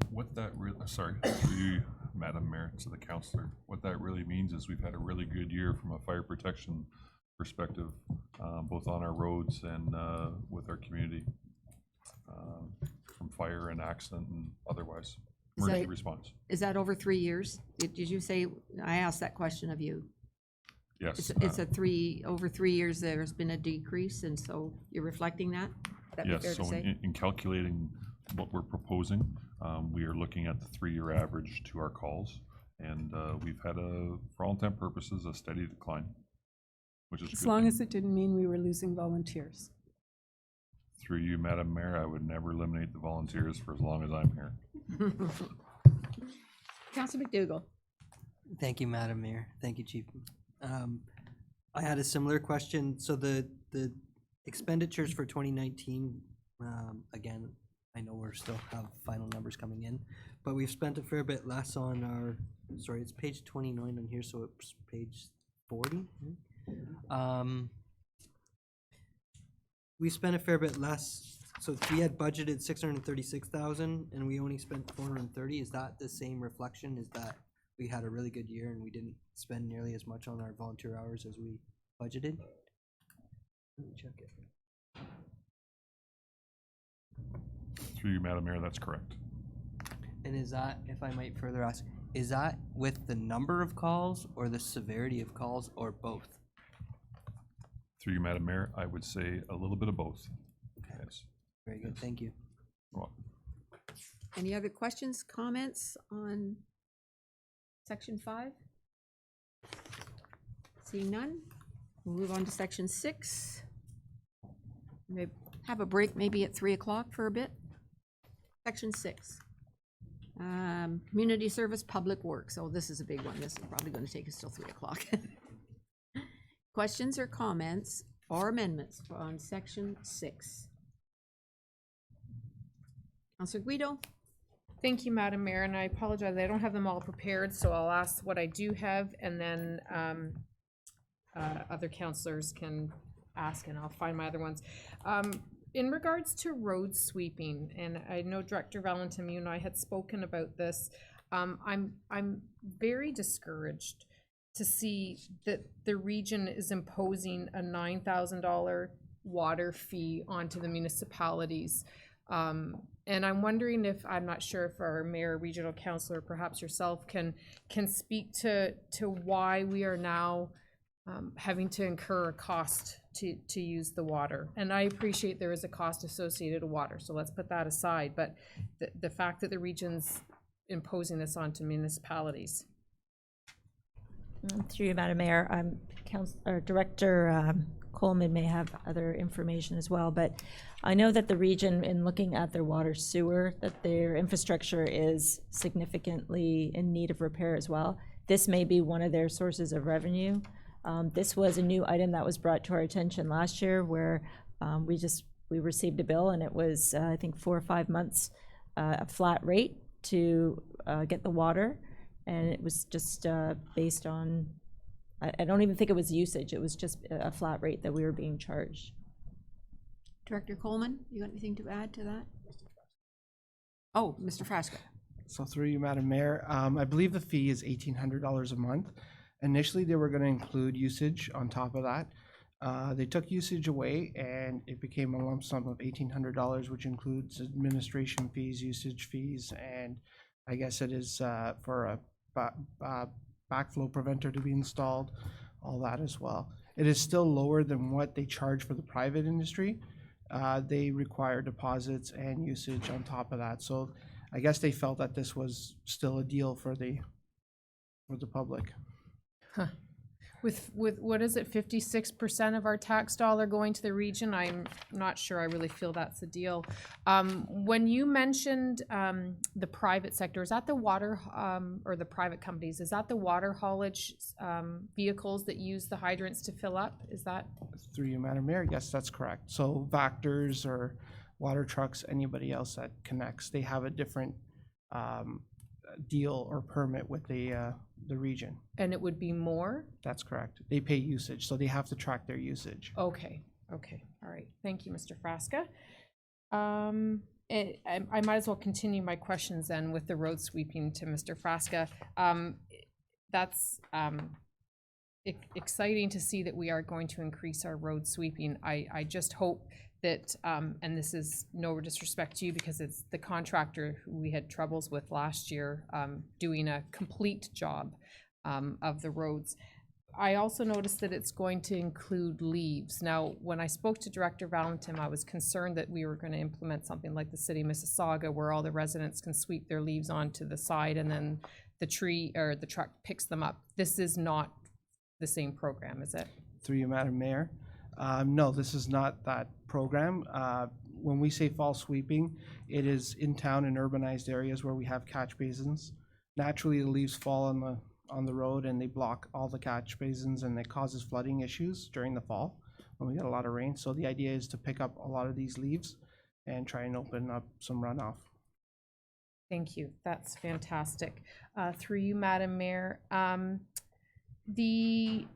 [SPEAKER 13] What that sorry, through you, Madam Mayor, to the councillor, what that really means is we've had a really good year from a fire protection perspective, both on our roads and with our community, from fire and accident and otherwise, emergency response.
[SPEAKER 1] Is that over 3 years? Did you say, I asked that question of you?
[SPEAKER 13] Yes.
[SPEAKER 1] It's over 3 years there's been a decrease, and so you're reflecting that? That'd be fair to
[SPEAKER 13] so
[SPEAKER 1] say?
[SPEAKER 13] in calculating what we're proposing, we are looking at the 3-year average to our calls, and we've had for all intent purposes, a steady decline, which is
[SPEAKER 7] As long as it didn't mean we were losing volunteers.
[SPEAKER 13] Through you, Madam Mayor, I would never eliminate the volunteers for as long as I'm here.
[SPEAKER 1] Councillor McDougall.
[SPEAKER 11] Thank you, Madam Mayor. Thank you, Chief. I had a similar question. So the expenditures for 2019, again, I know we're still have final numbers coming in, but we've spent a fair bit less on our, sorry, it's page 29 on here, so it's page 40. we spent a fair bit less. So if we had budgeted 636,000 and we only spent 430. Is that the same reflection? Is that we had a really good year and we didn't spend nearly as much on our volunteer hours as we budgeted? Let me check it.
[SPEAKER 13] Through you, Madam Mayor, that's correct.
[SPEAKER 11] And is that, if I might further ask, is that with the number of calls or the severity of calls or both?
[SPEAKER 13] Through you, Madam Mayor, I would say a little bit of both. Yes.
[SPEAKER 11] Very good, thank you.
[SPEAKER 13] You're welcome.
[SPEAKER 1] Any other questions, comments on section 5? Seeing none, we'll move on to section 6. Maybe have a break maybe at 3 o'clock for a bit. Section 6. Community service, public works. Oh, this is a big one. This is probably going to take us till 3 o'clock. Questions or comments or amendments on section 6? Councilor Guido?
[SPEAKER 8] Thank you, Madam Mayor, and I apologize, I don't have them all prepared, so I'll ask what I do have, and then other councilors can ask, and I'll find my other ones. In regards to road sweeping, and I know Director Valentin, you and I had spoken about this, I'm very discouraged to see that the region is imposing a $9,000 water fee onto the municipalities. And I'm wondering if, I'm not sure if our mayor, regional councilor, perhaps yourself can speak to why we are now having to incur a cost to use the water. And I appreciate there is a cost associated with water, so let's put that aside. But the fact that the region's imposing this onto municipalities.
[SPEAKER 4] Through you, Madam Mayor, Director Coleman may have other information as well, but I know that the region, in looking at their water sewer, that their infrastructure is significantly in need of repair as well. This may be one of their sources of revenue. This was a new item that was brought to our attention last year, where we received a bill, and it was I think 4 or 5 months a flat rate to get the water, and it was just based on, I don't even think it was usage, it was just a flat rate that we were being charged.
[SPEAKER 1] Director Coleman, you got anything to add to that? Oh, Mr. Frasca.
[SPEAKER 14] So through you, Madam Mayor, I believe the fee is $1,800 a month. Initially, they were going to include usage on top of that. They took usage away, and it became a lump sum of $1,800, which includes administration fees, usage fees, and I guess it is for a backflow preventer to be installed, all that as well. It is still lower than what they charge for the private industry. They require deposits and usage on top of that. So I guess they felt that this was still a deal for the public.
[SPEAKER 8] Huh. With what is it, 56% of our tax dollar going to the region? I'm not sure I really feel that's the deal. When you mentioned the private sector, is that the water, or the private companies, is that the water haulage vehicles that use the hydrants to fill up? Is that?
[SPEAKER 14] Through you, Madam Mayor, yes, that's correct. So Vactors or water trucks, anybody else that connects, they have a different deal or permit with the region.
[SPEAKER 8] And it would be more?
[SPEAKER 14] That's correct. They pay usage, so they have to track their usage.
[SPEAKER 8] Okay, okay, all right. Thank you, Mr. Frasca. I might as well continue my questions then with the road sweeping to Mr. Frasca. That's exciting to see that we are going to increase our road sweeping. I just hope that, and this is no disrespect to you because it's the contractor who we had troubles with last year doing a complete job of the roads. I also noticed that it's going to include leaves. Now, when I spoke to Director Valentin, I was concerned that we were going to implement something like the City of Mississauga, where all the residents can sweep their leaves onto the side and then the tree or the truck picks them up. This is not the same program, is it?
[SPEAKER 14] Through you, Madam Mayor. No, this is not that program. When we say fall sweeping, it is in town and urbanized areas where we have catch basins. Naturally, the leaves fall on the road and they block all the catch basins, and it causes flooding issues during the fall when we get a lot of rain. So the idea is to pick up a lot of these leaves and try and open up some runoff.
[SPEAKER 8] Thank you. That's fantastic. Through you, Madam Mayor, the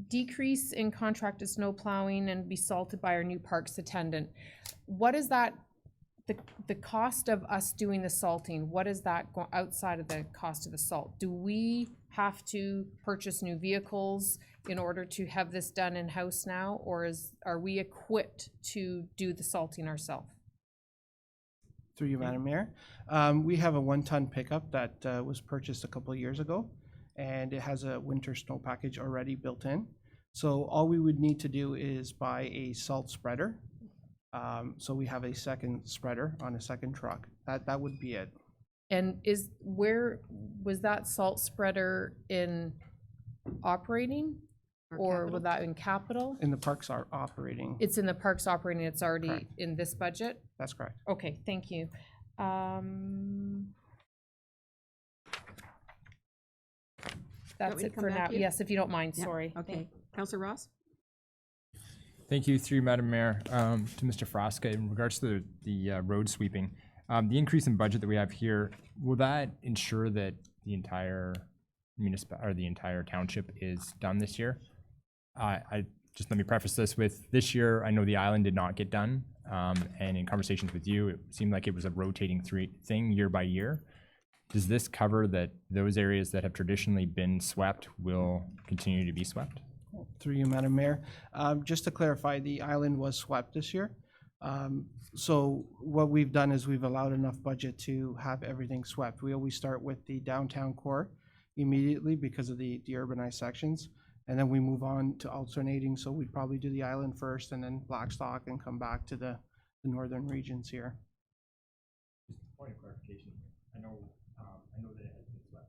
[SPEAKER 8] decrease in contracted snow plowing and be salted by our new parks attendant. What is that, the cost of us doing the salting, what is that outside of the cost of the salt? Do we have to purchase new vehicles in order to have this done in-house now, or are we equipped to do the salting ourselves?
[SPEAKER 14] Through you, Madam Mayor. We have a 1-ton pickup that was purchased a couple of years ago, and it has a winter snow package already built in. So all we would need to do is buy a salt spreader. So we have a second spreader on a second truck. That would be it.
[SPEAKER 8] And where was that salt spreader in operating? Or was that in capital?
[SPEAKER 14] And the parks are operating.
[SPEAKER 8] It's in the parks operating, it's already
[SPEAKER 14] Correct.
[SPEAKER 8] in this budget?
[SPEAKER 14] That's correct.
[SPEAKER 8] Okay, thank you. That's
[SPEAKER 1] me to
[SPEAKER 8] it
[SPEAKER 1] come
[SPEAKER 8] for
[SPEAKER 1] back
[SPEAKER 8] now.
[SPEAKER 1] to you?
[SPEAKER 8] Yes, if you don't mind,
[SPEAKER 1] Yeah,
[SPEAKER 8] sorry.
[SPEAKER 1] Okay. Councillor Ross?
[SPEAKER 5] Thank you, through you, Madam Mayor. To Mr. Frasca, in regards to the road sweeping, the increase in budget that we have here, will that ensure that the entire the entire township is done this year? I just let me preface this with this year, I know the island did not get done. And in conversations with you, it seemed like it was a rotating thing year by year. Does this cover that those areas that have traditionally been swept will continue to be swept?
[SPEAKER 14] Through you, Madam Mayor. Just to clarify, the island was swept this year. So what we've done is we've allowed enough budget to have everything swept. We always start with the downtown core immediately because of the urbanized sections. And then we move on to alternating. So we'd probably do the island first and then Blackstock and come back to the northern regions here.
[SPEAKER 5] Just point of clarification. I know that it has been swept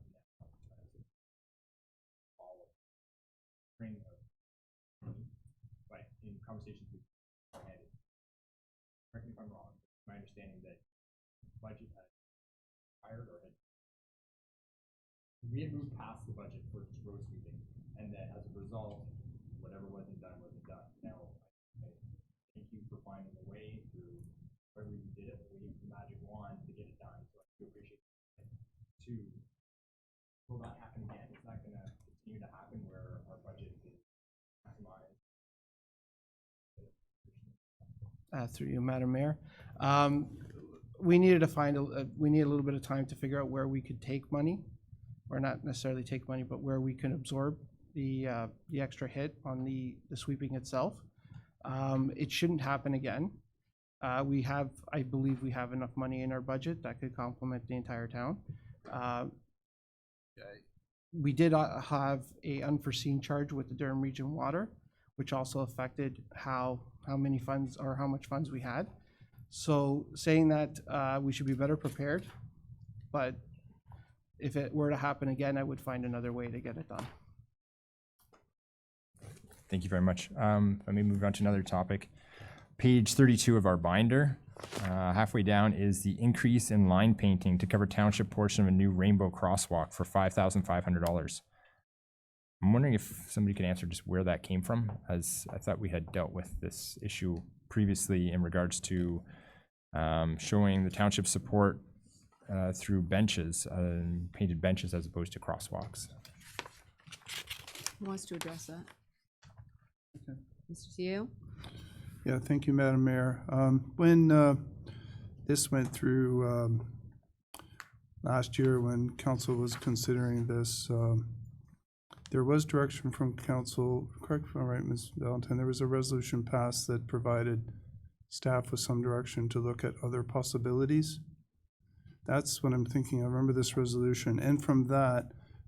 [SPEAKER 5] all of spring, but in conversations with correct me if I'm wrong, my understanding that budget had hired or had we had moved past the budget for just road sweeping, and that as a result, whatever wasn't done wasn't done. Now, I thank you for finding a way through wherever you did it, we used the magic wand to get it done. So I do appreciate it. Two, will that happen again? Is that going to continue to happen where our budget is maximized?
[SPEAKER 14] Through you, Madam Mayor. We needed to find we need a little bit of time to figure out where we could take money, or not necessarily take money, but where we can absorb the extra hit on the sweeping itself. It shouldn't happen again. I believe we have enough money in our budget that could complement the entire town. We did have a unforeseen charge with the Durham Region Water, which also affected how many funds or how much funds we had. So saying that we should be better prepared, but if it were to happen again, I would find another way to get it done.
[SPEAKER 5] Thank you very much. Let me move on to another topic. Page 32 of our binder, halfway down is the increase in line painting to cover township portion of a new rainbow crosswalk for $5,500. I'm wondering if somebody could answer just where that came from, as I thought we had dealt with this issue previously in regards to showing the township support through benches, painted benches as opposed to crosswalks.
[SPEAKER 1] Who wants to address that? Mr. CEO?
[SPEAKER 10] Yeah, thank you, Madam Mayor. When this went through last year, when council was considering this, there was direction from council, correct me if I'm right, Ms. Valentine, there was a resolution passed that provided staff with some direction to look at other possibilities. That's what I'm thinking. I remember this resolution. And from that,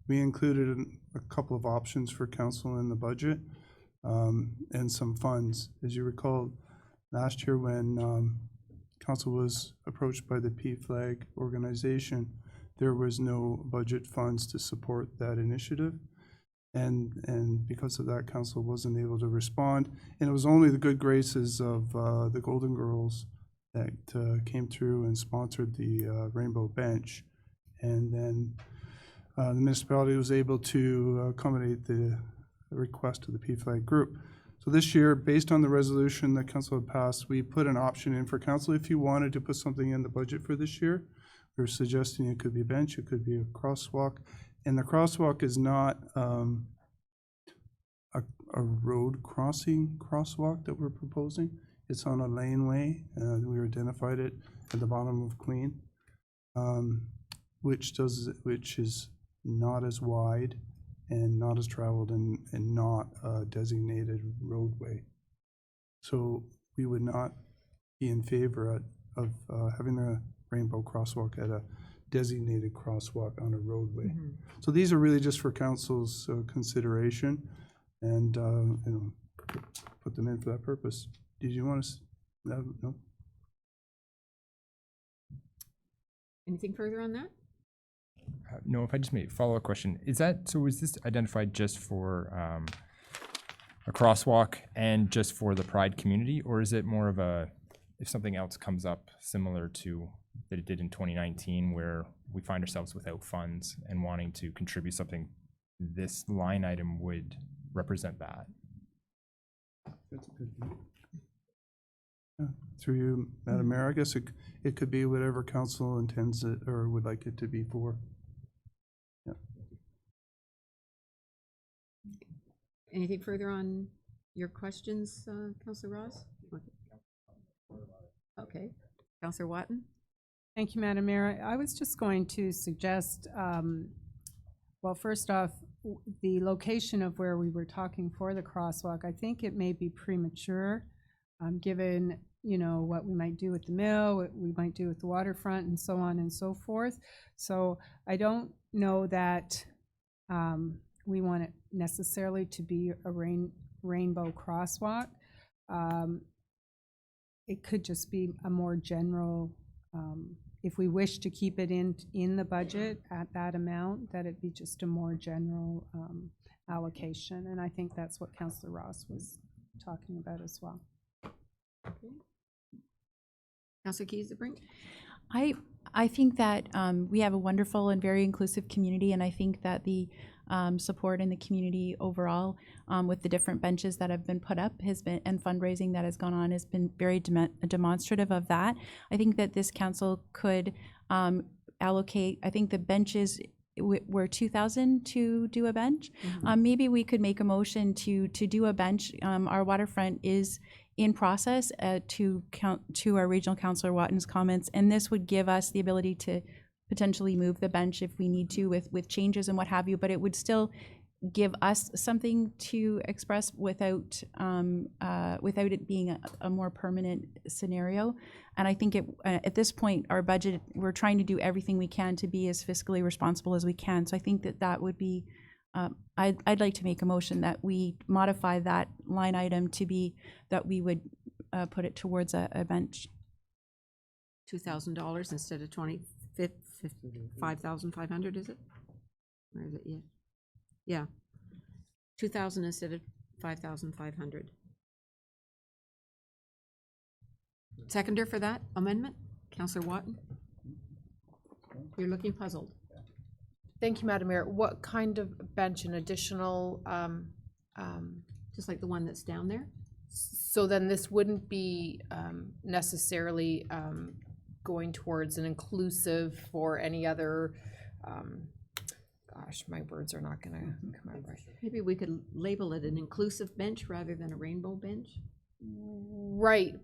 [SPEAKER 10] we included a couple of options for council in the budget and some funds. As you recall, last year when council was approached by the PFLAG organization, there was no budget funds to support that initiative. And because of that, council wasn't able to respond. And it was only the good graces of the Golden Girls that came through and sponsored the Rainbow Bench. And then the municipality was able to accommodate the request of the PFLAG group. So this year, based on the resolution that council had passed, we put an option in for council if you wanted to put something in the budget for this year. We were suggesting it could be a bench, it could be a crosswalk. And the crosswalk is not a road crossing crosswalk that we're proposing. It's on a laneway, we identified it at the bottom of Queen, which is not as wide and not as traveled and not a designated roadway. So we would not be in favor of having a rainbow crosswalk at a designated crosswalk on a roadway. So these are really just for council's consideration, and you know, put them in for that purpose. Did you want to? No.
[SPEAKER 1] Anything further on that?
[SPEAKER 5] No, if I just made a follow-up question, is this identified just for a crosswalk and just for the Pride community, or is it more of a, if something else comes up similar to that it did in 2019, where we find ourselves without funds and wanting to contribute something, this line item would represent that?
[SPEAKER 10] That's a good point. Yeah, through you, Madam Mayor, I guess it could be whatever council intends it or would like it to be for. Yeah.
[SPEAKER 1] Anything further on your questions, Councillor Ross? Okay. Councillor Watton?
[SPEAKER 7] Thank you, Madam Mayor. I was just going to suggest, well, first off, the location of where we were talking for the crosswalk, I think it may be premature, given, you know, what we might do with the mill, what we might do with the waterfront, and so on and so forth. So I don't know that we want it necessarily to be a rainbow crosswalk. It could just be a more general, if we wish to keep it in the budget at that amount, that it be just a more general allocation. And I think that's what Councillor Ross was talking about as well.
[SPEAKER 1] Okay. Councillor Keys-Brink?
[SPEAKER 2] I think that we have a wonderful and very inclusive community, and I think that the support in the community overall with the different benches that have been put up has been, and fundraising that has gone on, has been very demonstrative of that. I think that this council could allocate, I think the benches were 2,000 to do a bench. Maybe we could make a motion to do a bench. Our waterfront is in process to our regional councillor Watton's comments, and this would give us the ability to potentially move the bench if we need to with changes and what have you, but it would still give us something to express without it being a more permanent scenario. And I think at this point, our budget, we're trying to do everything we can to be as fiscally responsible as we can. So I think that would be, I'd like to make a motion that we modify that line item to be that we would put it towards a bench.
[SPEAKER 1] $2,000 instead of 5,500, is it? Where is it? Yeah. Yeah. 2,000 instead of 5,500. Seconder for that amendment? Councillor Watton? You're looking puzzled.
[SPEAKER 8] Thank you, Madam Mayor. What kind of bench, an additional,
[SPEAKER 1] just like the one that's down there?
[SPEAKER 8] So then this wouldn't be necessarily going towards an inclusive or any other, gosh, my words are not gonna come out right.
[SPEAKER 1] Maybe we could label it an inclusive bench rather than a rainbow bench?
[SPEAKER 8] Right.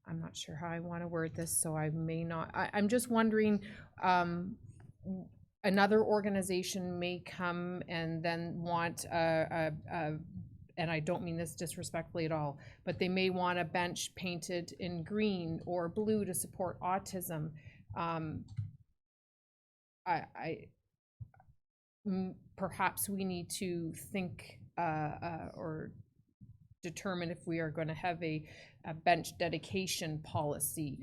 [SPEAKER 8] I'm not sure how I want to word this, so I may not. I'm just wondering, another organization may come and then want and I don't mean this disrespectfully at all, but they may want a bench painted in green or blue to support autism. Perhaps we need to think or determine if we are going to have a bench dedication policy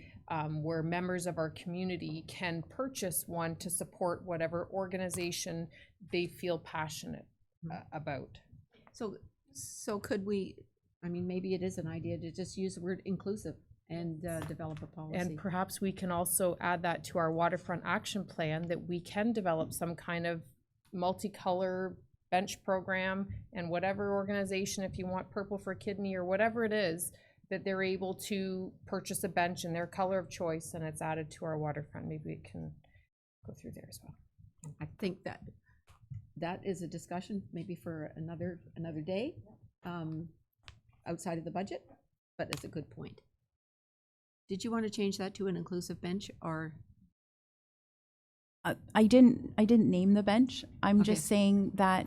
[SPEAKER 8] where members of our community can purchase one to support whatever organization they feel passionate about.
[SPEAKER 1] So could we, I mean, maybe it is an idea to just use the word inclusive and develop a policy.
[SPEAKER 8] And perhaps we can also add that to our waterfront action plan, that we can develop some kind of multicolor bench program, and whatever organization, if you want Purple for Kidney or whatever it is, that they're able to purchase a bench in their color of choice and it's added to our waterfront. Maybe we can go through there as well.
[SPEAKER 1] I think that that is a discussion maybe for another day, outside of the budget, but it's a good point. Did you want to change that to an inclusive bench, or?
[SPEAKER 2] I didn't name the bench. I'm
[SPEAKER 1] Okay.
[SPEAKER 2] just saying that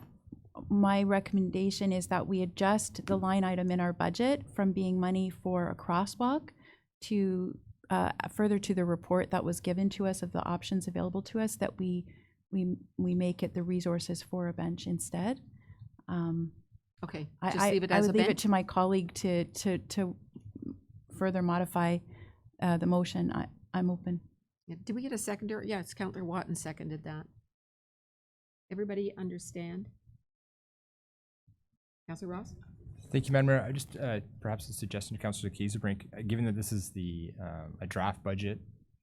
[SPEAKER 2] my recommendation is that we adjust the line item in our budget from being money for a crosswalk to further to the report that was given to us of the options available to us, that we make it the resources for a bench instead.
[SPEAKER 1] Okay,
[SPEAKER 2] I
[SPEAKER 1] just leave it as a
[SPEAKER 2] would leave it
[SPEAKER 1] bench?
[SPEAKER 2] to my colleague to further modify the motion. I'm open.
[SPEAKER 1] Yeah, did we get a seconder? Yeah, it's Councillor Watton seconded that. Everybody understand? Councillor Ross?
[SPEAKER 5] Thank you, Madam Mayor. I just, perhaps a suggestion to Councillor Kieserbrink, given that this is a draft budget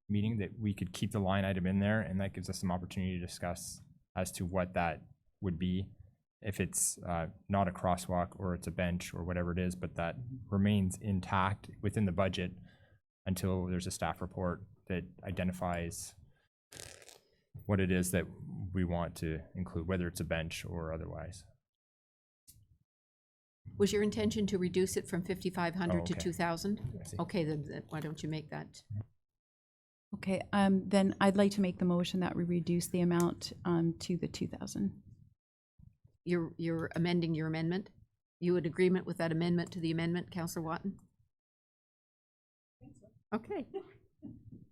[SPEAKER 5] meeting, that we could keep the line item in there, and that gives us some opportunity to discuss as to what that would be, if it's not a crosswalk or it's a bench or whatever it is, but that remains intact within the budget until there's a staff report that identifies what it is that we want to include, whether it's a bench or otherwise.
[SPEAKER 1] Was your intention to reduce it from 5,500 to
[SPEAKER 5] okay.
[SPEAKER 1] 2,000?
[SPEAKER 5] I see.
[SPEAKER 1] Okay, then why don't you make that?
[SPEAKER 2] Okay, then I'd like to make the motion that we reduce the amount to the 2,000.
[SPEAKER 1] You're amending your amendment? You in agreement with that amendment to the amendment, Councillor Watton? Okay.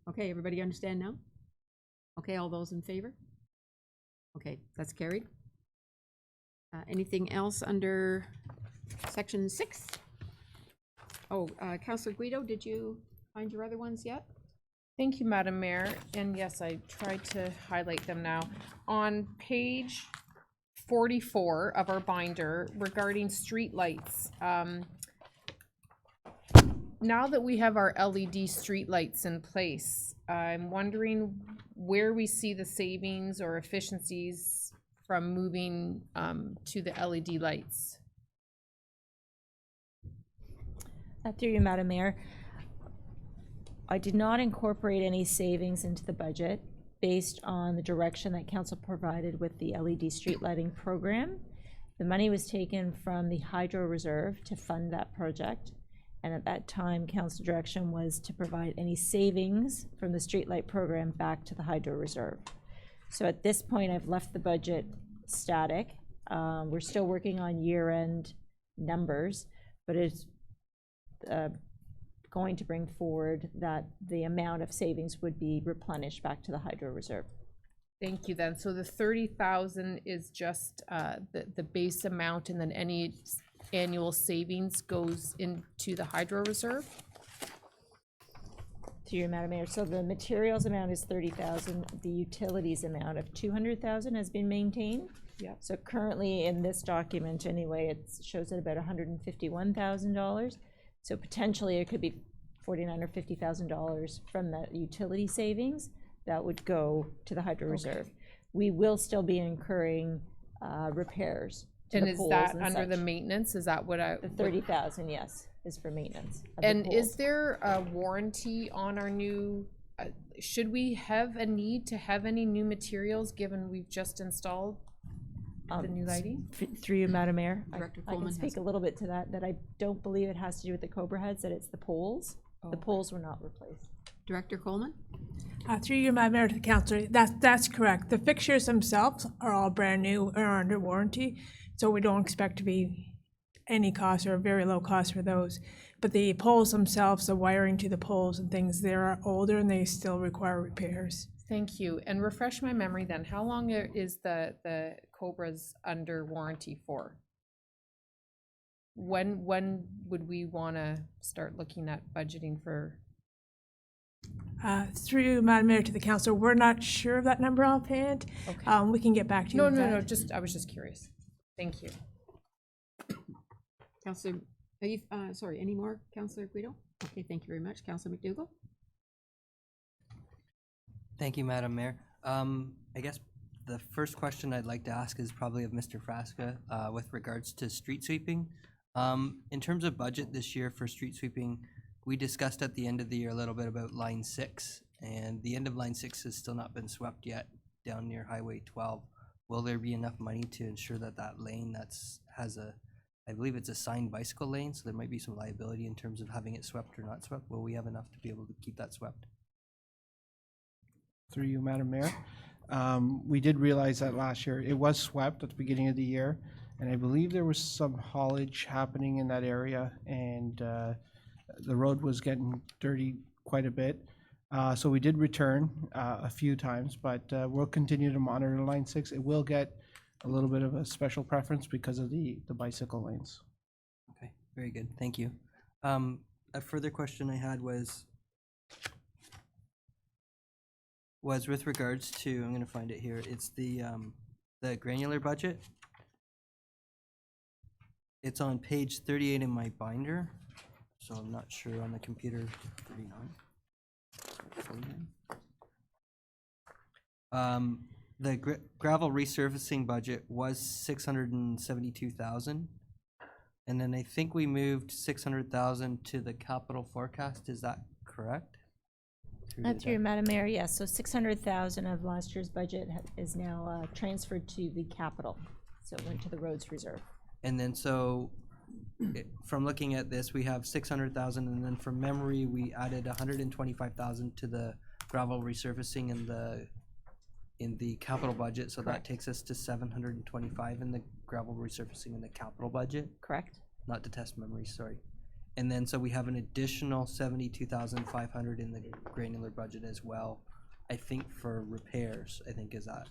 [SPEAKER 1] Okay, everybody understand now? Okay, all those in favor? Okay, that's carried. Anything else under section 6? Oh, Councillor Guido, did you find your other ones yet?
[SPEAKER 8] Thank you, Madam Mayor. And yes, I tried to highlight them now. On page 44 of our binder regarding streetlights, now that we have our LED streetlights in place, I'm wondering where we see the savings or efficiencies from moving to the LED lights.
[SPEAKER 4] Through you, Madam Mayor. I did not incorporate any savings into the budget based on the direction that council provided with the LED street lighting program. The money was taken from the hydro reserve to fund that project. And at that time, council direction was to provide any savings from the streetlight program back to the hydro reserve. So at this point, I've left the budget static. We're still working on year-end numbers, but it's going to bring forward that the amount of savings would be replenished back to the hydro reserve.
[SPEAKER 8] Thank you then. So the 30,000 is just the base amount, and then any annual savings goes into the hydro reserve?
[SPEAKER 4] Through you, Madam Mayor. So the materials amount is 30,000. The utilities amount of 200,000 has been maintained.
[SPEAKER 8] Yep.
[SPEAKER 4] So currently in this document anyway, it shows at about $151,000. So potentially it could be $49,000 or $50,000 from the utility savings that would go to the hydro reserve. We will still be incurring repairs to
[SPEAKER 8] And
[SPEAKER 4] the
[SPEAKER 8] is
[SPEAKER 4] poles
[SPEAKER 8] that
[SPEAKER 4] and
[SPEAKER 8] under the
[SPEAKER 4] such.
[SPEAKER 8] maintenance? Is that what I?
[SPEAKER 4] The 30,000, yes, is for maintenance of the
[SPEAKER 8] And is
[SPEAKER 4] poles.
[SPEAKER 8] there a warranty on our new, should we have a need to have any new materials given we've just installed the new lighting?
[SPEAKER 4] Through you, Madam Mayor,
[SPEAKER 1] Director
[SPEAKER 4] I
[SPEAKER 1] Coleman
[SPEAKER 4] can
[SPEAKER 1] has-
[SPEAKER 4] speak a little bit to that I don't believe it has to do with the Cobra heads, that it's the poles. The poles were not replaced.
[SPEAKER 1] Director Coleman?
[SPEAKER 15] Through you, Madam Mayor, to the councillor, that's correct. The fixtures themselves are all brand new and are under warranty, so we don't expect to be any cost or very low cost for those. But the poles themselves, the wiring to the poles and things, they're older and they still require repairs.
[SPEAKER 8] Thank you. And refresh my memory then, how long is the Cobras under warranty for? When would we want to start looking at budgeting for?
[SPEAKER 15] Through you, Madam Mayor, to the council, we're not sure of that number offhand.
[SPEAKER 8] Okay.
[SPEAKER 15] We can get back to you
[SPEAKER 8] No,
[SPEAKER 15] with
[SPEAKER 8] no,
[SPEAKER 15] that.
[SPEAKER 8] no, I was just curious. Thank you.
[SPEAKER 1] Councillor, are you, sorry, any more, Councillor Guido? Okay, thank you very much. Councillor McDougall?
[SPEAKER 11] Thank you, Madam Mayor. I guess the first question I'd like to ask is probably of Mr. Frasca with regards to street sweeping. In terms of budget this year for street sweeping, we discussed at the end of the year a little bit about line 6, and the end of line 6 has still not been swept yet down near Highway 12. will there be enough money to ensure that that lane has a, I believe it's a signed bicycle lane, so there might be some liability in terms of having it swept or not swept. Will we have enough to be able to keep that swept?
[SPEAKER 14] Through you, Madam Mayor. We did realize that last year. It was swept at the beginning of the year, and I believe there was some haulage happening in that area, and the road was getting dirty quite a bit. So we did return a few times, but we'll continue to monitor Line 6. It will get a little bit of a special preference because of the bicycle lanes.
[SPEAKER 11] Okay, very good, thank you. A further question I had was with regards to, I'm gonna find it here, it's the granular budget. It's on page 38 in my binder, so I'm not sure on the computer. 39. 49. The gravel resurfacing budget was 672,000. And then I think we moved 600,000 to the capital forecast, is that correct?
[SPEAKER 4] Through Madam Mayor, yes, so 600,000 of last year's budget is now transferred to the capital, so it went to the roads reserve.
[SPEAKER 11] And then so, from looking at this, we have 600,000, and then from memory, we added 125,000 to the gravel resurfacing in the capital budget, so that takes us to 725 in the gravel resurfacing in the capital budget.
[SPEAKER 4] Correct.
[SPEAKER 11] Not to test memory, sorry. And then so we have an additional 72,500 in the granular budget as well, I think for repairs. I think is that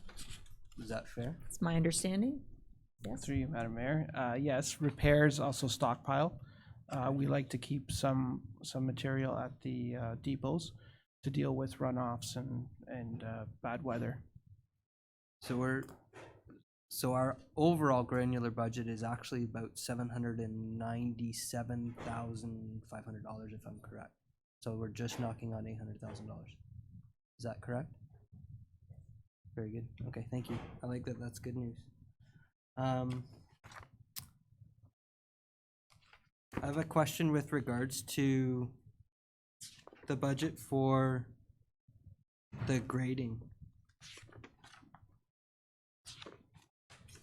[SPEAKER 11] fair?
[SPEAKER 4] That's my understanding. Yes.
[SPEAKER 14] Through you, Madam Mayor. Yes, repairs, also stockpile. We like to keep some material at the depots to deal with runoffs and bad weather.
[SPEAKER 11] So our overall granular budget is actually about $797,500 if I'm correct. So we're just knocking on $800,000. Is that correct? Very good. Okay, thank you. I like that. That's good news. I have a question with regards to the budget for the grading.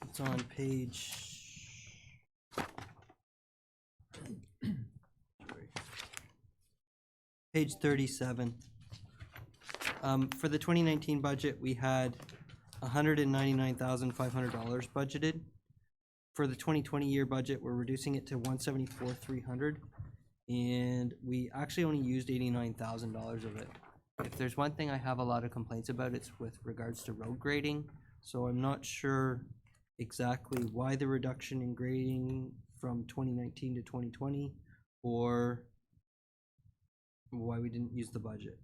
[SPEAKER 11] It's on page 37. For the 2019 budget, we had $199,500 budgeted. For the 2020 year budget, we're reducing it to $174,300, and we actually only used $89,000 of it. If there's one thing I have a lot of complaints about, it's with regards to road grading. So I'm not sure exactly why the reduction in grading from 2019 to 2020, or why we didn't use the budget.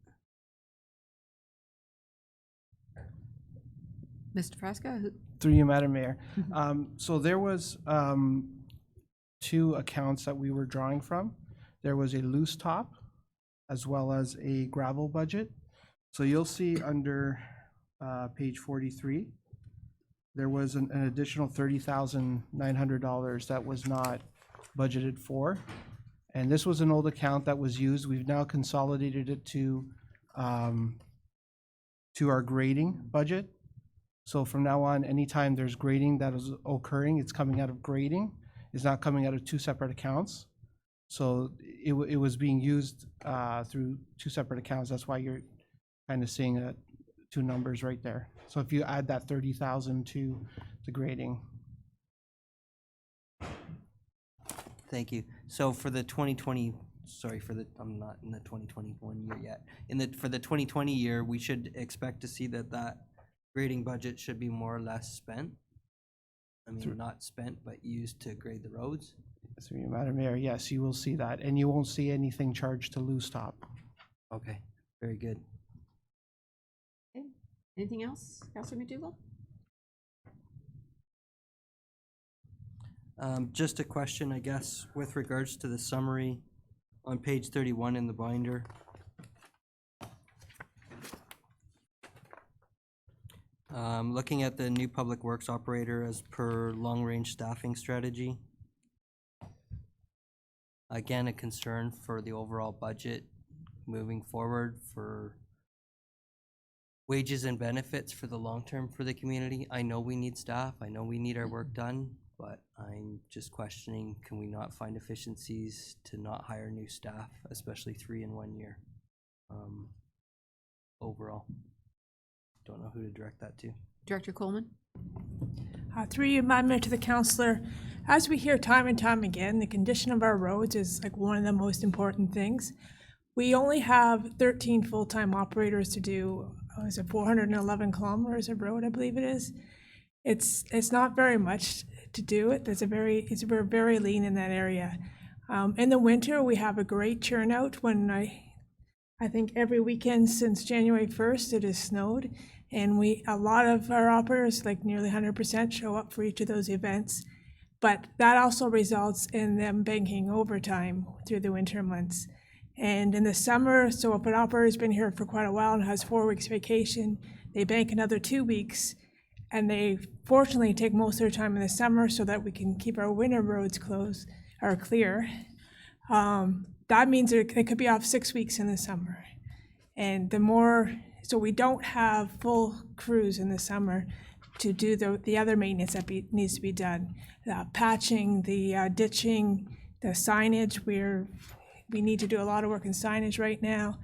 [SPEAKER 1] Mr. Frasca?
[SPEAKER 14] Through you, Madam Mayor. So there was two accounts that we were drawing from. There was a loose top as well as a gravel budget. So you'll see under page 43, there was an additional $30,900 that was not budgeted for. And this was an old account that was used. We've now consolidated it to our grading budget. So from now on, anytime there's grading that is occurring, it's coming out of grading. It's not coming out of two separate accounts. So it was being used through two separate accounts. That's why you're kind of seeing two numbers right there. So if you add that 30,000 to the grading.
[SPEAKER 11] Thank you. So for the 2020, I'm not in the 2021 year yet. For the 2020 year, we should expect to see that grading budget should be more or less spent. I mean, not spent, but used to grade the roads.
[SPEAKER 14] Through you, Madam Mayor, yes, you will see that, and you won't see anything charged to loose top.
[SPEAKER 11] Okay, very good.
[SPEAKER 1] Okay. Anything else, Councilor McDougall?
[SPEAKER 11] Just a question, I guess, with regards to the summary on page 31 in the binder. Looking at the new public works operator as per long-range staffing strategy. Again, a concern for the overall budget moving forward for wages and benefits for the long term for the community. I know we need staff, I know we need our work done, but I'm just questioning, can we not find efficiencies to not hire new staff, especially 3 in 1 year? Overall, don't know who to direct that to.
[SPEAKER 1] Director Coleman?
[SPEAKER 15] Through you, Madam Mayor, to the councillor, as we hear time and time again, the condition of our roads is like one of the most important things. We only have 13 full-time operators to do, is it 411 kilometers of road, I believe it is. It's not very much to do it. We're very lean in that area. In the winter, we have a great turnout. When I think every weekend since January 1st, it has snowed, and a lot of our operators, like nearly 100%, show up for each of those events. But that also results in them banking overtime through the winter months. And in the summer, so if an operator's been here for quite a while and has 4 weeks vacation, they bank another 2 weeks, and they fortunately take most of their time in the summer so that we can keep our winter roads closed or clear. That means they could be off 6 weeks in the summer. And so we don't have full crews in the summer to do the other maintenance that needs to be done. Patching, the ditching, the signage, we need to do a lot of work in signage right now.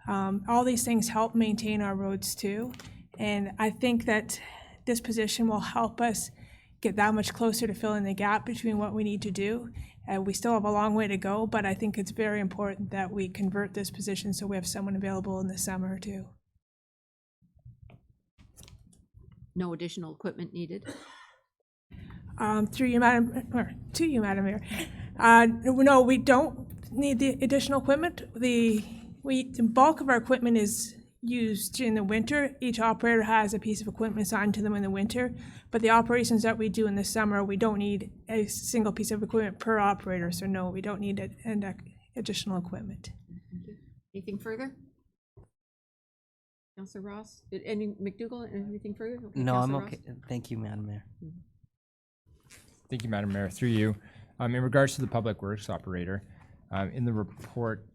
[SPEAKER 15] All these things help maintain our roads too. And I think that this position will help us get that much closer to filling the gap between what we need to do. We still have a long way to go, but I think it's very important that we convert this position so we have someone available in the summer too.
[SPEAKER 1] No additional equipment needed?
[SPEAKER 15] To you, Madam Mayor. No, we don't need the additional equipment. The bulk of our equipment is used in the winter. Each operator has a piece of equipment assigned to them in the winter, but the operations that we do in the summer, we don't need a single piece of equipment per operator, so no, we don't need additional equipment.
[SPEAKER 1] Anything further? Councillor Ross? Any McDougall, anything further? Okay,
[SPEAKER 11] No, I'm
[SPEAKER 1] Councillor
[SPEAKER 11] okay. Thank you, Madam Mayor.
[SPEAKER 5] Thank you, Madam Mayor. Through you, in regards to the Public Works operator, in the report,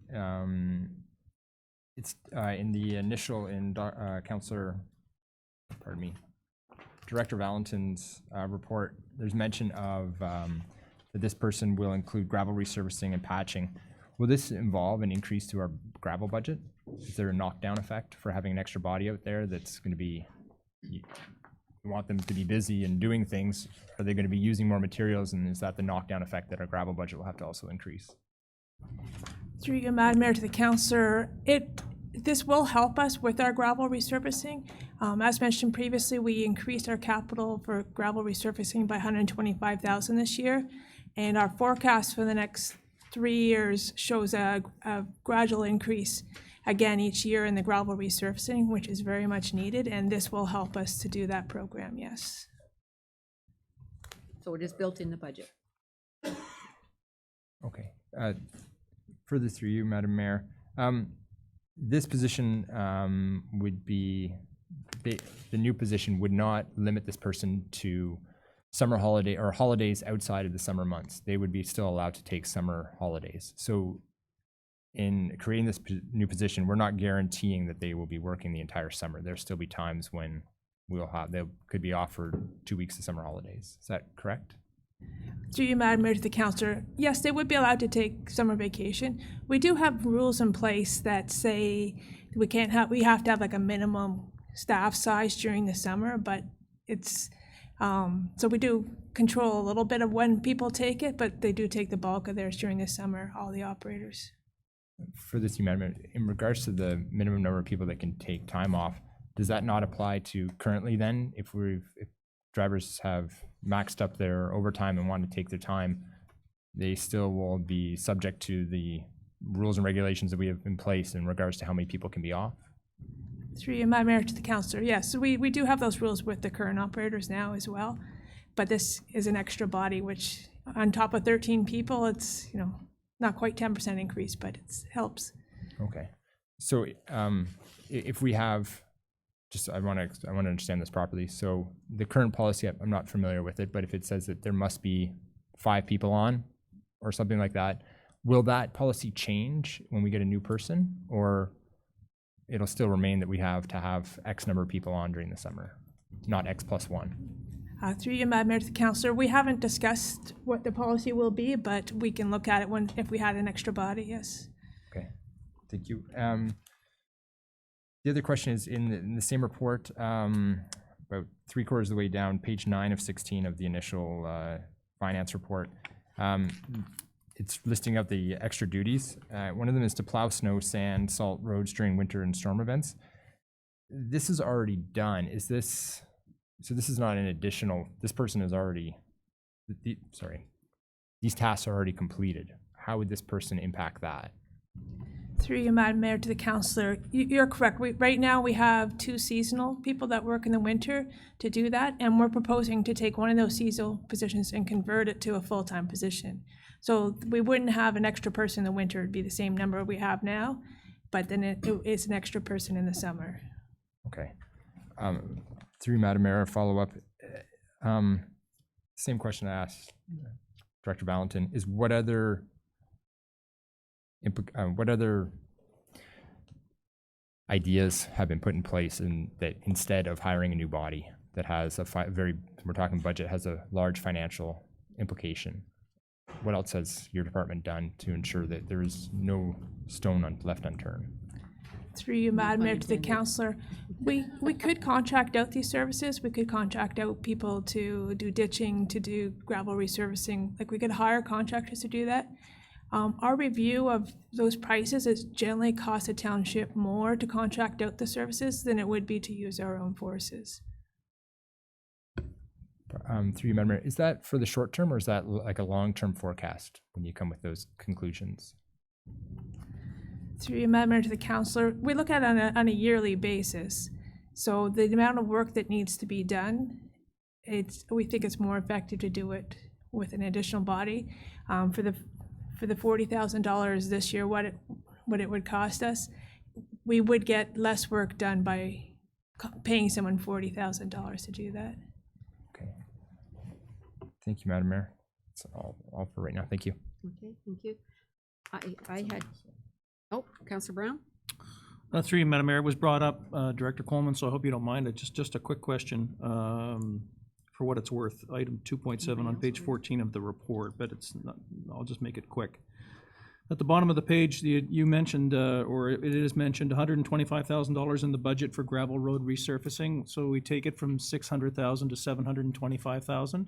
[SPEAKER 5] it's in the initial Director Valentin's report. There's mention of that this person will include gravel resurfacing and patching. Will this involve an increase to our gravel budget? Is there a knockdown effect for having an extra body out there that's going to be? You want them to be busy and doing things. Are they going to be using more materials, and is that the knockdown effect that our gravel budget will have to also increase?
[SPEAKER 15] Through you, Madam Mayor, to the councillor, this will help us with our gravel resurfacing. As mentioned previously, we increased our capital for gravel resurfacing by $125,000 this year, and our forecast for the next 3 years shows a gradual increase again each year in the gravel resurfacing, which is very much needed, and this will help us to do that program, yes.
[SPEAKER 1] So it is built in the budget.
[SPEAKER 5] Okay. Further through you, Madam Mayor, this position would be, the new position would not limit this person to summer holiday or holidays outside of the summer months. They would be still allowed to take summer holidays. So in creating this new position, we're not guaranteeing that they will be working the entire summer. There'll still be times when they could be offered 2 weeks of summer holidays. Is that correct?
[SPEAKER 15] Through you, Madam Mayor, to the councillor, yes, they would be allowed to take summer vacation. We do have rules in place that say we have to have like a minimum staff size during the summer, but it's, so we do control a little bit of when people take it, but they do take the bulk of theirs during the summer, all the operators.
[SPEAKER 5] For this amendment, in regards to the minimum number of people that can take time off, does that not apply to currently then? If drivers have maxed up their overtime and want to take their time, they still will be subject to the rules and regulations that we have in place in regards to how many people can be off?
[SPEAKER 15] Through you, Madam Mayor, to the councillor, yes, so we do have those rules with the current operators now as well, but this is an extra body, which on top of 13 people, it's, not quite 10% increase, but it helps.
[SPEAKER 5] Okay. So if we have, I want to understand this properly. So the current policy, I'm not familiar with it, but if it says that there must be 5 people on or something like that, will that policy change when we get a new person, or it'll still remain that we have to have X number of people on during the summer, not X plus one.
[SPEAKER 15] Through you, Madam Mayor, to the councillor, we haven't discussed what the policy will be, but we can look at it if we had an extra body, yes.
[SPEAKER 5] Okay, thank you. The other question is in the same report, about 3/4 of the way down, page 9 of 16 of the initial finance report. It's listing out the extra duties. One of them is to plow snow, sand, salt roads during winter and storm events. This is already done. Is this, so this is not an additional, this person is already, these tasks are already completed. How would this person impact that?
[SPEAKER 15] Through you, Madam Mayor, to the councillor, you're correct. Right now, we have 2 seasonal people that work in the winter to do that, and we're proposing to take one of those seasonal positions and convert it to a full-time position. So we wouldn't have an extra person in the winter. It'd be the same number we have now, but then it is an extra person in the summer.
[SPEAKER 5] Okay. Through Madam Mayor, a follow-up. Same question I asked Director Valentin is what other ideas have been put in place in that instead of hiring a new body that has a we're talking budget, has a large financial implication? What else has your department done to ensure that there is no stone left unturned?
[SPEAKER 15] Through you, Madam Mayor, to the councillor, we could contract out these services. We could contract out people to do ditching, to do gravel resurfacing. Like, we could hire contractors to do that. Our review of those prices is generally cost the township more to contract out the services than it would be to use our own forces.
[SPEAKER 5] Through you, Madam Mayor, is that for the short term or is that like a long-term forecast when you come with those conclusions?
[SPEAKER 15] Through you, Madam Mayor, to the councillor, we look at it on a yearly basis. So the amount of work that needs to be done, we think it's more effective to do it with an additional body. For the $40,000 this year, what it would cost us, we would get less work done by paying someone $40,000 to do that.
[SPEAKER 5] Okay. Thank you, Madam Mayor. That's all for right now. Thank you.
[SPEAKER 1] Okay, thank you. I had, oh, Councillor Brown?
[SPEAKER 9] Through you, Madam Mayor, it was brought up, Director Coleman, so I hope you don't mind it. Just a quick question, for what it's worth. Item 2.7 on page 14 of the report, but it's not, I'll just make it quick. At the bottom of the page, you mentioned, or it is mentioned, $125,000 in the budget for gravel road resurfacing. So we take it from $600,000 to $725,000.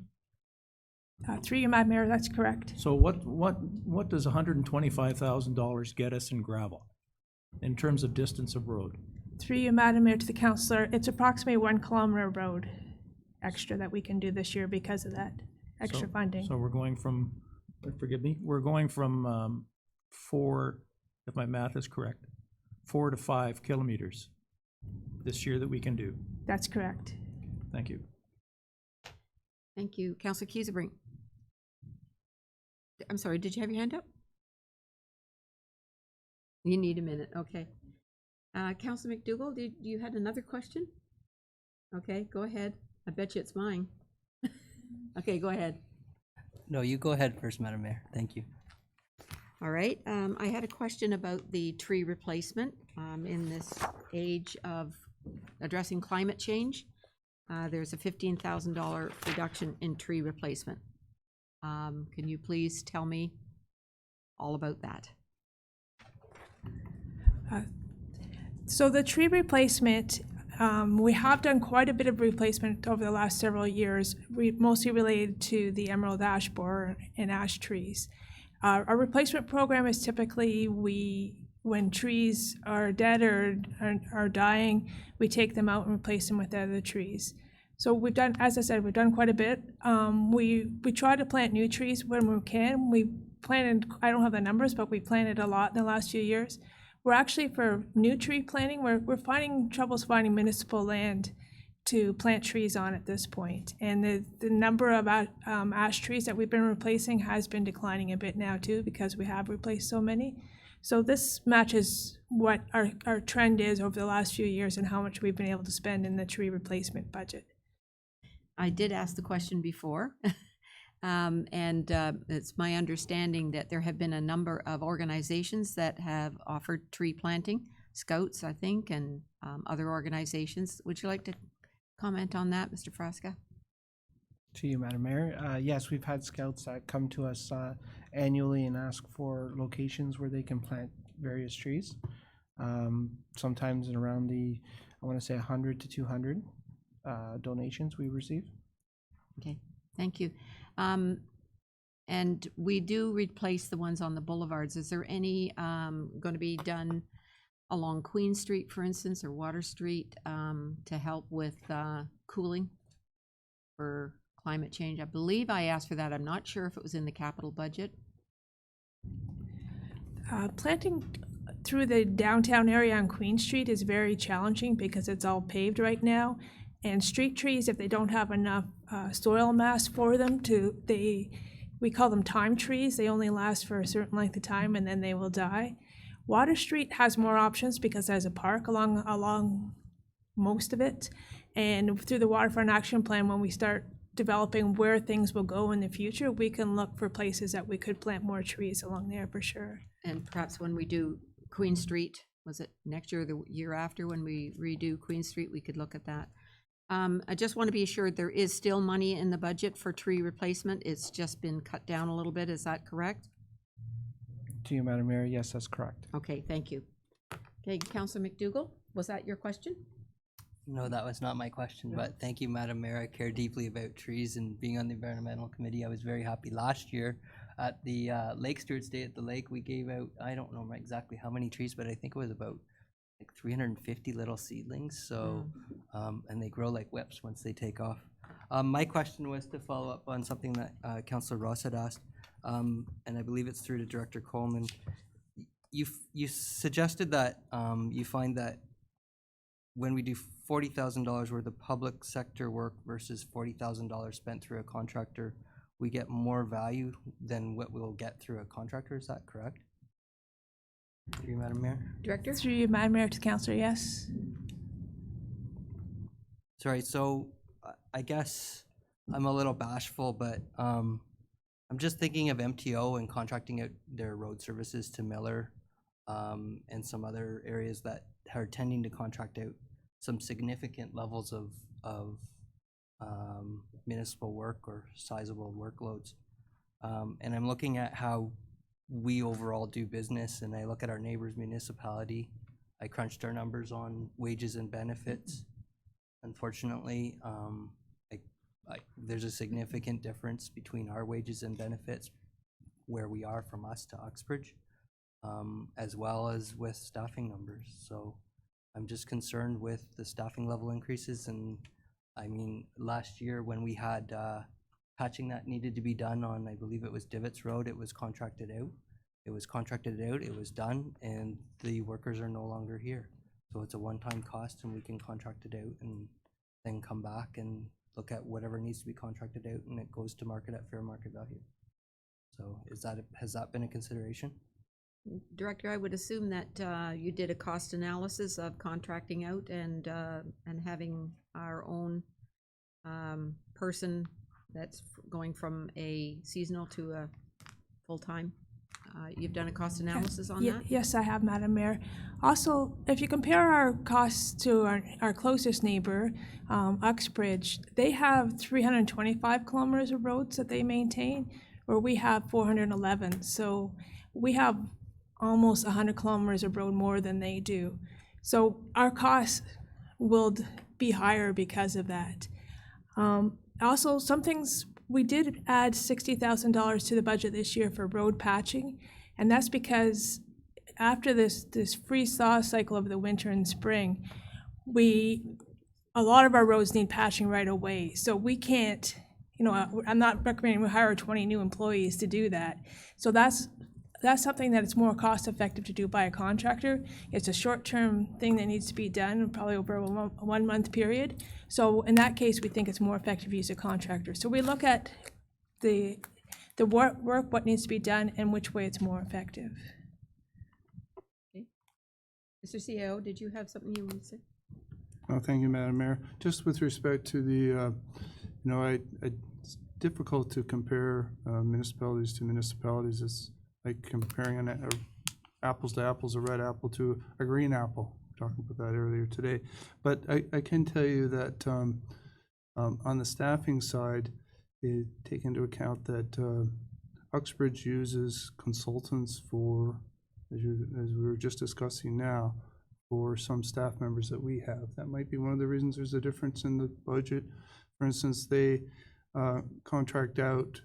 [SPEAKER 15] Through you, Madam Mayor, that's correct.
[SPEAKER 9] So what does $125,000 get us in gravel in terms of distance of road?
[SPEAKER 15] Through you, Madam Mayor, to the councillor, it's approximately 1 kilometer road extra that we can do this year because of that extra funding.
[SPEAKER 9] So we're going from, forgive me, we're going from 4, if my math is correct, 4 to 5 kilometers this year that we can do.
[SPEAKER 15] That's correct.
[SPEAKER 9] Thank you.
[SPEAKER 1] Thank you. Councillor Kiesebrink. I'm sorry, did you have your hand up? You need a minute, okay. Councillor McDougall, you had another question? Okay, go ahead. I bet you it's mine. Okay, go ahead.
[SPEAKER 11] No, you go ahead first, Madam Mayor. Thank you.
[SPEAKER 1] All right, I had a question about the tree replacement in this age of addressing climate change. There's a $15,000 reduction in tree replacement. Can you please tell me all about that?
[SPEAKER 15] So the tree replacement, we have done quite a bit of replacement over the last several years, mostly related to the emerald ash borer and ash trees. Our replacement program is typically when trees are dead or are dying, we take them out and replace them with other trees. So we've done, as I said, we've done quite a bit. We try to plant new trees when we can. We planted, I don't have the numbers, but we planted a lot in the last few years. We're actually, for new tree planting, we're finding troubles finding municipal land to plant trees on at this point. And the number of ash trees that we've been replacing has been declining a bit now too, because we have replaced so many. So this matches what our trend is over the last few years and how much we've been able to spend in the tree replacement budget.
[SPEAKER 1] I did ask the question before, and it's my understanding that there have been a number of organizations that have offered tree planting. Scouts, I think, and other organizations. Would you like to comment on that, Mr. Frasca?
[SPEAKER 14] To you, Madam Mayor. Yes, we've had scouts that come to us annually and ask for locations where they can plant various trees. Sometimes in around the, I want to say 100 to 200 donations we receive.
[SPEAKER 1] Okay, thank you. And we do replace the ones on the boulevards. Is there any going to be done along Queen Street, for instance, or Water Street to help with cooling for climate change? I believe I asked for that. I'm not sure if it was in the capital budget.
[SPEAKER 15] Planting through the downtown area on Queen Street is very challenging because it's all paved right now. And street trees, if they don't have enough soil mass for them we call them time trees. They only last for a certain length of time and then they will die. Water Street has more options because there's a park along most of it. And through the Waterfront Action Plan, when we start developing where things will go in the future, we can look for places that we could plant more trees along there for sure.
[SPEAKER 1] And perhaps when we do Queen Street, was it next year or the year after when we redo Queen Street, we could look at that. I just want to be assured there is still money in the budget for tree replacement. It's just been cut down a little bit. Is that correct?
[SPEAKER 14] To you, Madam Mayor. Yes, that's correct.
[SPEAKER 1] Okay, thank you. Okay, Councillor McDougall, was that your question?
[SPEAKER 11] No, that was not my question, but thank you, Madam Mayor. I care deeply about trees, and being on the environmental committee, I was very happy last year at the Lake Stewards Day at the lake. We gave out, I don't know exactly how many trees, but I think it was about like 350 little seedlings. So, and they grow like whips once they take off. My question was to follow up on something that Councillor Ross had asked, and I believe it's through to Director Coleman. You suggested that you find that when we do $40,000 worth of public sector work versus $40,000 spent through a contractor, we get more value than what we'll get through a contractor. Is that correct? Through you, Madam Mayor.
[SPEAKER 1] Director?
[SPEAKER 15] Through you, Madam Mayor, to Councillor, yes.
[SPEAKER 11] Sorry, so I guess I'm a little bashful, but I'm just thinking of MTO and contracting out their road services to Miller and some other areas that are tending to contract out some significant levels of municipal work or sizable workloads. And I'm looking at how we overall do business, and I look at our neighbor's municipality. I crunched our numbers on wages and benefits. Unfortunately, there's a significant difference between our wages and benefits where we are from us to Uxbridge, as well as with staffing numbers. So I'm just concerned with the staffing level increases. And I mean, last year when we had patching that needed to be done on, I believe it was Divots Road, it was contracted out. It was contracted out, it was done, and the workers are no longer here. So it's a one-time cost, and we can contract it out and then come back and look at whatever needs to be contracted out, and it goes to market at fair market value. So has that been a consideration?
[SPEAKER 1] Director, I would assume that you did a cost analysis of contracting out and having our own person that's going from a seasonal to a full-time. You've done a cost analysis on that?
[SPEAKER 15] Yes, I have, Madam Mayor. Also, if you compare our costs to our closest neighbor, Uxbridge, they have 325 kilometers of roads that they maintain, where we have 411. So we have almost 100 kilometers of road more than they do. So our costs will be higher because of that. Also, some things, we did add $60,000 to the budget this year for road patching, and that's because after this freeze-thaw cycle of the winter and spring, a lot of our roads need patching right away. So we can't, I'm not recommending we hire 20 new employees to do that. So that's something that it's more cost-effective to do by a contractor. It's a short-term thing that needs to be done, probably over a one-month period. So in that case, we think it's more effective to use a contractor. So we look at the work, what needs to be done, and which way it's more effective.
[SPEAKER 1] Okay. Mr. CAO, did you have something you want to say?
[SPEAKER 10] Oh, thank you, Madam Mayor. Just with respect to the, it's difficult to compare municipalities to municipalities. It's like comparing an apples to apples, a red apple to a green apple. Talking about that earlier today. But I can tell you that on the staffing side, take into account that Uxbridge uses consultants for, as we were just discussing now, for some staff members that we have. That might be one of the reasons there's a difference in the budget. For instance, they contract out,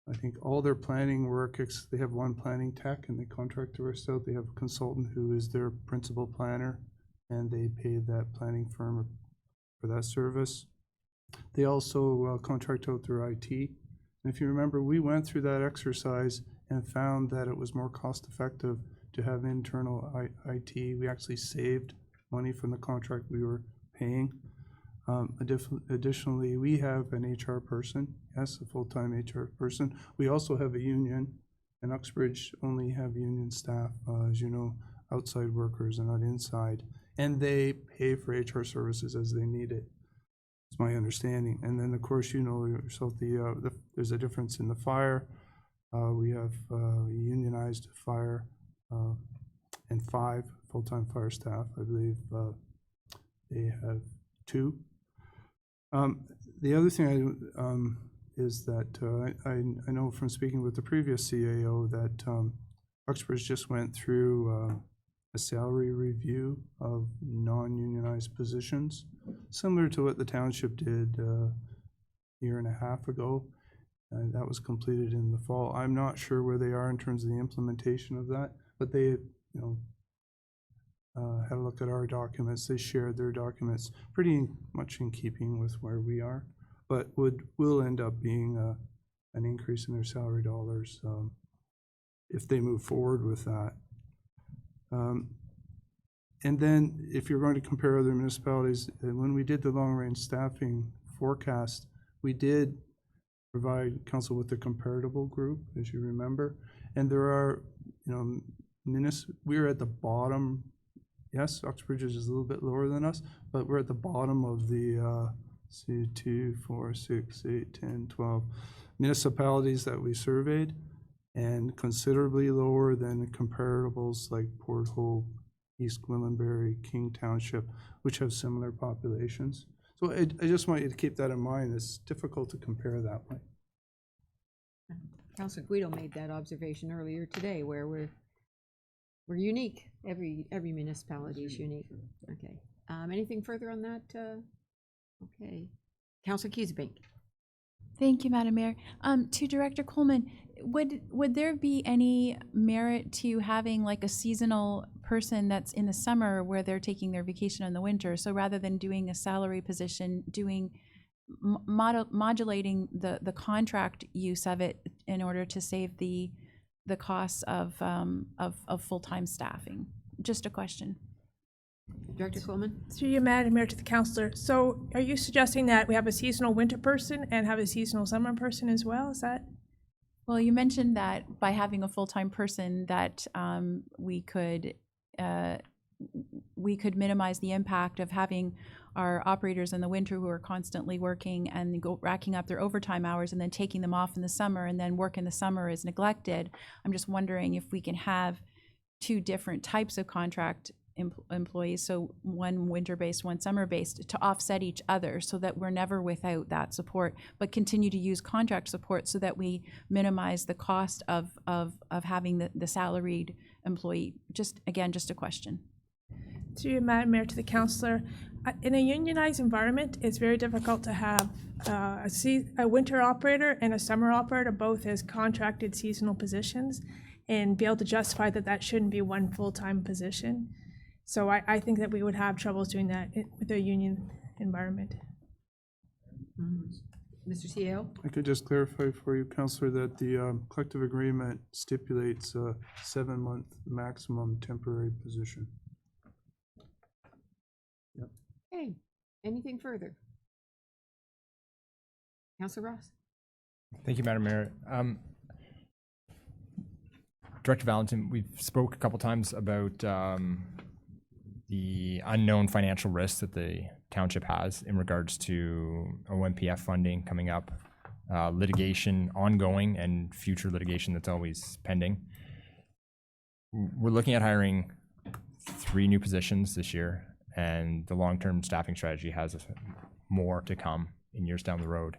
[SPEAKER 10] I think, all their planning work. They have one planning tech and they contract the rest out. They have a consultant who is their principal planner and they pay that planning firm for that service. They also contract out their IT. And if you remember, we went through that exercise and found that it was more cost effective to have internal IT. We actually saved money from the contract we were paying. Additionally, we have an HR person, yes, a full-time HR person. We also have a union, and Uxbridge only have union staff, as you know, outside workers and not inside. And they pay for HR services as they need it. It's my understanding. And then, of course, you know yourself, there's a difference in the fire. We have unionized fire and 5 full-time fire staff. I believe they have 2. The other thing is that I know from speaking with the previous CAO that Uxbridge just went through a salary review of non-unionized positions, similar to what the township did a year and a half ago. That was completed in the fall. I'm not sure where they are in terms of the implementation of that, but they, had a look at our documents. They shared their documents pretty much in keeping with where we are, but will end up being an increase in their salary dollars if they move forward with that. And then if you're going to compare other municipalities, when we did the long-range staffing forecast, we did provide council with a comparable group, as you remember. And there are, we're at the bottom. Yes, Uxbridge is a little bit lower than us, but we're at the bottom of the 2, 4, 6, 8, 10, 12 municipalities that we surveyed, and considerably lower than comparables like Port Hope, East Gwillimbury, King Township, which have similar populations. So I just want you to keep that in mind. It's difficult to compare that way.
[SPEAKER 1] Councilor Guido made that observation earlier today, where we're unique. Every municipality is unique. Okay. Anything further on that? Okay. Councilor Keysbank.
[SPEAKER 2] Thank you, Madam Mayor. To Director Coleman, would there be any merit to having like a seasonal person that's in the summer where they're taking their vacation in the winter? So rather than doing a salary position, doing modulating the contract use of it in order to save the costs of full-time staffing? Just a question.
[SPEAKER 1] Director Coleman?
[SPEAKER 15] Through you, Madam Mayor, to the councillor. So are you suggesting that we have a seasonal winter person and have a seasonal summer person as well? Is that?
[SPEAKER 2] Well, you mentioned that by having a full-time person that we could minimize the impact of having our operators in the winter who are constantly working and racking up their overtime hours and then taking them off in the summer, and then work in the summer is neglected. I'm just wondering if we can have 2 different types of contract employees, so one winter-based, one summer-based, to offset each other so that we're never without that support, but continue to use contract support so that we minimize the cost of having the salaried employee. Just a question.
[SPEAKER 15] Through you, Madam Mayor, to the councillor. In a unionized environment, it's very difficult to have a winter operator and a summer operator both as contracted seasonal positions and be able to justify that shouldn't be one full-time position. So I think that we would have troubles doing that with a union environment.
[SPEAKER 1] Mr. CAO?
[SPEAKER 10] I could just clarify for you, Councillor, that the collective agreement stipulates a 7-month maximum temporary position. Yep.
[SPEAKER 1] Okay. Anything further? Councilor Ross?
[SPEAKER 5] Thank you, Madam Mayor. Director Valentin, we've spoke a couple times about the unknown financial risks that the township has in regards to OMPF funding coming up, litigation ongoing, and future litigation that's always pending. we're looking at hiring 3 new positions this year, and the long-term staffing strategy has more to come in years down the road.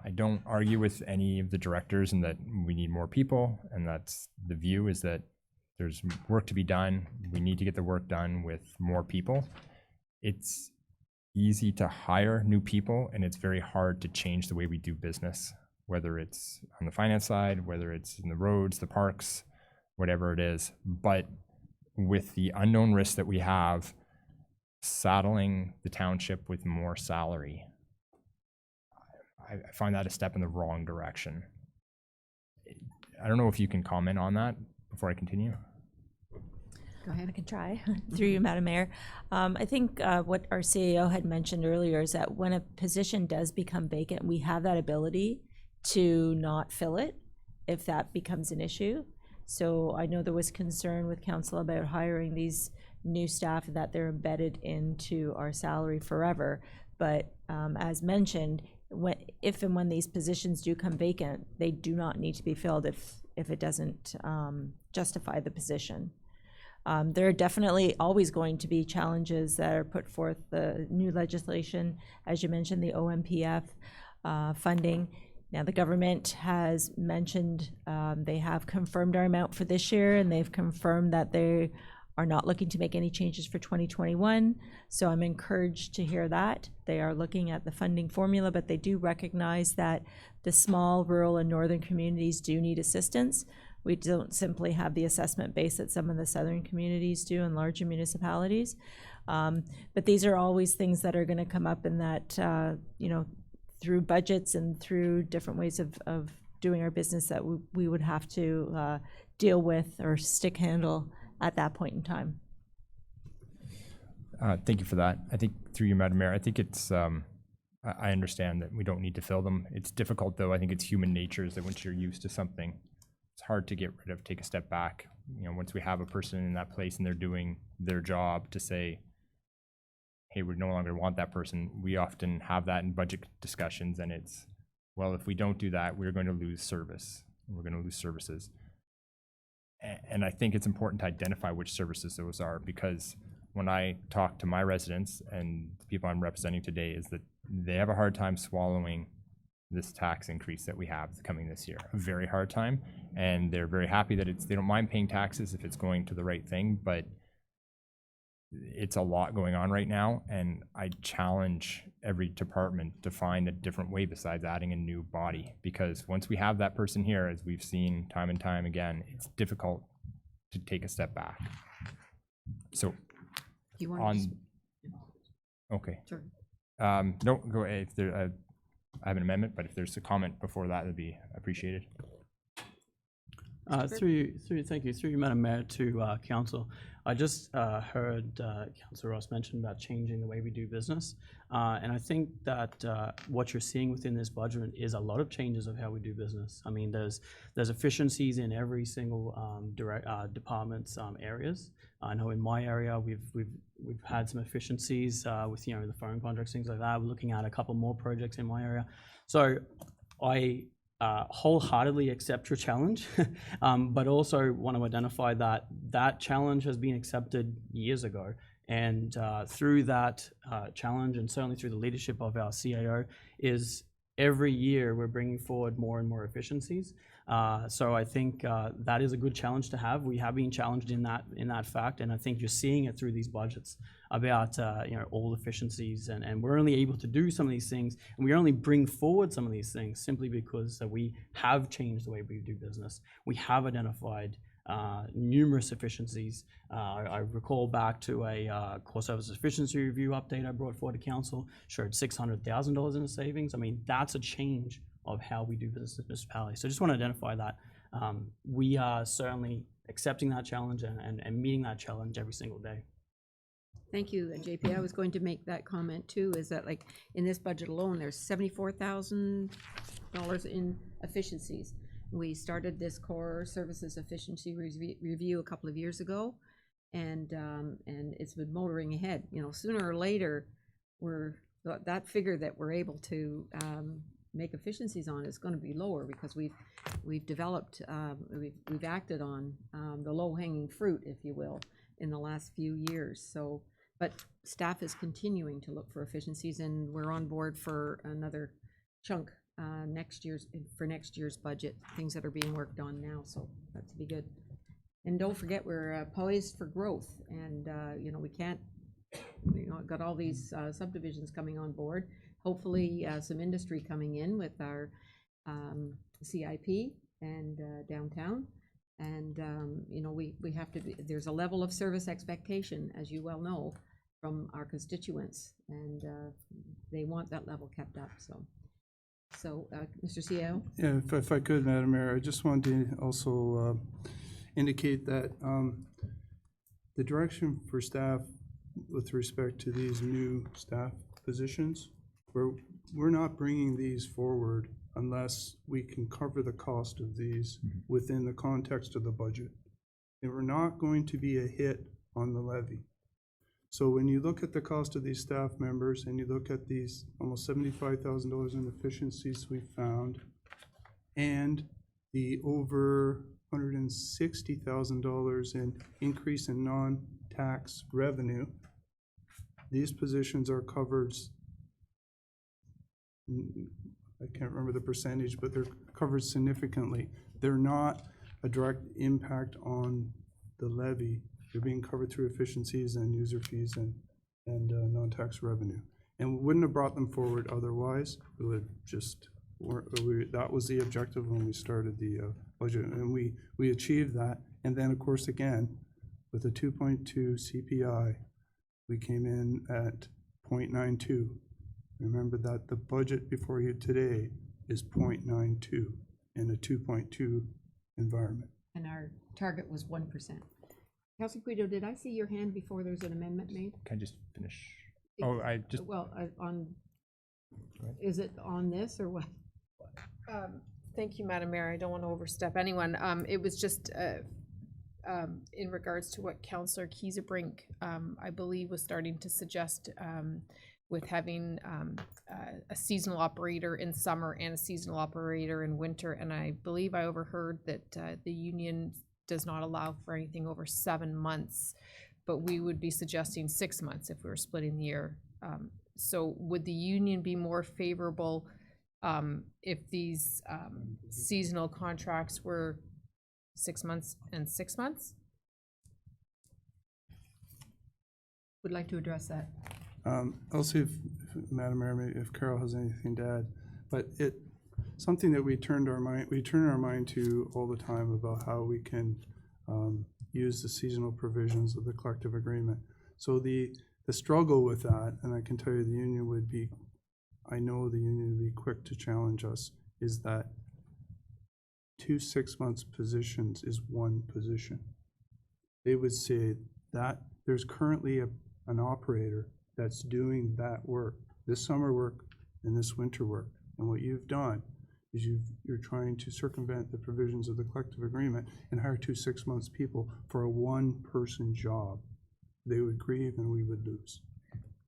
[SPEAKER 5] I don't argue with any of the directors in that we need more people, and that's the view, is that there's work to be done. We need to get the work done with more people. It's easy to hire new people, and it's very hard to change the way we do business, whether it's on the finance side, whether it's in the roads, the parks, whatever it is. But with the unknown risks that we have, saddling the township with more salary, I find that a step in the wrong direction. I don't know if you can comment on that before I continue.
[SPEAKER 1] Go ahead.
[SPEAKER 4] I can try, through you, Madam Mayor. I think what our CAO had mentioned earlier is that when a position does become vacant, we have that ability to not fill it if that becomes an issue. So I know there was concern with council about hiring these new staff, that they're embedded into our salary forever. But as mentioned, if and when these positions do come vacant, they do not need to be filled if it doesn't justify the position. There are definitely always going to be challenges that are put forth. The new legislation, as you mentioned, the OMPF funding. Now, the government has mentioned they have confirmed our amount for this year, and they've confirmed that they are not looking to make any changes for 2021. So I'm encouraged to hear that. They are looking at the funding formula, but they do recognize that the small, rural, and northern communities do need assistance. We don't simply have the assessment base that some of the southern communities do in larger municipalities. But these are always things that are going to come up in that, through budgets and through different ways of doing our business that we would have to deal with or stick handle at that point in time.
[SPEAKER 5] Thank you for that. I think, through you, Madam Mayor, I think it's, I understand that we don't need to fill them. It's difficult, though. I think it's human nature is that once you're used to something, it's hard to get rid of, take a step back. Once we have a person in that place and they're doing their job, to say, hey, we no longer want that person. We often have that in budget discussions, and it's, well, if we don't do that, we're going to lose service. We're going to lose services. And I think it's important to identify which services those are, because when I talk to my residents and the people I'm representing today, is that they have a hard time swallowing this tax increase that we have coming this year, a very hard time. And they're very happy that they don't mind paying taxes if it's going to the right thing, but it's a lot going on right now. And I challenge every department to find a different way besides adding a new body, because once we have that person here, as we've seen time and time again, it's difficult to take a step back. So
[SPEAKER 1] You want to
[SPEAKER 5] okay.
[SPEAKER 1] Sure.
[SPEAKER 5] No, go ahead. If there, I have an amendment, but if there's a comment before that, it'd be appreciated.
[SPEAKER 3] Thank you, through you, Madam Mayor, to council. I just heard Councillor Ross mention about changing the way we do business, and I think that what you're seeing within this budget is a lot of changes of how we do business. I mean, there's efficiencies in every single department's areas. I know in my area we've had some efficiencies with the phone contracts, things like that. We're looking at a couple more projects in my area, so I wholeheartedly accept your challenge, but also want to identify that that challenge has been accepted years ago. And through that challenge, and certainly through the leadership of our CAO, is every year we're bringing forward more and more efficiencies. So I think that is a good challenge to have. We have been challenged in that fact, and I think you're seeing it through these budgets about all efficiencies, and we're only able to do some of these things, and we only bring forward some of these things simply because we have changed the way we do business. We have identified numerous efficiencies. I recall back to a core services efficiency review update I brought forward to council, showed $600,000 in savings. I mean, that's a change of how we do business in municipalities. So I just want to identify that. We are certainly accepting that challenge and meeting that challenge every single day.
[SPEAKER 1] Thank you, JP. I was going to make that comment too, is that like in this budget alone, there's $74,000 in efficiencies. We started this core services efficiency review a couple of years ago, and it's been motoring ahead. Sooner or later, that figure that we're able to make efficiencies on is gonna be lower because we've developed, we've acted on the low-hanging fruit, if you will, in the last few years. So, but staff is continuing to look for efficiencies, and we're on board for another chunk for next year's budget, things that are being worked on now, so that's be good. And don't forget, we're poised for growth, and you know, we got all these subdivisions coming on board. Hopefully, some industry coming in with our CIP and downtown. And you know, we have to be, there's a level of service expectation, as you well know, from our constituents, and they want that level kept up. So, Mr. CEO?
[SPEAKER 10] Yeah, if I could, Madam Mayor, I just wanted to also indicate that the direction for staff with respect to these new staff positions, we're not bringing these forward unless we can cover the cost of these within the context of the budget. And we're not going to be a hit on the levy. So when you look at the cost of these staff members and you look at these almost $75,000 in efficiencies we found and the over $160,000 in increase in non-tax revenue, these positions are covered, I can't remember the percentage, but they're covered significantly. They're not a direct impact on the levy. They're being covered through efficiencies and user fees and non-tax revenue. And we wouldn't have brought them forward otherwise. We would just, that was the objective when we started the budget, and we achieved that. And then, of course, again, with a 2.2 CPI, we came in at 0.92. Remember that the budget before you today is 0.92 in a 2.2 environment.
[SPEAKER 1] And our target was 1%. Councilor Guido, did I see your hand before there's an amendment made?
[SPEAKER 5] Can I just finish? Oh, I just.
[SPEAKER 1] Well, is it on this or what?
[SPEAKER 8] Thank you, Madam Mayor. I don't want to overstep anyone. It was just in regards to what Councillor Kiesebrink, I believe, was starting to suggest with having a seasonal operator in summer and a seasonal operator in winter. And I believe I overheard that the union does not allow for anything over 7 months, but we would be suggesting 6 months if we were splitting the year. So would the union be more favorable if these seasonal contracts were 6 months and 6 months?
[SPEAKER 1] Would like to address that.
[SPEAKER 10] I'll see if Madam Mayor, if Carol has anything to add, but something that we turn our mind to all the time about how we can use the seasonal provisions of the collective agreement. So the struggle with that, and I can tell you the union would be, I know the union would be quick to challenge us, is that 2 6-month positions is one position. They would say that there's currently an operator that's doing that work, this summer work and this winter work. And what you've done is you're trying to circumvent the provisions of the collective agreement and hire 2 6-month people for a one-person job. They would grieve and we would lose.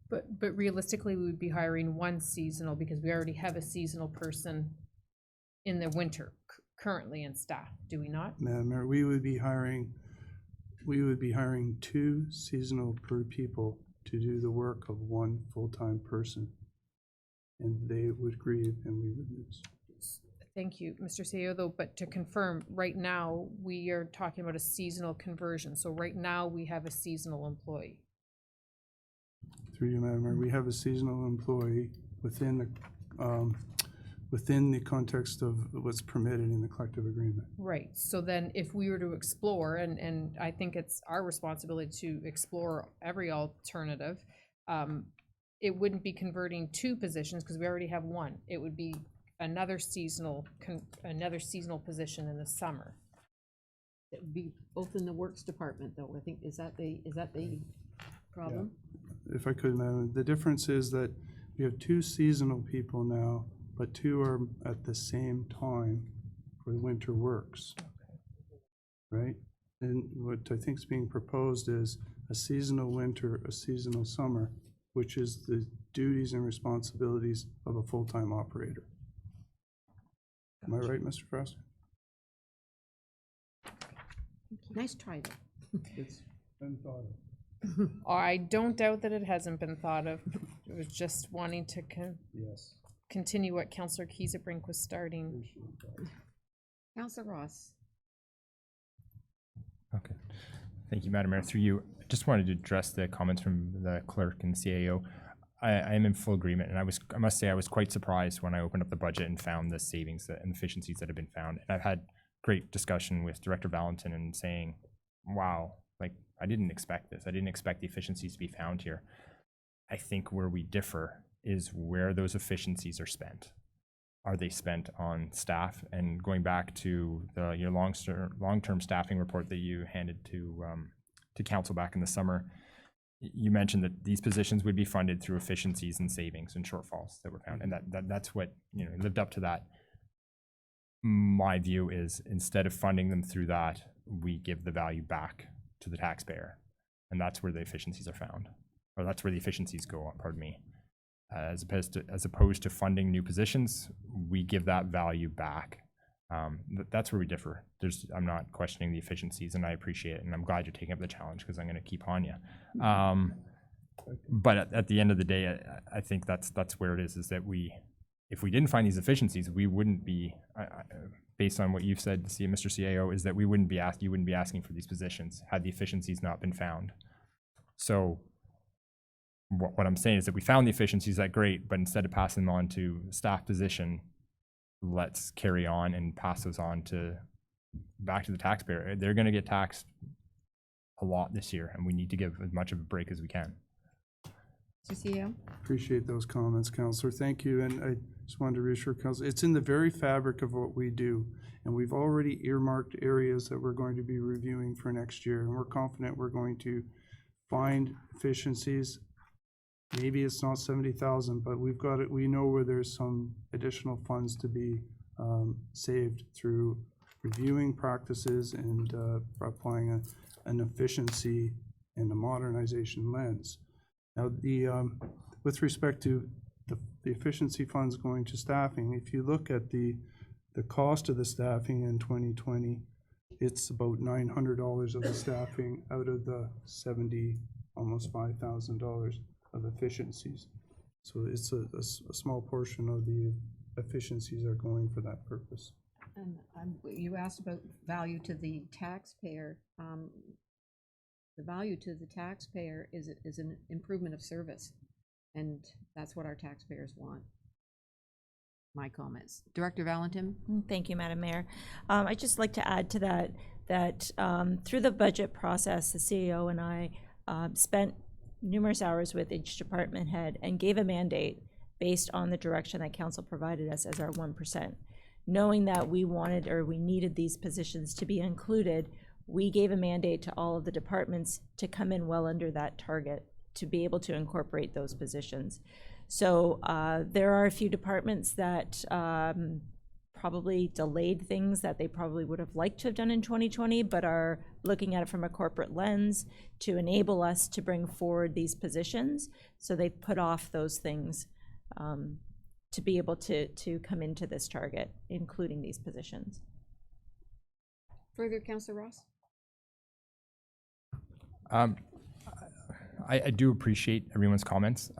[SPEAKER 8] But realistically, we would be hiring one seasonal because we already have a seasonal person in the winter currently in staff, do we not?
[SPEAKER 10] Madam Mayor, we would be hiring 2 seasonal people to do the work of one full-time person. And they would grieve and we would lose.
[SPEAKER 8] Thank you, Mr. CEO, though, but to confirm, right now, we are talking about a seasonal conversion. So right now, we have a seasonal employee.
[SPEAKER 10] Through you, Madam Mayor, we have a seasonal employee within the context of what's permitted in the collective agreement.
[SPEAKER 8] Right, so then if we were to explore, and I think it's our responsibility to explore every alternative, it wouldn't be converting 2 positions because we already have one. It would be another seasonal position in the summer.
[SPEAKER 1] It would be both in the works department, though. I think, is that the problem?
[SPEAKER 10] Yeah. If I could, Madam, the difference is that we have 2 seasonal people now, but 2 are at the same time for the winter works. Right? And what I think is being proposed is a seasonal winter, a seasonal summer, which is the duties and responsibilities of a full-time operator. Am I right, Mr. Frost?
[SPEAKER 1] Nice try, though.
[SPEAKER 10] It's been thought of.
[SPEAKER 8] I don't doubt that it hasn't been thought of. It was just wanting to
[SPEAKER 10] Yes.
[SPEAKER 8] continue what Councillor Kiesebrink was starting.
[SPEAKER 1] Councillor Ross.
[SPEAKER 5] Okay. Thank you, Madam Mayor. Through you, I just wanted to address the comments from the clerk and CAO. I am in full agreement, and I must say I was quite surprised when I opened up the budget and found the savings and efficiencies that have been found. And I've had great discussion with Director Valentin and saying, wow, like I didn't expect this. I didn't expect the efficiencies to be found here. I think where we differ is where those efficiencies are spent. Are they spent on staff? And going back to your long-term staffing report that you handed to council back in the summer, you mentioned that these positions would be funded through efficiencies and savings and shortfalls that were found, and that's what lived up to that. My view is instead of funding them through that, we give the value back to the taxpayer, and that's where the efficiencies are found, or that's where the efficiencies go. Pardon me. As opposed to funding new positions, we give that value back. That's where we differ. I'm not questioning the efficiencies, and I appreciate it, and I'm glad you're taking up the challenge because I'm going to keep on you. But at the end of the day, I think that's where it is that if we didn't find these efficiencies, we wouldn't be, based on what you've said, Mr. CAO, is that you wouldn't be asking for these positions had the efficiencies not been found. So what I'm saying is that we found the efficiencies, that great, but instead of passing them on to staff position, let's carry on and pass those on back to the taxpayer. They're going to get taxed a lot this year, and we need to give as much of a break as we can.
[SPEAKER 1] CCO?
[SPEAKER 10] Appreciate those comments, Councillor. Thank you. And I just wanted to reassure Council, it's in the very fabric of what we do. And we've already earmarked areas that we're going to be reviewing for next year. And we're confident we're going to find efficiencies. Maybe it's not 70,000, but we've got it. We know where there's some additional funds to be saved through reviewing practices and applying an efficiency and a modernization lens. Now, with respect to the efficiency funds going to staffing, if you look at the cost of the staffing in 2020, it's about $900 of the staffing out of the almost $5,000 of efficiencies. So it's a small portion of the efficiencies are going for that purpose.
[SPEAKER 1] And you asked about value to the taxpayer. The value to the taxpayer is an improvement of service, and that's what our taxpayers want. My comments. Director Valentin?
[SPEAKER 4] Thank you, Madam Mayor. I'd just like to add to that through the budget process, the CEO and I spent numerous hours with each department head and gave a mandate based on the direction that council provided us as our 1%. Knowing that we wanted or we needed these positions to be included, we gave a mandate to all of the departments to come in well under that target to be able to incorporate those positions. So there are a few departments that probably delayed things that they probably would have liked to have done in 2020, but are looking at it from a corporate lens to enable us to bring forward these positions. So they've put off those things to be able to come into this target, including these positions.
[SPEAKER 1] Further, Councillor Ross?
[SPEAKER 5] I do appreciate everyone's comments.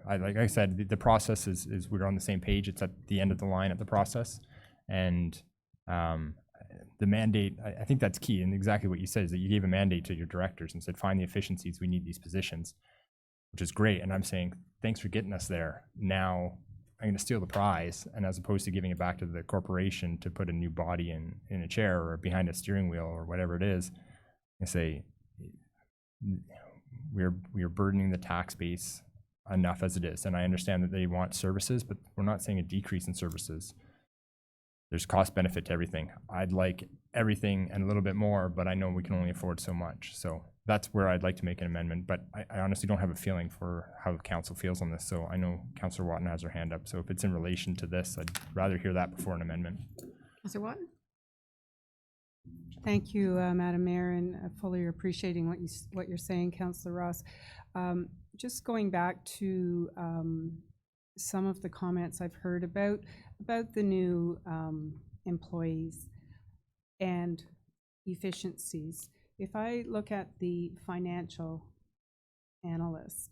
[SPEAKER 5] Like I said, the process is we're on the same page. It's at the end of the line of the process, and the mandate. I think that's key, and exactly what you said is that you gave a mandate to your directors and said, find the efficiencies. We need these positions, which is great. And I'm saying, thanks for getting us there. Now I'm going to steal the prize, and as opposed to giving it back to the corporation to put a new body in a chair or behind a steering wheel or whatever it is, I say we are burdening the tax base enough as it is. And I understand that they want services, but we're not saying a decrease in services. There's cost benefit to everything. I'd like everything and a little bit more, but I know we can only afford so much. So that's where I'd like to make an amendment, but I honestly don't have a feeling for how council feels on this. So I know Councillor Watton has her hand up. So if it's in relation to this, I'd rather hear that before an amendment.
[SPEAKER 1] Councillor Watton?
[SPEAKER 7] Thank you, Madam Mayor, and fully appreciating what you're saying, Councillor Ross. Just going back to some of the comments I've heard about the new employees and efficiencies. If I look at the financial analyst,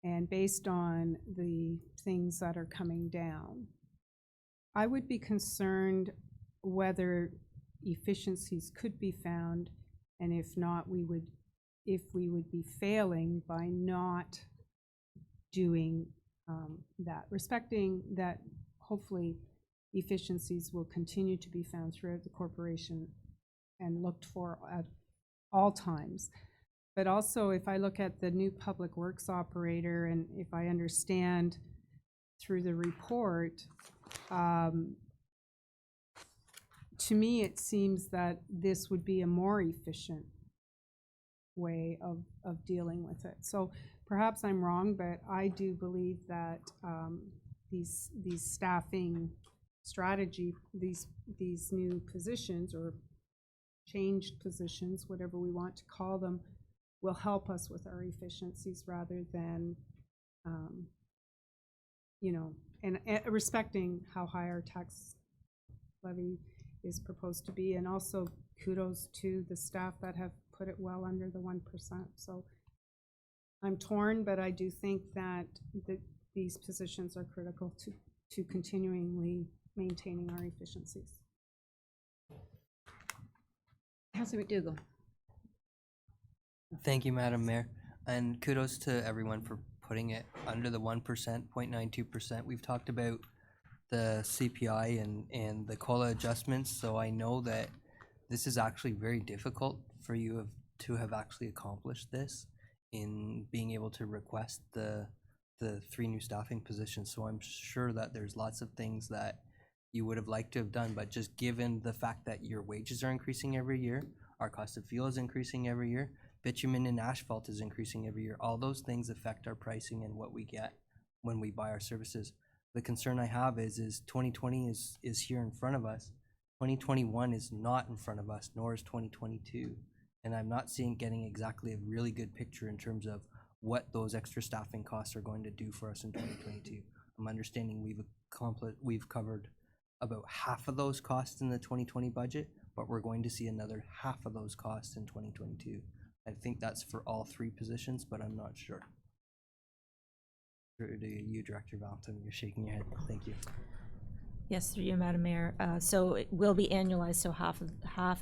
[SPEAKER 7] and based on the things that are coming down, I would be concerned whether efficiencies could be found, and if not, we would be failing by not doing that, respecting that hopefully efficiencies will continue to be found throughout the corporation and looked for at all times. But also, if I look at the new public works operator, and if I understand through the report, to me, it seems that this would be a more efficient way of dealing with it. So perhaps I'm wrong, but I do believe that these staffing strategy, these new positions or changed positions, whatever we want to call them, will help us with our efficiencies rather than, and respecting how high our tax levy is proposed to be, and also kudos to the staff that have put it well under the 1%. So I'm torn, but I do think that these positions are critical to continually maintaining our efficiencies.
[SPEAKER 1] Councilor McDougall.
[SPEAKER 11] Thank you, Madam Mayor, and kudos to everyone for putting it under the 1%, 0.92%. We've talked about the CPI and the COLA adjustments, so I know that this is actually very difficult for you to have actually accomplished this in being able to request the 3 new staffing positions. So I'm sure that there's lots of things that you would have liked to have done, but just given the fact that your wages are increasing every year, our cost of fuel is increasing every year, bitumen and asphalt is increasing every year, all those things affect our pricing and what we get when we buy our services. The concern I have is 2020 is here in front of us. 2021 is not in front of us, nor is 2022. And I'm not getting exactly a really good picture in terms of what those extra staffing costs are going to do for us in 2022. I'm understanding we've covered about half of those costs in the 2020 budget, but we're going to see another half of those costs in 2022. I think that's for all 3 positions, but I'm not sure. To you, Director Valentin, you're shaking your head. Thank you.
[SPEAKER 4] Yes, through you, Madam Mayor. So it will be annualized, so half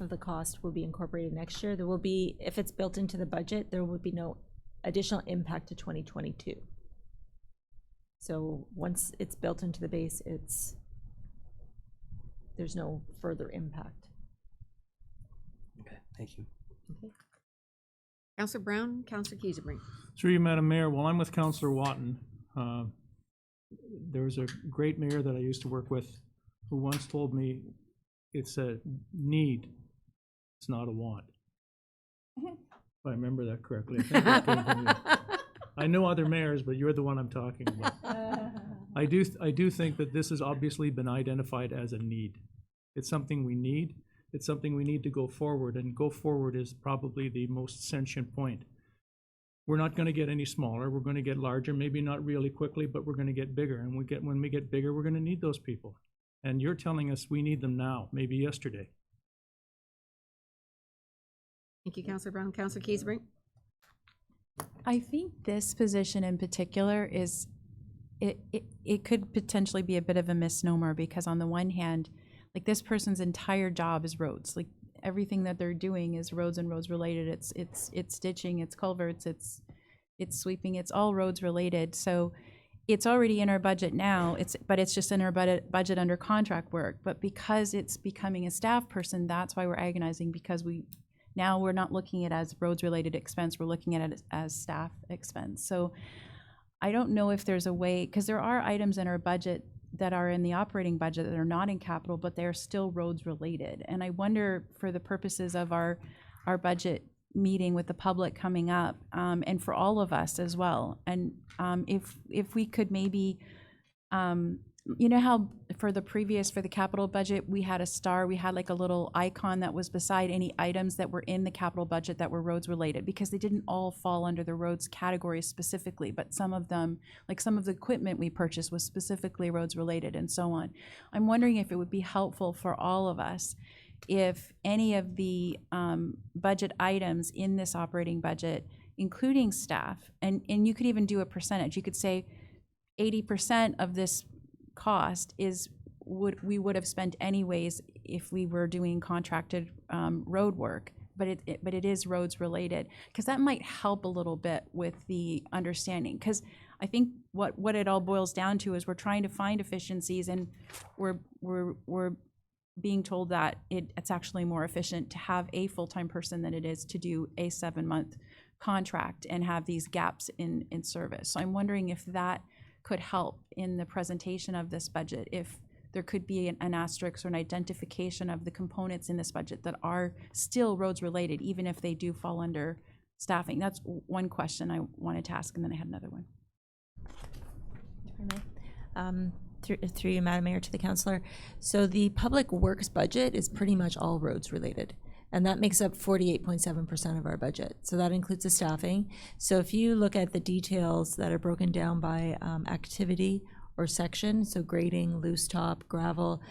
[SPEAKER 4] of the cost will be incorporated next year. There will be, if it's built into the budget, there will be no additional impact to 2022. So once it's built into the base, there's no further impact.
[SPEAKER 11] Okay, thank you.
[SPEAKER 1] Okay. Councilor Brown, Councilor Kieserbrink.
[SPEAKER 9] Through you, Madam Mayor, while I'm with Councilor Watton, there was a great mayor that I used to work with who once told me it's a need, it's not a want. If I remember that correctly. I think that came from you. I know other mayors, but you're the one I'm talking about. I do think that this has obviously been identified as a need. It's something we need. It's something we need to go forward, and go forward is probably the most sentient point. We're not going to get any smaller. We're going to get larger, maybe not really quickly, but we're going to get bigger. And when we get bigger, we're going to need those people. And you're telling us we need them now, maybe yesterday.
[SPEAKER 1] Thank you, Councilor Brown. Councilor Kieserbrink.
[SPEAKER 2] I think this position in particular is, it could potentially be a bit of a misnomer, because on the one hand, like, this person's entire job is roads. Like, everything that they're doing is roads and roads related. It's ditching, it's culverts, it's sweeping, it's all roads related. So it's already in our budget now, but it's just in our budget under contract work. But because it's becoming a staff person, that's why we're agonizing, because we're not looking at it as roads related expense, we're looking at it as staff expense. So I don't know if there's a way, because there are items in our budget that are in the operating budget that are not in capital, but they're still roads related. And I wonder, for the purposes of our budget meeting with the public coming up, and for all of us as well, and if we could maybe you know how for the capital budget, we had a star, we had like a little icon that was beside any items that were in the capital budget that were roads related, because they didn't all fall under the roads category specifically, but some of them, like some of the equipment we purchased was specifically roads related and so on. I'm wondering if it would be helpful for all of us if any of the budget items in this operating budget, including staff, and you could even do a percentage, you could say 80% of this cost is we would have spent anyways if we were doing contracted road work, but it is roads related, because that might help a little bit with the understanding. Because I think what it all boils down to is we're trying to find efficiencies, and we're being told that it's actually more efficient to have a full-time person than it is to do a 7-month contract and have these gaps in service. So I'm wondering if that could help in the presentation of this budget, if there could be an asterisk or an identification of the components in this budget that are still roads related, even if they do fall under staffing. That's one question I wanted to ask, and then I had another one.
[SPEAKER 4] Through you, Madam Mayor, to the councillor. So the public works budget is pretty much all roads related, and that makes up 48.7% of our budget. So that includes the staffing. So if you look at the details that are broken down by activity or section, so grading, loose top, gravel,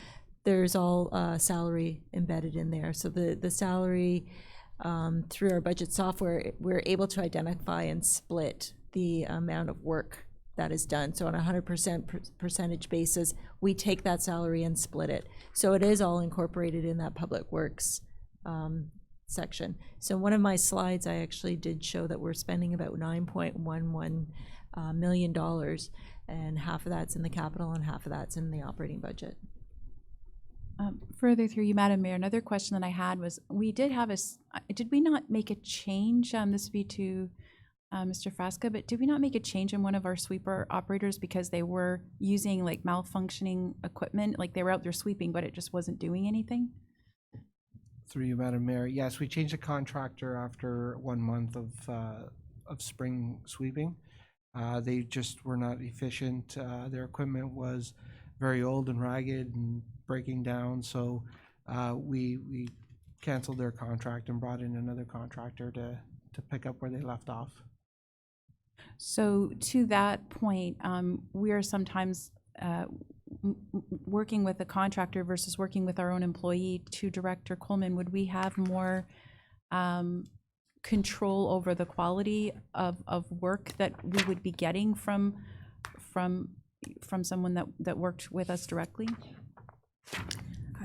[SPEAKER 4] there's all salary embedded in there. So the salary, through our budget software, we're able to identify and split the amount of work that is done. So on a 100% percentage basis, we take that salary and split it. So it is all incorporated in that public works section. So one of my slides, I actually did show that we're spending about $9.11 million, and half of that's in the capital and half of that's in the operating budget.
[SPEAKER 2] Further through you, Madam Mayor, another question that I had was, we did have did we not make a change? This would be to Mr. Frasca, but did we not make a change in one of our sweeper operators because they were using like malfunctioning equipment, like they were out there sweeping, but it just wasn't doing anything?
[SPEAKER 14] Through you, Madam Mayor. Yes, we changed the contractor after 1 month of spring sweeping. They just were not efficient. Their equipment was very old and ragged and breaking down, so we canceled their contract and brought in another contractor to pick up where they left off.
[SPEAKER 2] So to that point, we are sometimes working with a contractor versus working with our own employee. To Director Coleman, would we have more control over the quality of work that we would be getting from someone that worked with us directly?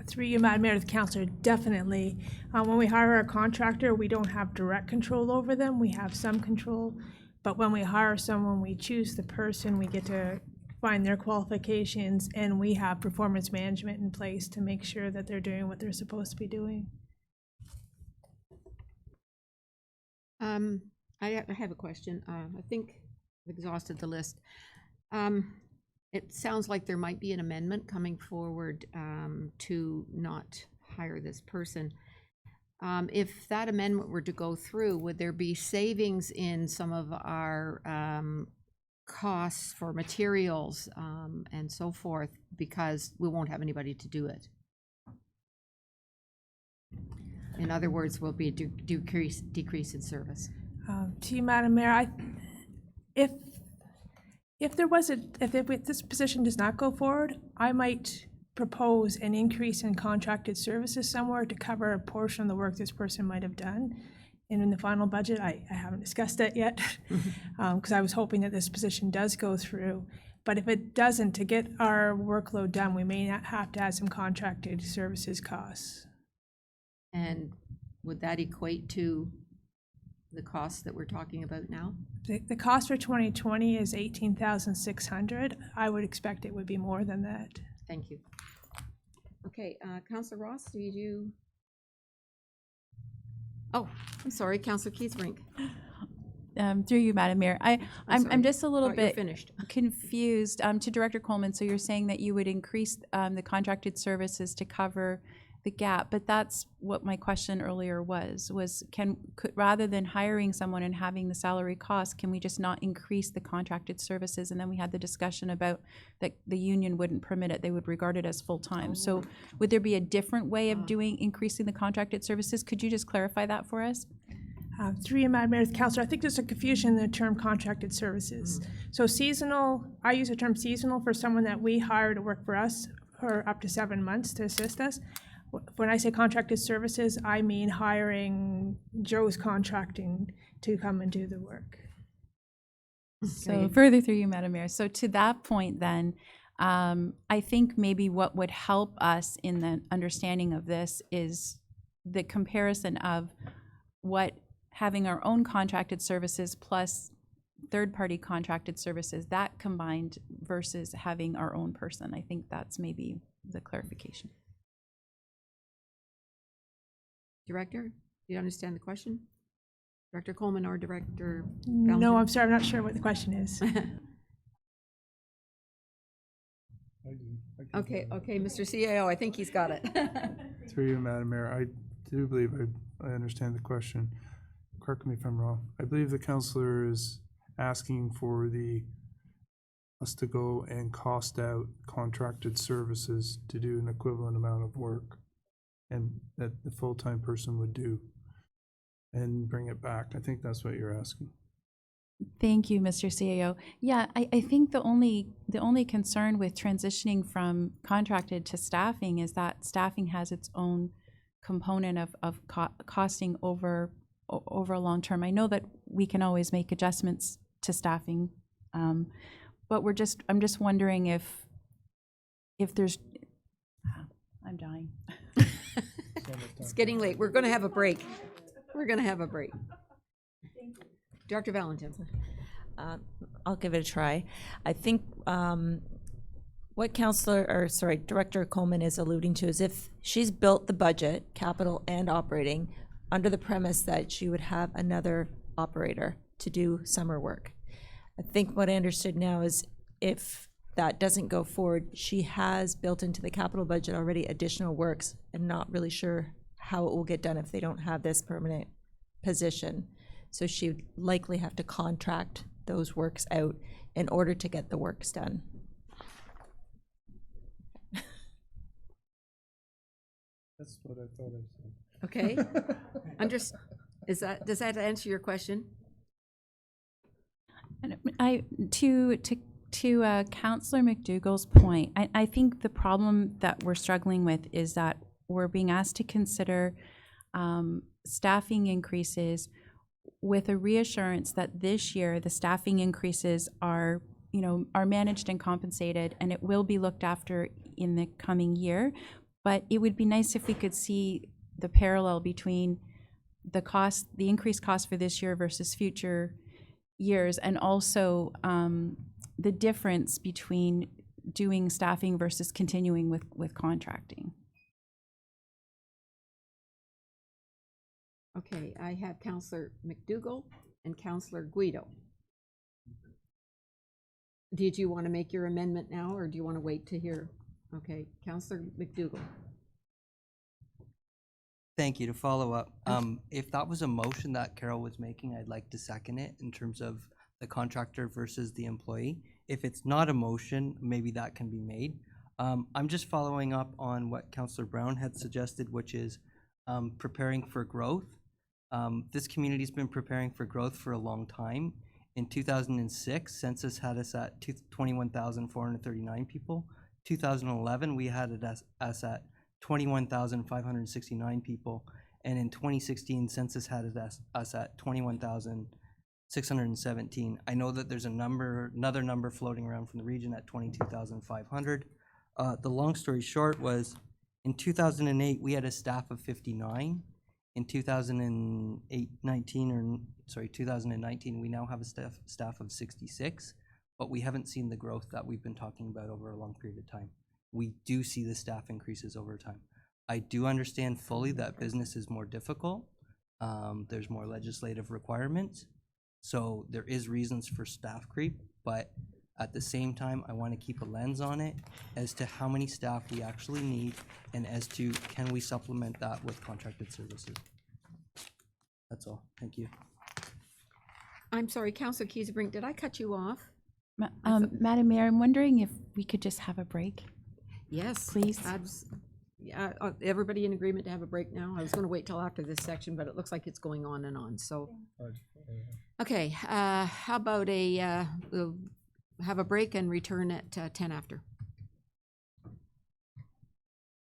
[SPEAKER 15] Through you, Madam Mayor, to the councillor, definitely. When we hire a contractor, we don't have direct control over them. We have some control. But when we hire someone, we choose the person, we get to find their qualifications, and we have performance management in place to make sure that they're doing what they're supposed to be doing.
[SPEAKER 1] I have a question. I think I've exhausted the list. It sounds like there might be an amendment coming forward to not hire this person. If that amendment were to go through, would there be savings in some of our costs for materials and so forth, because we won't have anybody to do it? In other words, will be a decrease in service.
[SPEAKER 15] To you, Madam Mayor, if this position does not go forward, I might propose an increase in contracted services somewhere to cover a portion of the work this person might have done. And in the final budget, I haven't discussed that yet, because I was hoping that this position does go through. But if it doesn't, to get our workload done, we may not have to add some contracted services costs.
[SPEAKER 1] And would that equate to the costs that we're talking about now?
[SPEAKER 15] The cost for 2020 is $18,600. I would expect it would be more than that.
[SPEAKER 1] Thank you. Okay, Councillor Ross, do you? Oh, I'm sorry, Councillor Keithbrink.
[SPEAKER 2] Through you, Madam Mayor. I'm just a little bit
[SPEAKER 1] finished.
[SPEAKER 2] confused. To Director Coleman, so you're saying that you would increase the contracted services to cover the gap, but that's what my question earlier was rather than hiring someone and having the salary cost, can we just not increase the contracted services? And then we had the discussion about that the union wouldn't permit it, they would regard it as full-time. So would there be a different way of increasing the contracted services? Could you just clarify that for us?
[SPEAKER 15] Through you, Madam Mayor, Councillor, I think there's a confusion in the term contracted services. So seasonal, I use the term seasonal for someone that we hire to work for us for up to 7 months to assist us. When I say contracted services, I mean hiring Joe's contracting to come and do the work.
[SPEAKER 2] So further through you, Madam Mayor. So to that point then, I think maybe what would help us in the understanding of this is the comparison of what having our own contracted services plus third-party contracted services, that combined versus having our own person. I think that's maybe the clarification.
[SPEAKER 1] Director, do you understand the question? Director Coleman or Director
[SPEAKER 15] No,
[SPEAKER 1] Valentin?
[SPEAKER 15] I'm sorry, I'm not sure what the question is.
[SPEAKER 1] Okay, Mr. CAO, I think he's got it.
[SPEAKER 10] Through you, Madam Mayor, I do believe I understand the question. Correct me if I'm wrong. I believe the councillor is asking for us to go and cost out contracted services to do an equivalent amount of work, and that the full-time person would do, and bring it back. I think that's what you're asking.
[SPEAKER 2] Thank you, Mr. CAO. Yeah, I think the only concern with transitioning from contracted to staffing is that staffing has its own component of costing over a long term. I know that we can always make adjustments to staffing, but I'm just wondering if there's, I'm dying.
[SPEAKER 1] It's getting late. We're going to have a break. Dr. Valentin.
[SPEAKER 4] I'll give it a try. I think what Director Coleman is alluding to is if she's built the budget, capital and operating, under the premise that she would have another operator to do summer work. I think what I understood now is if that doesn't go forward, she has built into the capital budget already additional works and not really sure how it will get done if they don't have this permanent position. So she would likely have to contract those works out in order to get the works done.
[SPEAKER 10] That's what I thought I said.
[SPEAKER 1] Okay. Does that answer your question?
[SPEAKER 2] And to Councillor McDougall's point, I think the problem that we're struggling with is that we're being asked to consider staffing increases with a reassurance that this year the staffing increases are managed and compensated, and it will be looked after in the coming year. But it would be nice if we could see the parallel between the increased cost for this year versus future years, and also the difference between doing staffing versus continuing with contracting.
[SPEAKER 1] Okay, I have Councillor McDougall and Councillor Guido. Did you want to make your amendment now, or do you want to wait to hear? Okay, Councillor McDougall.
[SPEAKER 11] Thank you. To follow up, if that was a motion that Carol was making, I'd like to second it in terms of the contractor versus the employee. If it's not a motion, maybe that can be made. I'm just following up on what Councillor Brown had suggested, which is preparing for growth. This community's been preparing for growth for a long time. In 2006, census had us at 21,439 people. 2011, we had it us at 21,569 people. And in 2016, census had us at 21,617. I know that there's another number floating around from the region at 22,500. The long story short was, in 2008, we had a staff of 59. In 2019, we now have a staff of 66, but we haven't seen the growth that we've been talking about over a long period of time. We do see the staff increases over time. I do understand fully that business is more difficult. There's more legislative requirements. So there is reasons for staff creep, but At the same time, I want to keep a lens on it as to how many staff we actually need and as to can we supplement that with contracted services. That's all. Thank you.
[SPEAKER 1] I'm sorry, Councillor Kesebrink, did I cut you off?
[SPEAKER 2] Madam Mayor, I'm wondering if we could just have a break.
[SPEAKER 1] Yes.
[SPEAKER 2] Please.
[SPEAKER 1] Yeah, everybody in agreement to have a break now? I was gonna wait till after this section, but it looks like it's going on and on, so. Okay, how about we'll have a break and return at 10 after.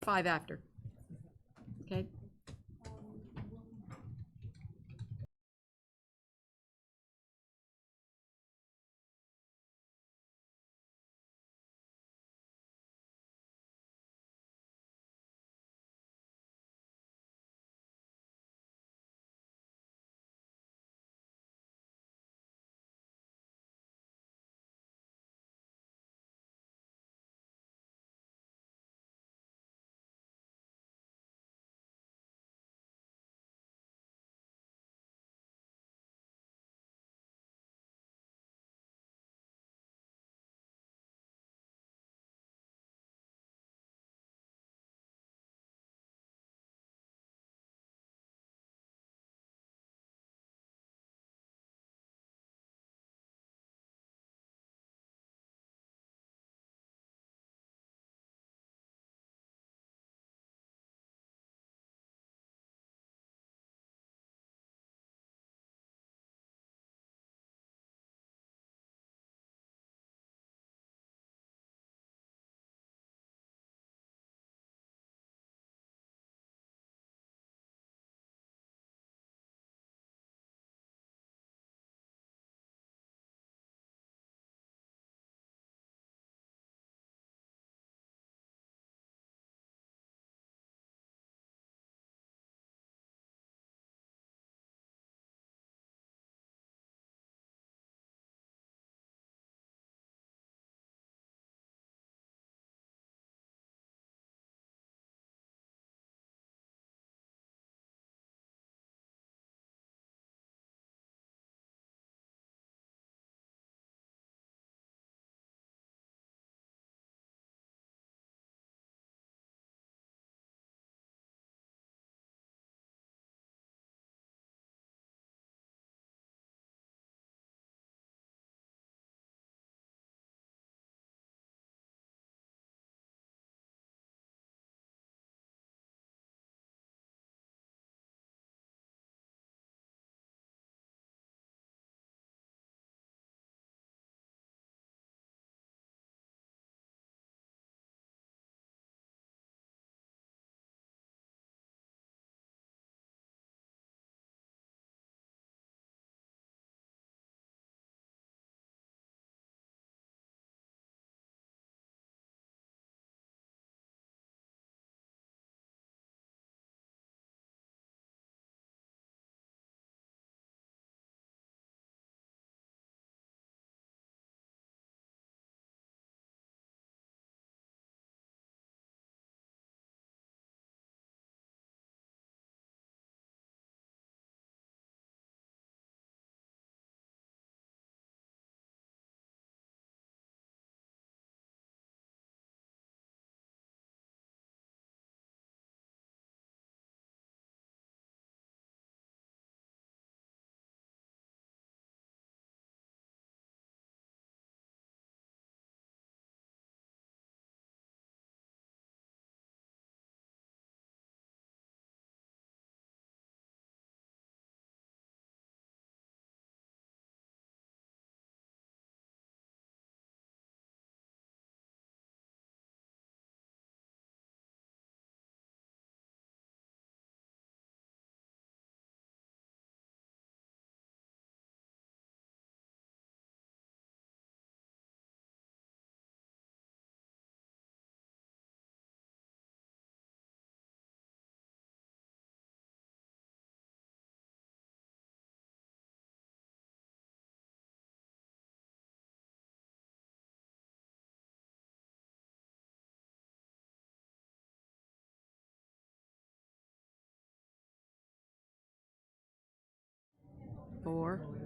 [SPEAKER 1] 5 after. Okay?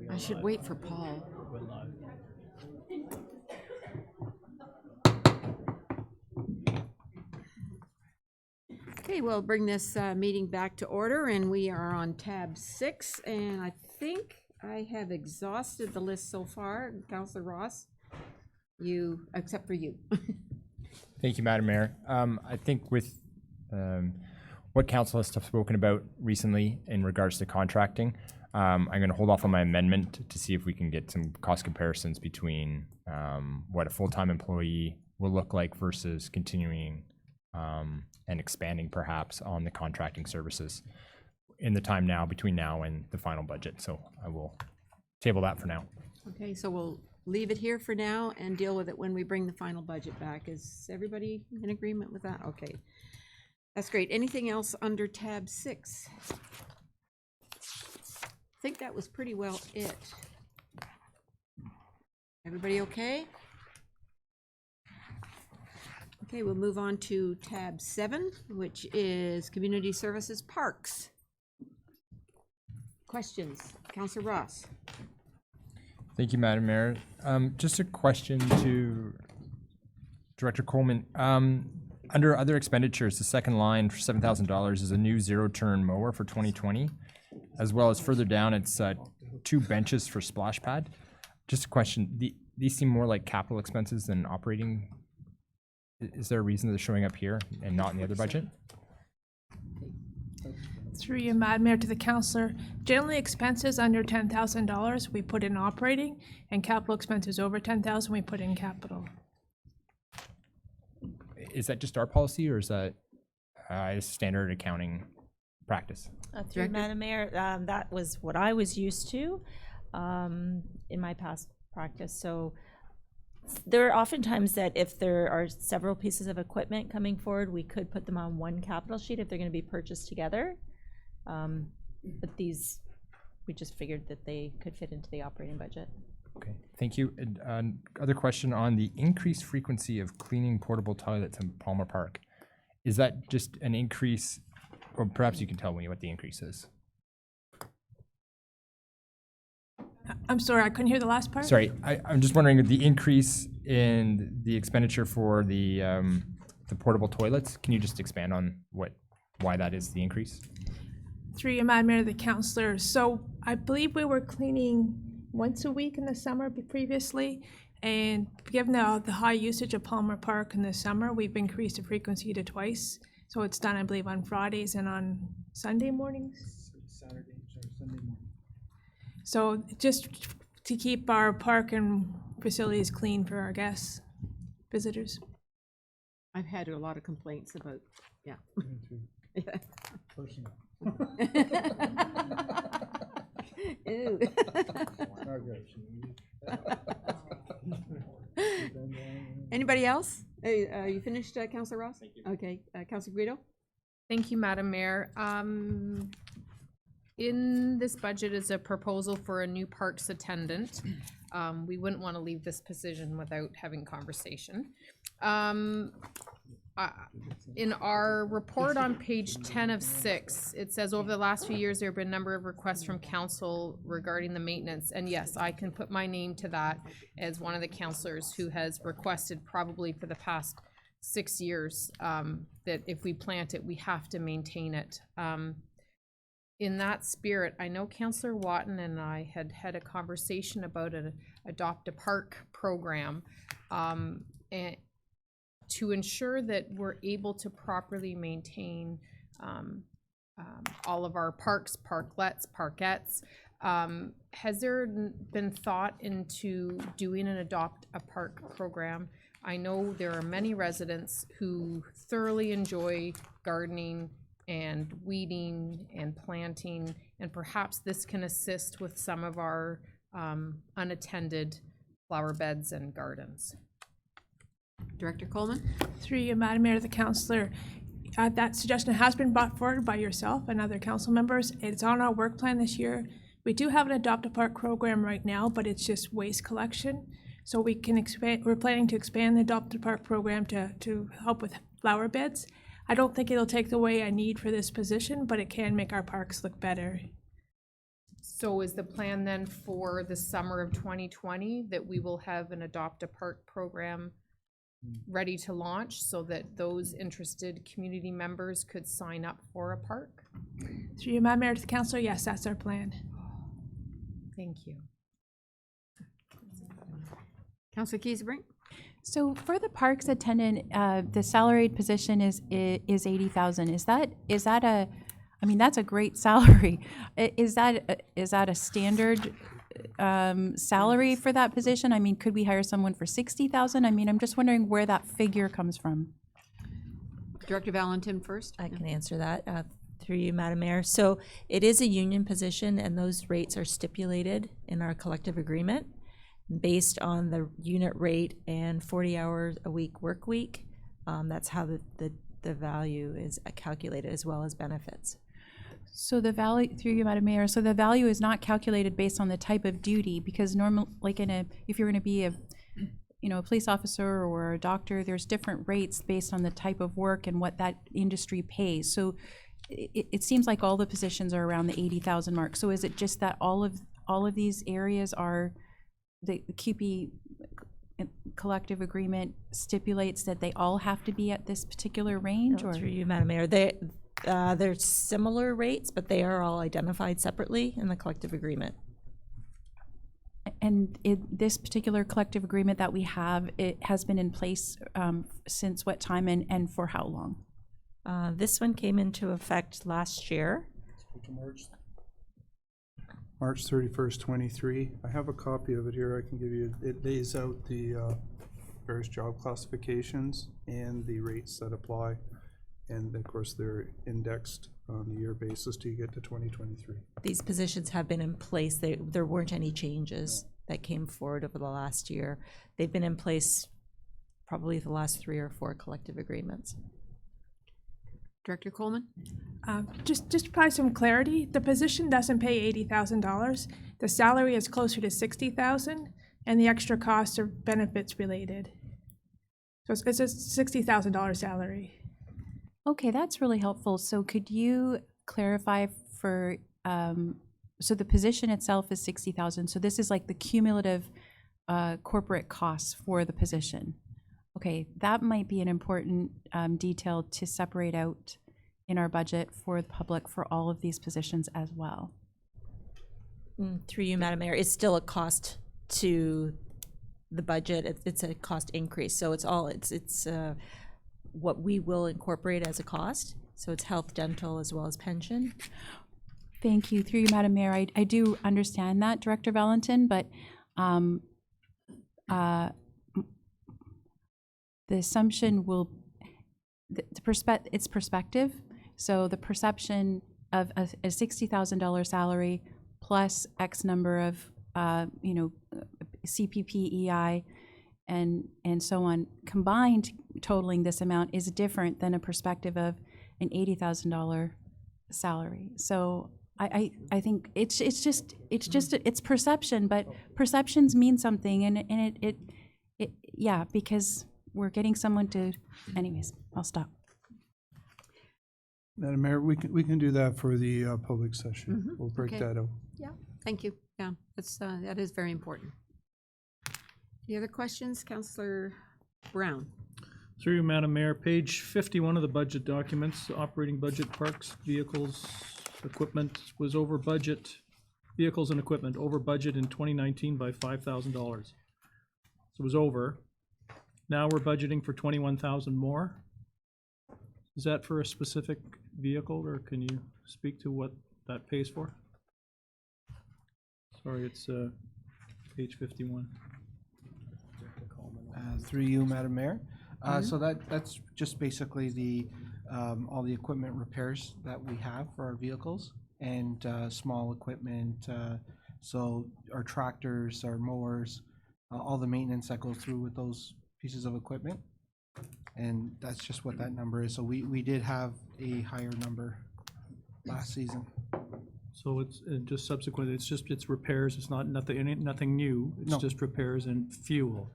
[SPEAKER 1] I should wait for Paul. Okay, we'll bring this meeting back to order, and we are on tab 6, and I think I have exhausted the list so far. Councillor Ross, except for you.
[SPEAKER 5] Thank you, Madam Mayor. I think with what council has spoken about recently in regards to contracting, I'm going to hold off on my amendment to see if we can get some cost comparisons between what a full-time employee will look like versus continuing and expanding perhaps on the contracting services in the time now between now and the final budget. So I will table that for now.
[SPEAKER 1] Okay, so we'll leave it here for now and deal with it when we bring the final budget back. Is everybody in agreement with that? Okay, that's great. Anything else under tab 6? I think that was pretty well it. Everybody okay? Okay, we'll move on to tab 7, which is Community Services Parks. Questions? Councillor Ross.
[SPEAKER 5] Thank you, Madam Mayor. Just a question to Director Coleman. Under other expenditures, the second line for $7,000 is a new zero-turn mower for 2020, as well as further down, it's 2 benches for splash pad. Just a question, these seem more like capital expenses than operating. Is there a reason they're showing up here and not in the other budget?
[SPEAKER 15] Through you, Madam Mayor, to the councillor. Generally, expenses under $10,000 we put in operating, and capital expenses over $10,000 we put in capital.
[SPEAKER 5] Is that just our policy, or is that standard accounting practice?
[SPEAKER 4] Through Madam Mayor, that was what I was used to in my past practice. So there are often times that if there are several pieces of equipment coming forward, we could put them on one capital sheet if they're going to be purchased together. But these, we just figured that they could fit into the operating budget.
[SPEAKER 5] Okay, thank you. Other question on the increased frequency of cleaning portable toilets in Palmer Park. Is that just an increase, or perhaps you can tell me what the increase is?
[SPEAKER 15] I'm sorry, I couldn't hear the last part.
[SPEAKER 5] Sorry, I'm just wondering the increase in the expenditure for the portable toilets. Can you just expand on why that is the increase?
[SPEAKER 15] Through you, Madam Mayor, the councillor. So I believe we were cleaning once a week in the summer previously, and given the high usage of Palmer Park in the summer, we've increased the frequency to twice. So it's done, I believe, on Fridays and on Sunday mornings.
[SPEAKER 14] Saturday, Sunday morning.
[SPEAKER 15] So just to keep our park and facilities clean for our guests, visitors.
[SPEAKER 1] I've had a lot of complaints about, yeah.
[SPEAKER 14] Personal.
[SPEAKER 1] Ew. Anybody else? You finished, Councillor Ross? Thank you. Okay, Councillor Guido?
[SPEAKER 8] Thank you, Madam Mayor. In this budget is a proposal for a new parks attendant. We wouldn't want to leave this position without having conversation. In our report on page 10 of 6, it says over the last few years there have been a number of requests from council regarding the maintenance, and yes, I can put my name to that as one of the councillors who has requested probably for the past 6 years that if we plant it, we have to maintain it. In that spirit, I know Councillor Watton and I had a conversation about an Adopt a Park program, and to ensure that we're able to properly maintain all of our parks, parklets, parkettes. Has there been thought into doing an Adopt a Park program? I know there are many residents who thoroughly enjoy gardening and weeding and planting, and perhaps this can assist with some of our unattended flower beds and gardens.
[SPEAKER 1] Director Coleman?
[SPEAKER 15] Through you, Madam Mayor, the councillor. That suggestion has been brought forward by yourself and other council members. It's on our work plan this year. We do have an Adopt a Park program right now, but it's just waste collection. So we can expand. We're planning to expand the Adopt a Park program to help with flower beds. I don't think it'll take away a need for this position, but it can make our parks look better.
[SPEAKER 8] So is the plan then for the summer of 2020 that we will have an Adopt a Park program ready to launch so that those interested community members could sign up for a park.
[SPEAKER 15] Through you, Madam Mayor, to the council, yes, that's our plan.
[SPEAKER 8] Thank you.
[SPEAKER 1] Councillor Kesebrink?
[SPEAKER 2] So for the parks attendant, the salaried position is 80,000. Is that a, I mean, that's a great salary. Is that a standard salary for that position? I mean, could we hire someone for 60,000? I mean, I'm just wondering where that figure comes from.
[SPEAKER 1] Director Valentin first.
[SPEAKER 4] I can answer that through you, Madam Mayor. So it is a union position, and those rates are stipulated in our collective agreement based on the unit rate and 40 hours a week work week. That's how the value is calculated, as well as benefits.
[SPEAKER 2] So the value, through you, Madam Mayor, so the value is not calculated based on the type of duty, because normal, like if you're going to be a police officer or a doctor, there's different rates based on the type of work and what that industry pays. So it seems like all the positions are around the 80,000 mark. So is it just that all of these areas are, the CUPE collective agreement stipulates that they all have to be at this particular range?
[SPEAKER 4] No,
[SPEAKER 2] or
[SPEAKER 4] through you, Madam Mayor, they're similar rates, but they are all identified separately in the collective agreement.
[SPEAKER 2] And this particular collective agreement that we have, it has been in place since what time and for how long?
[SPEAKER 4] This one came into effect last year.
[SPEAKER 10] March 31st, 23. I have a copy of it here. I can give you, it lays out the various job classifications and the rates that apply. And of course, they're indexed on a year basis till you get to 2023.
[SPEAKER 4] These positions have been in place. There weren't any changes that came forward over the last year. They've been in place probably the last 3 or 4 collective agreements.
[SPEAKER 1] Director Coleman?
[SPEAKER 15] Just to provide some clarity, the position doesn't pay $80,000. The salary is closer to $60,000, and the extra costs are benefits related. So it's a $60,000 salary.
[SPEAKER 2] Okay, that's really helpful. So could you clarify for, so the position itself is 60,000. So this is like the cumulative corporate costs for the position. Okay, that might be an important detail to separate out in our budget for the public for all of these positions as well.
[SPEAKER 4] Through you, Madam Mayor, it's still a cost to the budget. It's a cost increase. So it's what we will incorporate as a cost. So it's health, dental, as well as pension.
[SPEAKER 2] Thank you. Through you, Madam Mayor, I do understand that, Director Valentin, but the assumption will, it's perspective. So the perception of a $60,000 salary plus X number of, CPP, EI, and so on, combined totaling this amount is different than a perspective of an $80,000 salary. So I think it's perception, but perceptions mean something, and it because we're getting someone to, anyways, I'll stop.
[SPEAKER 10] Madam Mayor, we can do that for the public session. We'll break
[SPEAKER 1] Okay.
[SPEAKER 10] that out.
[SPEAKER 1] Yeah, thank you. Yeah, that is very important. Any other questions? Councillor Brown?
[SPEAKER 9] Through you, Madam Mayor, page 51 of the budget documents, operating budget, parks, vehicles, equipment was over budget, vehicles and equipment over budget in 2019 by $5,000. So it was over. Now we're budgeting for 21,000 more. Is that for a specific vehicle, or can you speak to what that pays for? Sorry, it's page 51.
[SPEAKER 14] Through you, Madam Mayor. So that's just basically the all the equipment repairs that we have for our vehicles and small equipment. So our tractors, our mowers, all the maintenance that goes through with those pieces of equipment. And that's just what that number is. So we did have a higher number last season.
[SPEAKER 9] So it's just subsequent, it's repairs, it's nothing new, it's
[SPEAKER 14] No.
[SPEAKER 9] just repairs and fuel.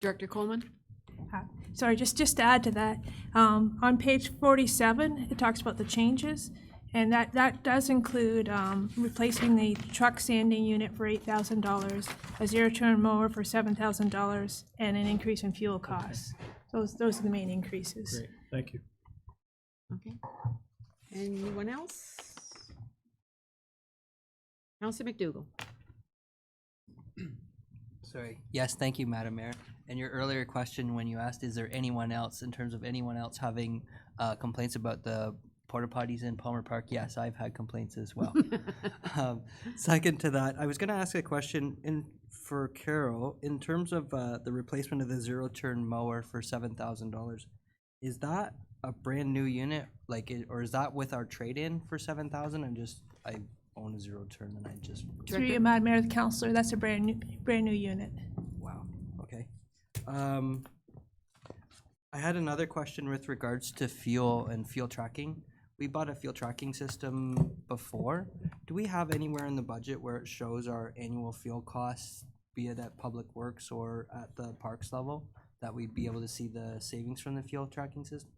[SPEAKER 1] Director Coleman?
[SPEAKER 15] Sorry, just to add to that, on page 47, it talks about the changes, And that does include replacing the truck sanding unit for $8,000, a zero-turn mower for $7,000, and an increase in fuel costs. Those are the main increases.
[SPEAKER 9] Great, thank you.
[SPEAKER 1] Okay. Anyone else? Councilor McDougall.
[SPEAKER 11] Sorry. Yes, thank you, Madam Mayor. And your earlier question when you asked, is there anyone else, in terms of anyone else having complaints about the porta potties in Palmer Park? Yes, I've had complaints as well. Second to that, I was going to ask a question for Carol. In terms of the replacement of the zero-turn mower for $7,000, is that a brand new unit, or is that with our trade-in for $7,000? I own a zero-turn and I just.
[SPEAKER 15] Through you, Madam Mayor, the councillor, that's a brand new unit.
[SPEAKER 11] Wow. Okay. I had another question with regards to fuel and fuel tracking. We bought a fuel tracking system before. Do we have anywhere in the budget where it shows our annual fuel costs, be it at Public Works or at the parks level, that we'd be able to see the savings from the fuel tracking system?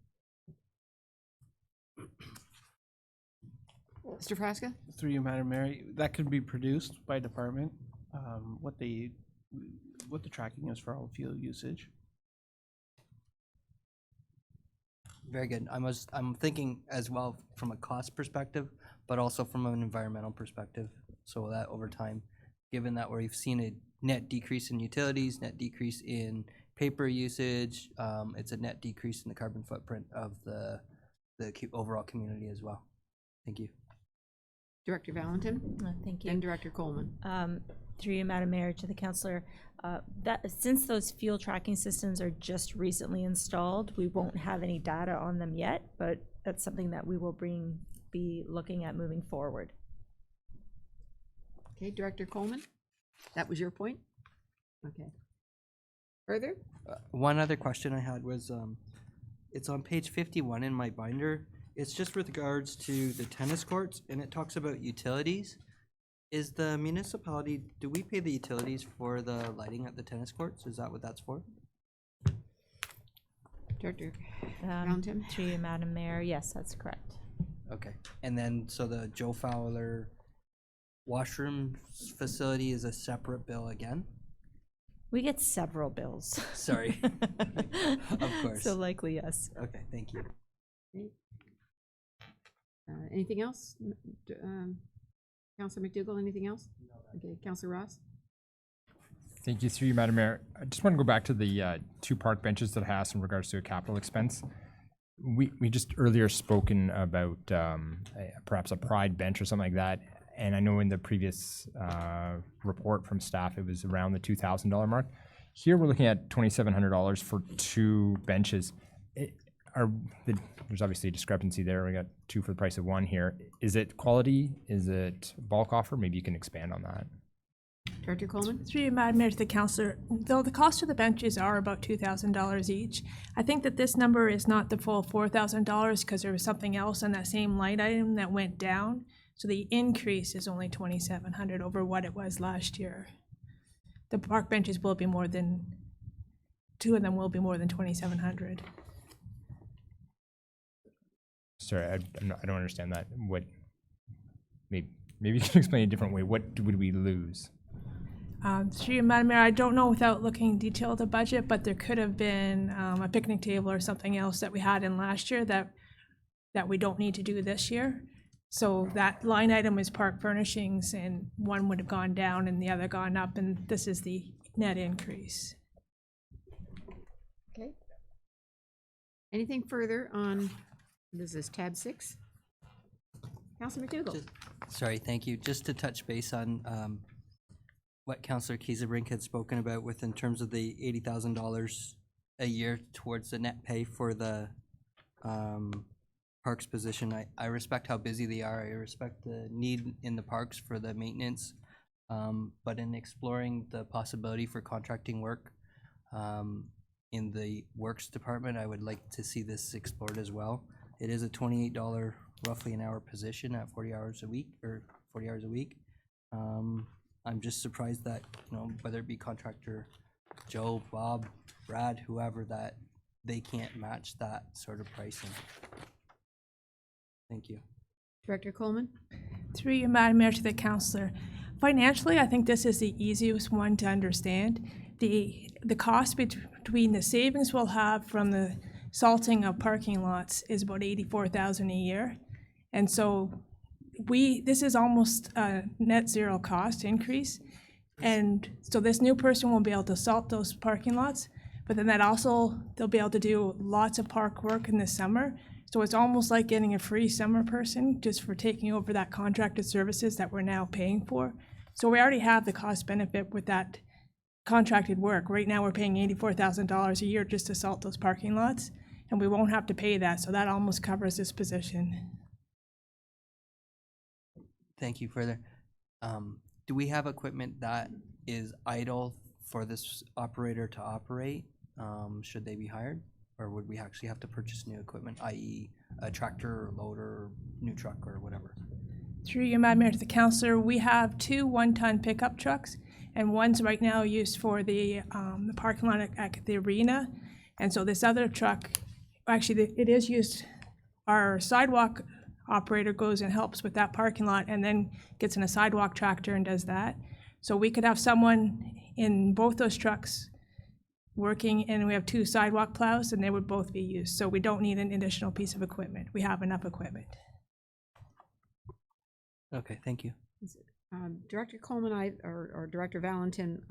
[SPEAKER 1] Mr. Frasca?
[SPEAKER 14] Through you, Madam Mayor, that could be produced by department, what the tracking is for all fuel usage.
[SPEAKER 11] Very good. I'm thinking as well from a cost perspective, but also from an environmental perspective. So that over time, given that we've seen a net decrease in utilities, net decrease in paper usage, it's a net decrease in the carbon footprint of the overall community as well. Thank you.
[SPEAKER 1] Director Valentin?
[SPEAKER 4] Thank you.
[SPEAKER 1] And Director Coleman.
[SPEAKER 4] Through you, Madam Mayor, to the councillor, since those fuel tracking systems are just recently installed, we won't have any data on them yet, but that's something that we will be looking at moving forward.
[SPEAKER 1] Okay, Director Coleman? That was your point? Okay. Further?
[SPEAKER 11] One other question I had was, it's on page 51 in my binder. It's just with regards to the tennis courts, and it talks about utilities. Is the municipality, do we pay the utilities for the lighting at the tennis courts? Is that what that's for?
[SPEAKER 1] Director Valentin?
[SPEAKER 4] Through you, Madam Mayor, yes, that's correct.
[SPEAKER 11] Okay. And then, so the Joe Fowler washroom facility is a separate bill again?
[SPEAKER 4] We get several bills.
[SPEAKER 11] Sorry. Of course.
[SPEAKER 4] So likely, yes.
[SPEAKER 11] Okay, thank you.
[SPEAKER 1] Okay. Anything else? Councilor McDougall, anything else? Okay, Councilor Ross?
[SPEAKER 5] Thank you, through you, Madam Mayor. I just want to go back to the two park benches that I asked in regards to a capital expense. We just earlier spoken about perhaps a pride bench or something like that. And I know in the previous report from staff, it was around the $2,000 mark. Here we're looking at $2,700 for two benches. There's obviously a discrepancy there. We got two for the price of one here. Is it quality? Is it bulk offer? Maybe you can expand on that.
[SPEAKER 1] Director Coleman?
[SPEAKER 15] Through you, Madam Mayor, to the councillor, though the cost of the benches are about $2,000 each, I think that this number is not the full $4,000 because there was something else on that same line item that went down. So the increase is only $2,700 over what it was last year. The park benches will be more than, two of them will be more than $2,700.
[SPEAKER 5] Sorry, I don't understand that. What? Maybe you can explain a different way. What would we lose?
[SPEAKER 15] Through you, Madam Mayor, I don't know without looking in detail at the budget, but there could have been a picnic table or something else that we had in last year that we don't need to do this year. So that line item is park furnishings, and one would have gone down and the other gone up, and this is the net increase.
[SPEAKER 1] Okay. Anything further on, this is tab 6? Councilor McDougall?
[SPEAKER 11] Sorry, thank you. Just to touch base on what Councillor Kiesebrink had spoken about with in terms of the $80,000 a year towards the net pay for the parks position. I respect how busy they are. I respect the need in the parks for the maintenance. But in exploring the possibility for contracting work in the works department, I would like to see this explored as well. It is a $28 roughly an hour position at 40 hours a week or 40 hours a week. I'm just surprised that, whether it be contractor Joe, Bob, Brad, whoever, that they can't match that sort of pricing. Thank you.
[SPEAKER 1] Director Coleman?
[SPEAKER 15] Through you, Madam Mayor, to the councillor. Financially, I think this is the easiest one to understand. The cost between the savings we'll have from the salting of parking lots is about $84,000 a year. And so this is almost a net zero cost increase. And so this new person will be able to salt those parking lots, but then they'll be able to do lots of park work in the summer. So it's almost like getting a free summer person just for taking over that contracted services that we're now paying for. So we already have the cost benefit with that contracted work. Right now, we're paying $84,000 a year just to salt those parking lots, and we won't have to pay that, so that almost covers this position.
[SPEAKER 11] Thank you. Further, do we have equipment that is idle for this operator to operate? Should they be hired? Or would we actually have to purchase new equipment, i.e. a tractor or loader or new truck or whatever?
[SPEAKER 15] Through you, Madam Mayor, to the councillor, we have 2 one-ton pickup trucks, and one's right now used for the parking lot at the arena. And so this other truck, actually, it is used, our sidewalk operator goes and helps with that parking lot and then gets in a sidewalk tractor and does that. So we could have someone in both those trucks working, and we have 2 sidewalk plows, and they would both be used. So we don't need an additional piece of equipment. We have enough equipment.
[SPEAKER 11] Okay, thank you.
[SPEAKER 1] Director Coleman, or Director Valentin,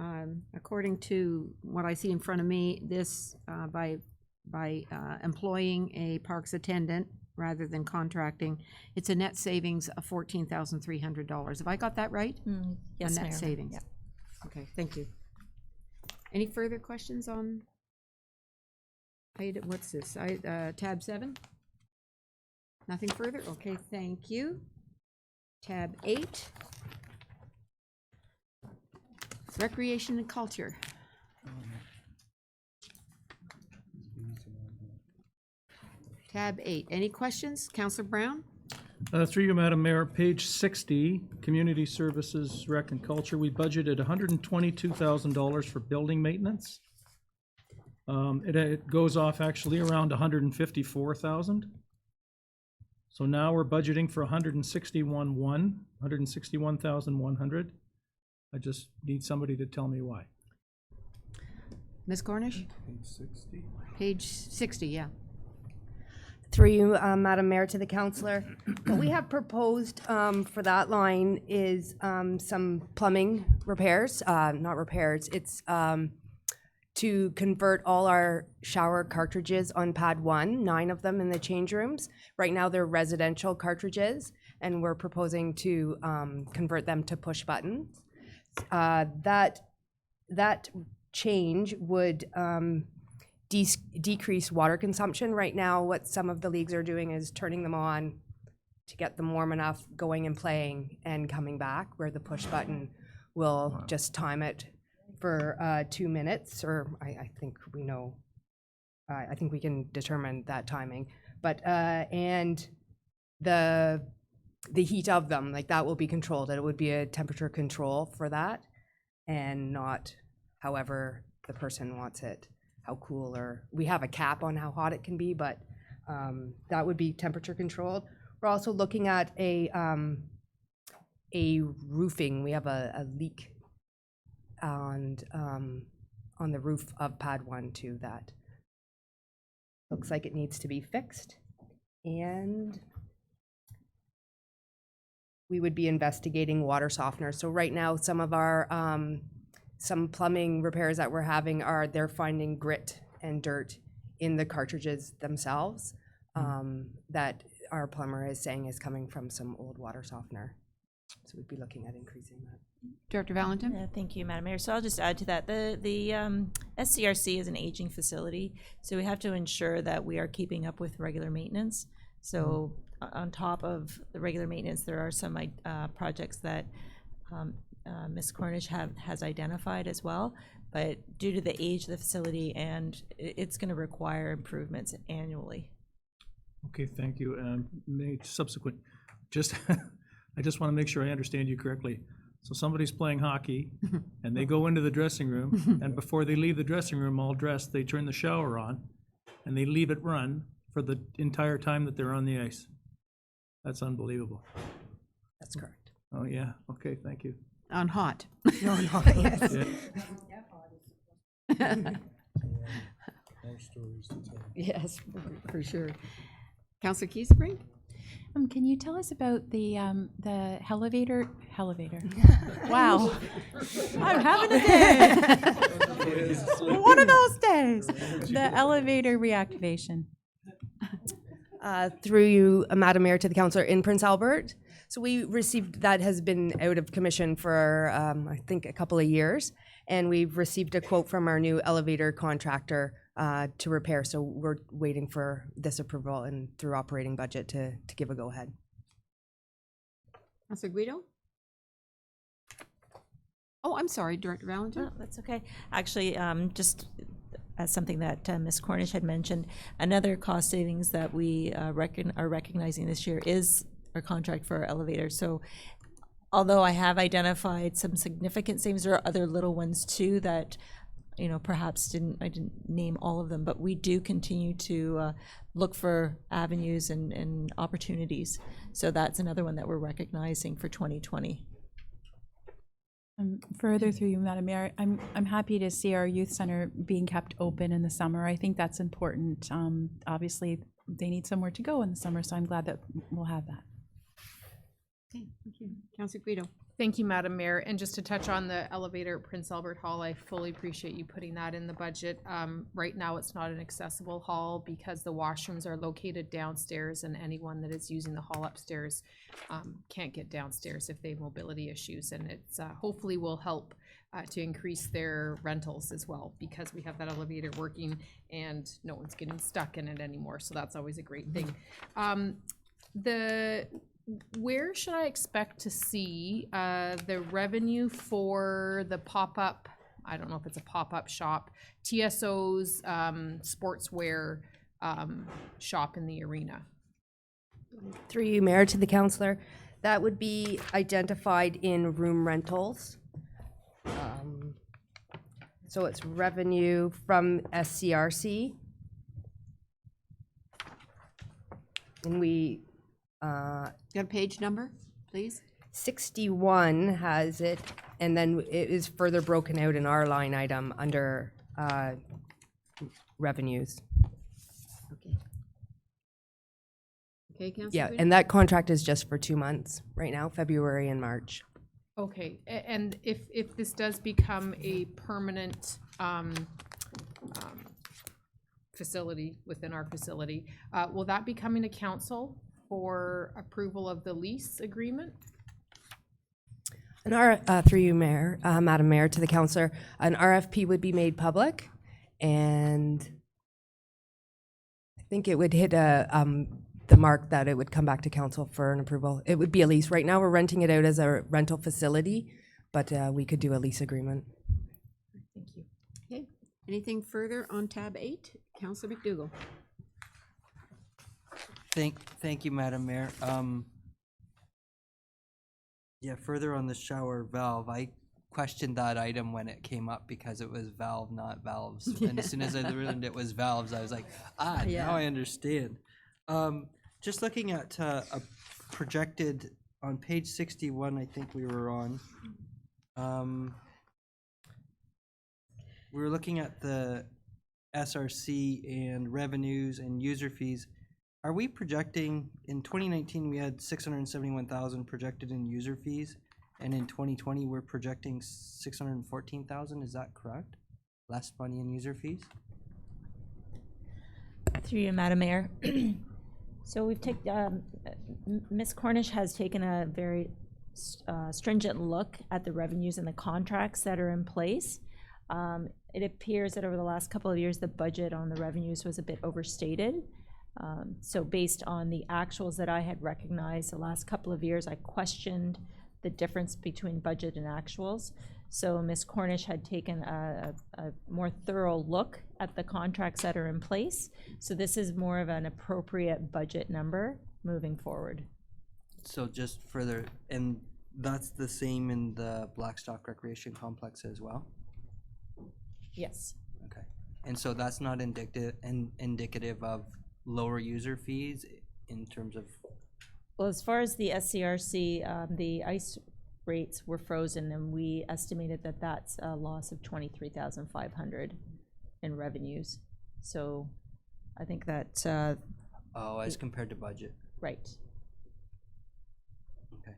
[SPEAKER 1] according to what I see in front of me, this, by employing a parks attendant rather than contracting, it's a net savings of $14,300. Have I got that right?
[SPEAKER 4] Yes,
[SPEAKER 1] A net
[SPEAKER 4] Mayor.
[SPEAKER 1] savings.
[SPEAKER 4] Yep.
[SPEAKER 1] Okay, thank you. Any further questions on, what's this, tab 7? Nothing further? Okay, thank you. Tab 8. Recreation and Culture. Tab 8. Any questions? Councillor Brown?
[SPEAKER 9] Through you, Madam Mayor, page 60, Community Services, Rec and Culture, we budgeted $122,000 for building maintenance. It goes off actually around $154,000. So now we're budgeting for $161,100. I just need somebody to tell me why.
[SPEAKER 1] Ms. Cornish?
[SPEAKER 10] Page 60.
[SPEAKER 1] Page 60, yeah.
[SPEAKER 16] Through you, Madam Mayor, to the councillor. What we have proposed for that line is some plumbing repairs, not repairs, it's to convert all our shower cartridges on pad 1, 9 of them in the change rooms. Right now they're residential cartridges, and we're proposing to convert them to push buttons. That change would decrease water consumption. Right now, what some of the leagues are doing is turning them on to get them warm enough, going and playing and coming back, where the push button will just time it for 2 minutes, or I think we know, I think we can determine that timing. But, and the heat of them, like that will be controlled. It would be a temperature control for that, and not however the person wants it. How cool, or we have a cap on how hot it can be, but that would be temperature controlled. We're also looking at a roofing. We have a leak on the roof of pad 1 too that looks like it needs to be fixed, and we would be investigating water softeners. So right now, some of our some plumbing repairs that we're having they're finding grit and dirt in the cartridges themselves that our plumber is saying is coming from some old water softener. So we'd be looking at increasing that.
[SPEAKER 1] Director Valentin?
[SPEAKER 4] Thank you, Madam Mayor. So I'll just add to that. The SCRC is an aging facility, so we have to ensure that we are keeping up with regular maintenance. So on top of the regular maintenance, there are some projects that Ms. Cornish has identified as well, but due to the age of the facility, and it's going to require improvements annually.
[SPEAKER 9] Okay, thank you. Subsequent, just, I just want to make sure I understand you correctly. So somebody's playing hockey, and they go into the dressing room, and before they leave the dressing room all dressed, they turn the shower on, and they leave it run for the entire time that they're on the ice. That's unbelievable.
[SPEAKER 16] That's correct.
[SPEAKER 9] Oh, yeah, okay, thank you.
[SPEAKER 1] On hot.
[SPEAKER 16] No, no, yes.
[SPEAKER 9] Yeah.
[SPEAKER 1] Yes, for sure. Counselor Keesebring?
[SPEAKER 2] Can you tell us about the elevator? Wow, I'm having a day. One of those days. The elevator reactivation.
[SPEAKER 16] Through you, Madam Mayor, to the councillor in Prince Albert. So we received, that has been out of commission for, I think, a couple of years. And we've received a quote from our new elevator contractor to repair. So we're waiting for this approval and through operating budget to give a go-ahead.
[SPEAKER 1] Counselor Guido? Oh, I'm sorry, Director Valentin?
[SPEAKER 4] No, that's okay. Actually, just as something that Ms. Cornish had mentioned, another cost savings that we are recognizing this year is our contract for our elevator. So although I have identified some significant savings, there are other little ones too that, you know, perhaps I didn't name all of them, but we do continue to look for avenues and opportunities. So that's another one that we're recognizing for 2020.
[SPEAKER 2] Further through you, Madam Mayor, I'm happy to see our youth center being kept open in the summer. I think that's important. Obviously, they need somewhere to go in the summer, so I'm glad that we'll have that.
[SPEAKER 1] Okay, thank you. Counselor Guido?
[SPEAKER 8] Thank you, Madam Mayor. And just to touch on the elevator at Prince Albert Hall, I fully appreciate you putting that in the budget. Right now, it's not an accessible hall because the washrooms are located downstairs, and anyone that is using the hall upstairs can't get downstairs if they have mobility issues. And it's hopefully will help to increase their rentals as well, because we have that elevator working and no one's getting stuck in it anymore. So that's always a great thing. Where should I expect to see the revenue for the pop-up, I don't know if it's a pop-up shop, TSO's sportswear shop in the arena?
[SPEAKER 16] Through you, Mayor, to the councillor, that would be identified in room rentals. So it's revenue from SCRC. And we
[SPEAKER 1] You have a page number, please?
[SPEAKER 16] 61 has it, and then it is further broken out in our line item under revenues.
[SPEAKER 1] Okay, Counselor
[SPEAKER 16] Yeah,
[SPEAKER 1] Guido?
[SPEAKER 16] and that contract is just for 2 months right now, February and March.
[SPEAKER 8] Okay, and if this does become a permanent facility within our facility, will that be coming to council for approval of the lease agreement?
[SPEAKER 16] And through you, Mayor, Madam Mayor, to the councillor, an RFP would be made public, and I think it would hit the mark that it would come back to council for an approval. It would be a lease. Right now, we're renting it out as a rental facility, but we could do a lease agreement.
[SPEAKER 8] Thank you.
[SPEAKER 1] Okay, anything further on tab 8? Counselor McDougall?
[SPEAKER 11] Thank you, Madam Mayor. Yeah, further on the shower valve, I questioned that item when it came up because it was valve, not valves. And as soon as I learned it was valves, I was like,
[SPEAKER 1] Yeah.
[SPEAKER 11] now I understand. Just looking at a projected, on page 61, I think we were on. We were looking at the SRC and revenues and user fees. Are we projecting, in 2019, we had 671,000 projected in user fees, and in 2020, we're projecting 614,000, is that correct? Less money in user fees?
[SPEAKER 4] Through you, Madam Mayor. So we've taken, Ms. Cornish has taken a very stringent look at the revenues and the contracts that are in place. It appears that over the last couple of years, the budget on the revenues was a bit overstated. So based on the actuals that I had recognized the last couple of years, I questioned the difference between budget and actuals. So Ms. Cornish had taken a more thorough look at the contracts that are in place. So this is more of an appropriate budget number moving forward.
[SPEAKER 11] So just further, and that's the same in the Blackstock Recreation Complex as well?
[SPEAKER 4] Yes.
[SPEAKER 11] Okay. And so that's not indicative of lower user fees in terms of
[SPEAKER 4] Well, as far as the SCRC, the ICE rates were frozen, and we estimated that that's a loss of 23,500 in revenues. So I think that,
[SPEAKER 11] Oh, as compared to budget.
[SPEAKER 4] right.
[SPEAKER 11] Okay.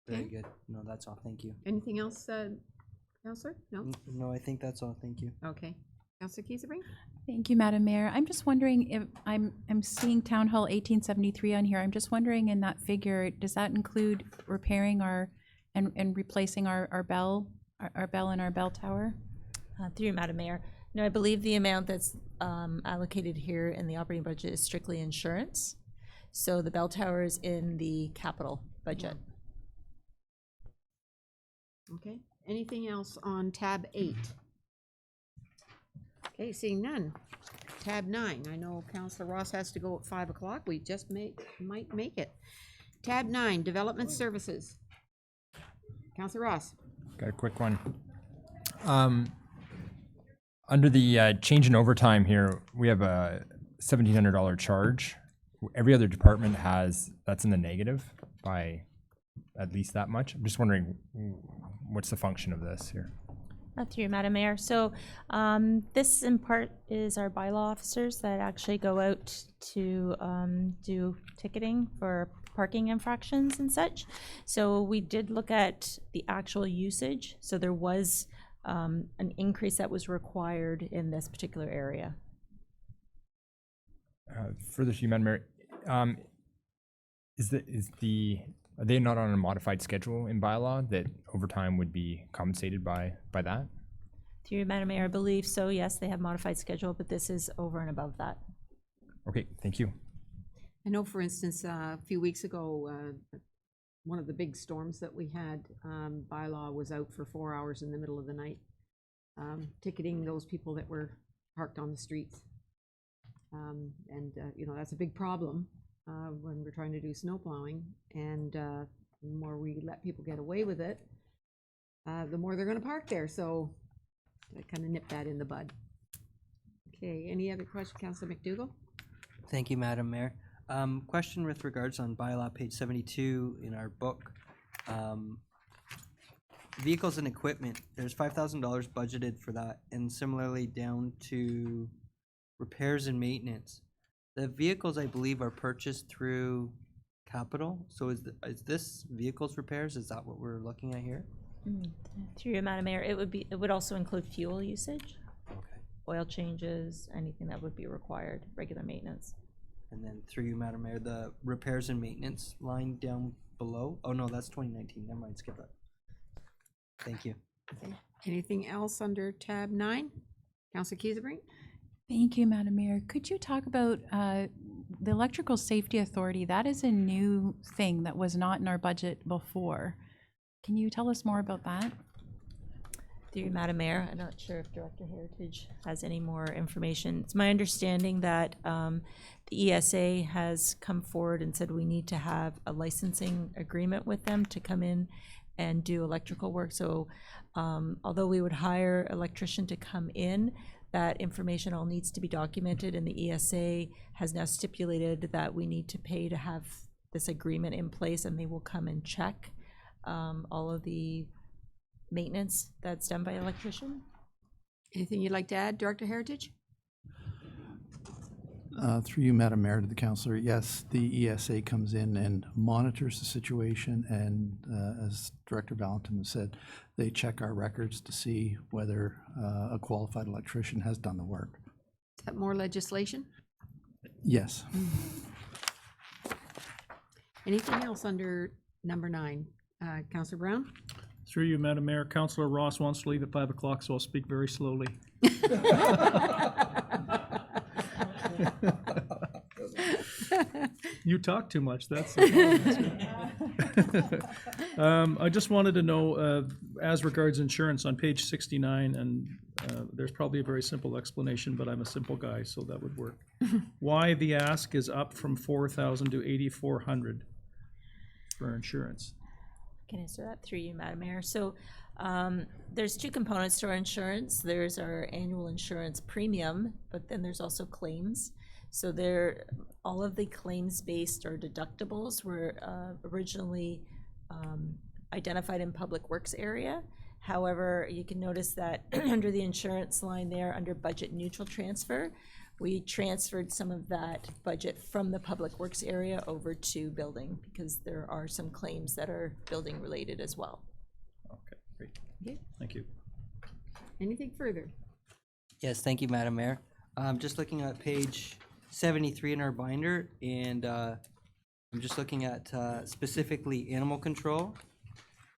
[SPEAKER 11] Very
[SPEAKER 1] Okay.
[SPEAKER 11] good. No, that's all. Thank you.
[SPEAKER 1] Anything else, Counselor? No?
[SPEAKER 11] No, I think that's all. Thank you.
[SPEAKER 1] Okay. Counselor Keesebrink?
[SPEAKER 2] Thank you, Madam Mayor. I'm just wondering if I'm seeing Town Hall 1873 on here. I'm just wondering in that figure, does that include repairing and replacing our bell and our bell tower?
[SPEAKER 4] Through you, Madam Mayor. No, I believe the amount that's allocated here in the operating budget is strictly insurance. So the bell tower is in the capital budget.
[SPEAKER 1] Okay. Anything else on tab 8? Okay, seeing none. Tab 9, I know Councillor Ross has to go at 5 o'clock. We just might make it. Tab 9, Development Services. Councillor Ross.
[SPEAKER 5] Got a quick one. Under the change in overtime here, we have a $1,700 charge. Every other department that's in the negative by at least that much. I'm just wondering what's the function of this here?
[SPEAKER 4] Through you, Madam Mayor. So this in part is our bylaw officers that actually go out to do ticketing for parking infractions and such. So we did look at the actual usage. So there was an increase that was required in this particular area.
[SPEAKER 5] Further to you, Madam Mayor, are they not on a modified schedule in bylaw that overtime would be compensated by that?
[SPEAKER 4] Through you, Madam Mayor, I believe so. Yes, they have modified schedule, but this is over and above that.
[SPEAKER 5] Okay, thank you.
[SPEAKER 1] I know, for instance, a few weeks ago, one of the big storms that we had, bylaw was out for 4 hours in the middle of the night, ticketing those people that were parked on the streets. You know, that's a big problem when we're trying to do snow plowing. And the more we let people get away with it, the more they're going to park there. So I kind of nip that in the bud. Okay, any other questions, Councillor McDougall?
[SPEAKER 11] Thank you, Madam Mayor. Question with regards on bylaw page 72 in our book. Vehicles and equipment, there's $5,000 budgeted for that, and similarly down to repairs and maintenance. The vehicles, I believe, are purchased through capital. So is this vehicles repairs? Is that what we're looking at here?
[SPEAKER 4] Through you, Madam Mayor, it would also include fuel usage,
[SPEAKER 11] Okay.
[SPEAKER 4] oil changes, anything that would be required, regular maintenance.
[SPEAKER 11] And then through you, Madam Mayor, the repairs and maintenance line down below. Oh no, that's 2019. Never mind, skip that. Thank you.
[SPEAKER 1] Okay. Anything else under tab 9? Councillor Keesebrink?
[SPEAKER 2] Thank you, Madam Mayor. Could you talk about the Electrical Safety Authority? That is a new thing that was not in our budget before. Can you tell us more about that?
[SPEAKER 4] Through you, Madam Mayor, I'm not sure if Director Heritage has any more information. It's my understanding that the ESA has come forward and said we need to have a licensing agreement with them to come in and do electrical work. So although we would hire an electrician to come in, that information all needs to be documented, and the ESA has now stipulated that we need to pay to have this agreement in place, and they will come and check all of the maintenance that's done by an electrician.
[SPEAKER 1] Anything you'd like to add, Director Heritage?
[SPEAKER 17] Through you, Madam Mayor, to the councillor, yes, the ESA comes in and monitors the situation, and as Director Valentin said, they check our records to see whether a qualified electrician has done the work.
[SPEAKER 1] Is that more legislation?
[SPEAKER 17] Yes.
[SPEAKER 1] Anything else under number 9? Councillor Brown?
[SPEAKER 9] Through you, Madam Mayor, Councillor Ross wants to leave at 5 o'clock, so I'll speak very slowly. You talk too much, that's the problem. I just wanted to know, as regards insurance on page 69, and there's probably a very simple explanation, but I'm a simple guy, so that would work. Why the ask is up from 4,000 to 8,400 for insurance?
[SPEAKER 4] Can I answer that through you, Madam Mayor? So there's two components to our insurance. There's our annual insurance premium, but then there's also claims. So all of the claims-based or deductibles were originally identified in Public Works area. However, you can notice that under the insurance line there, under budget neutral transfer, we transferred some of that budget from the Public Works area over to building, because there are some claims that are building related as well.
[SPEAKER 9] Okay, great.
[SPEAKER 1] Okay.
[SPEAKER 9] Thank you.
[SPEAKER 1] Anything further?
[SPEAKER 11] Yes, thank you, Madam Mayor. Just looking at page 73 in our binder, and I'm just looking at specifically animal control.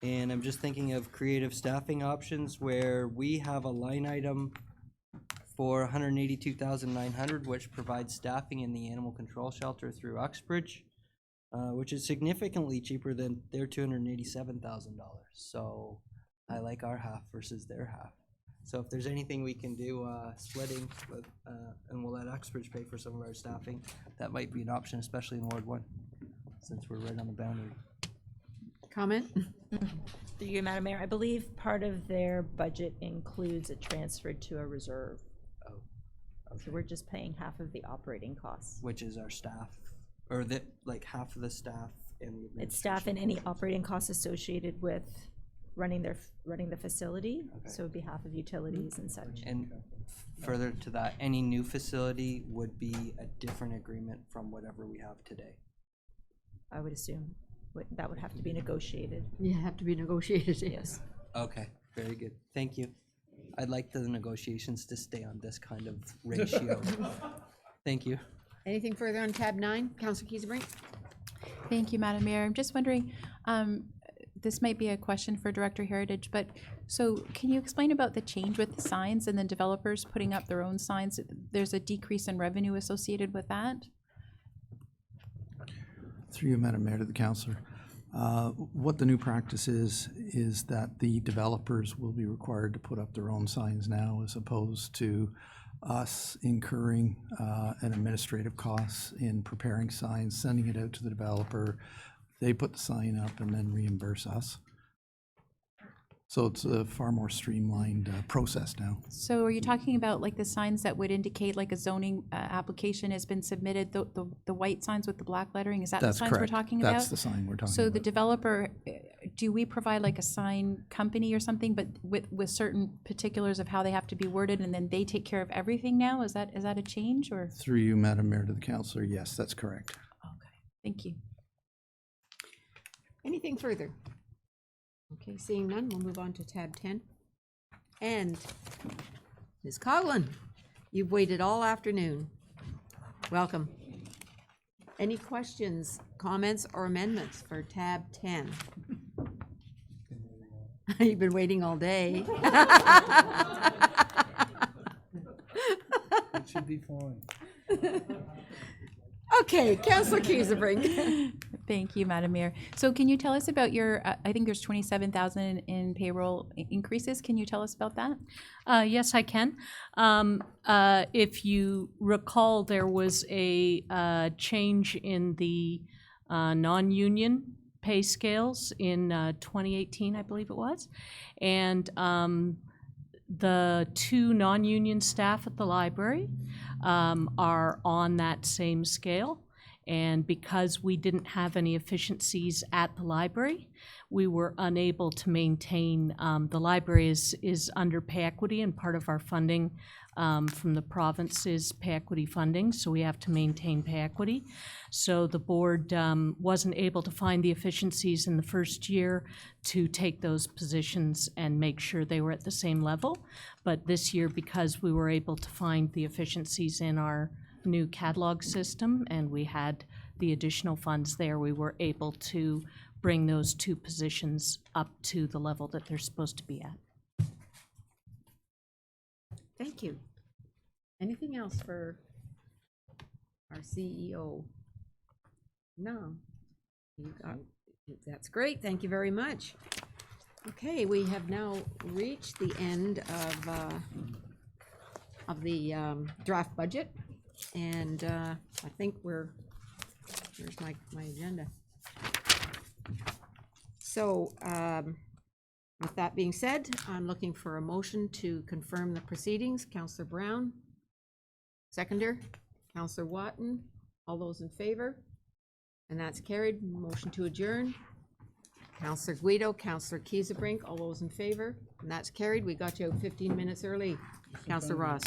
[SPEAKER 11] And I'm just thinking of creative staffing options where we have a line item for $182,900, which provides staffing in the animal control shelter through Uxbridge, which is significantly cheaper than their $287,000. So I like our half versus their half. So if there's anything we can do splitting, with, and we'll let Uxbridge pay for some of our staffing, that might be an option, especially in Ward 1, since we're right on the boundary.
[SPEAKER 1] Comment?
[SPEAKER 4] Through you, Madam Mayor, I believe part of their budget includes a transfer to a reserve.
[SPEAKER 11] Oh.
[SPEAKER 4] So we're just paying half of the operating costs.
[SPEAKER 11] Which is our staff, or like half of the staff and the
[SPEAKER 4] It's staff and any operating costs associated with running the facility.
[SPEAKER 11] Okay.
[SPEAKER 4] So it'd be half of utilities and such.
[SPEAKER 11] And further to that, any new facility would be a different agreement from whatever we have today.
[SPEAKER 4] I would assume that would have to be negotiated.
[SPEAKER 1] Yeah, have to be negotiated,
[SPEAKER 4] Yes.
[SPEAKER 11] Okay, very good. Thank you. I'd like the negotiations to stay on this kind of ratio. Thank you.
[SPEAKER 1] Anything further on tab 9? Councillor Kiesebrink?
[SPEAKER 2] Thank you, Madam Mayor. I'm just wondering, this might be a question for Director Heritage, but so can you explain about the change with the signs and then developers putting up their own signs? There's a decrease in revenue associated with that?
[SPEAKER 17] Through you, Madam Mayor, to the councillor. What the new practice is that the developers will be required to put up their own signs now, as opposed to us incurring an administrative costs in preparing signs, sending it out to the developer. They put the sign up and then reimburse us. So it's a far more streamlined process now.
[SPEAKER 2] So are you talking about like the signs that would indicate like a zoning application has been submitted, the white signs with the black lettering? Is that the
[SPEAKER 17] That's
[SPEAKER 2] signs
[SPEAKER 17] correct.
[SPEAKER 2] we're talking about?
[SPEAKER 17] That's the sign we're talking
[SPEAKER 2] So
[SPEAKER 17] about.
[SPEAKER 2] the developer, do we provide like a sign company or something, but with certain particulars of how they have to be worded, and then they take care of everything now? Is that a change, or?
[SPEAKER 17] Through you, Madam Mayor, to the councillor, yes, that's correct.
[SPEAKER 2] Okay, thank you.
[SPEAKER 1] Anything further? Okay, seeing none, we'll move on to tab 10. And Ms. Coughlin, you've waited all afternoon. Welcome. Any questions, comments, or amendments for tab 10? You've been waiting all day.
[SPEAKER 14] It should be fine.
[SPEAKER 1] Okay, Councillor Kiesebrink.
[SPEAKER 2] Thank you, Madam Mayor. So can you tell us about your, I think there's 27,000 in payroll increases. Can you tell us about that?
[SPEAKER 18] Yes, I can. If you recall, there was a change in the non-union pay scales in 2018, I believe it was. And the two non-union staff at the library are on that same scale. And because we didn't have any efficiencies at the library, we were unable to maintain, the library is under pay equity, and part of our funding from the province is pay equity funding, so we have to maintain pay equity. So the board wasn't able to find the efficiencies in the first year to take those positions and make sure they were at the same level. But this year, because we were able to find the efficiencies in our new catalog system and we had the additional funds there, we were able to bring those two positions up to the level that they're supposed to be at.
[SPEAKER 1] Thank you. Anything else for our CEO? No. You got, that's great. Thank you very much. Okay, we have now reached the end of the draft budget, and I think where's my agenda? So, with that being said, I'm looking for a motion to confirm the proceedings. Councillor Brown, seconder. Counselor Watton, all those in favor? And that's carried. Motion to adjourn. Counselor Guido, Counselor Kiesebrink, all those in favor? And that's carried. We got you out 15 minutes early. Counselor Ross.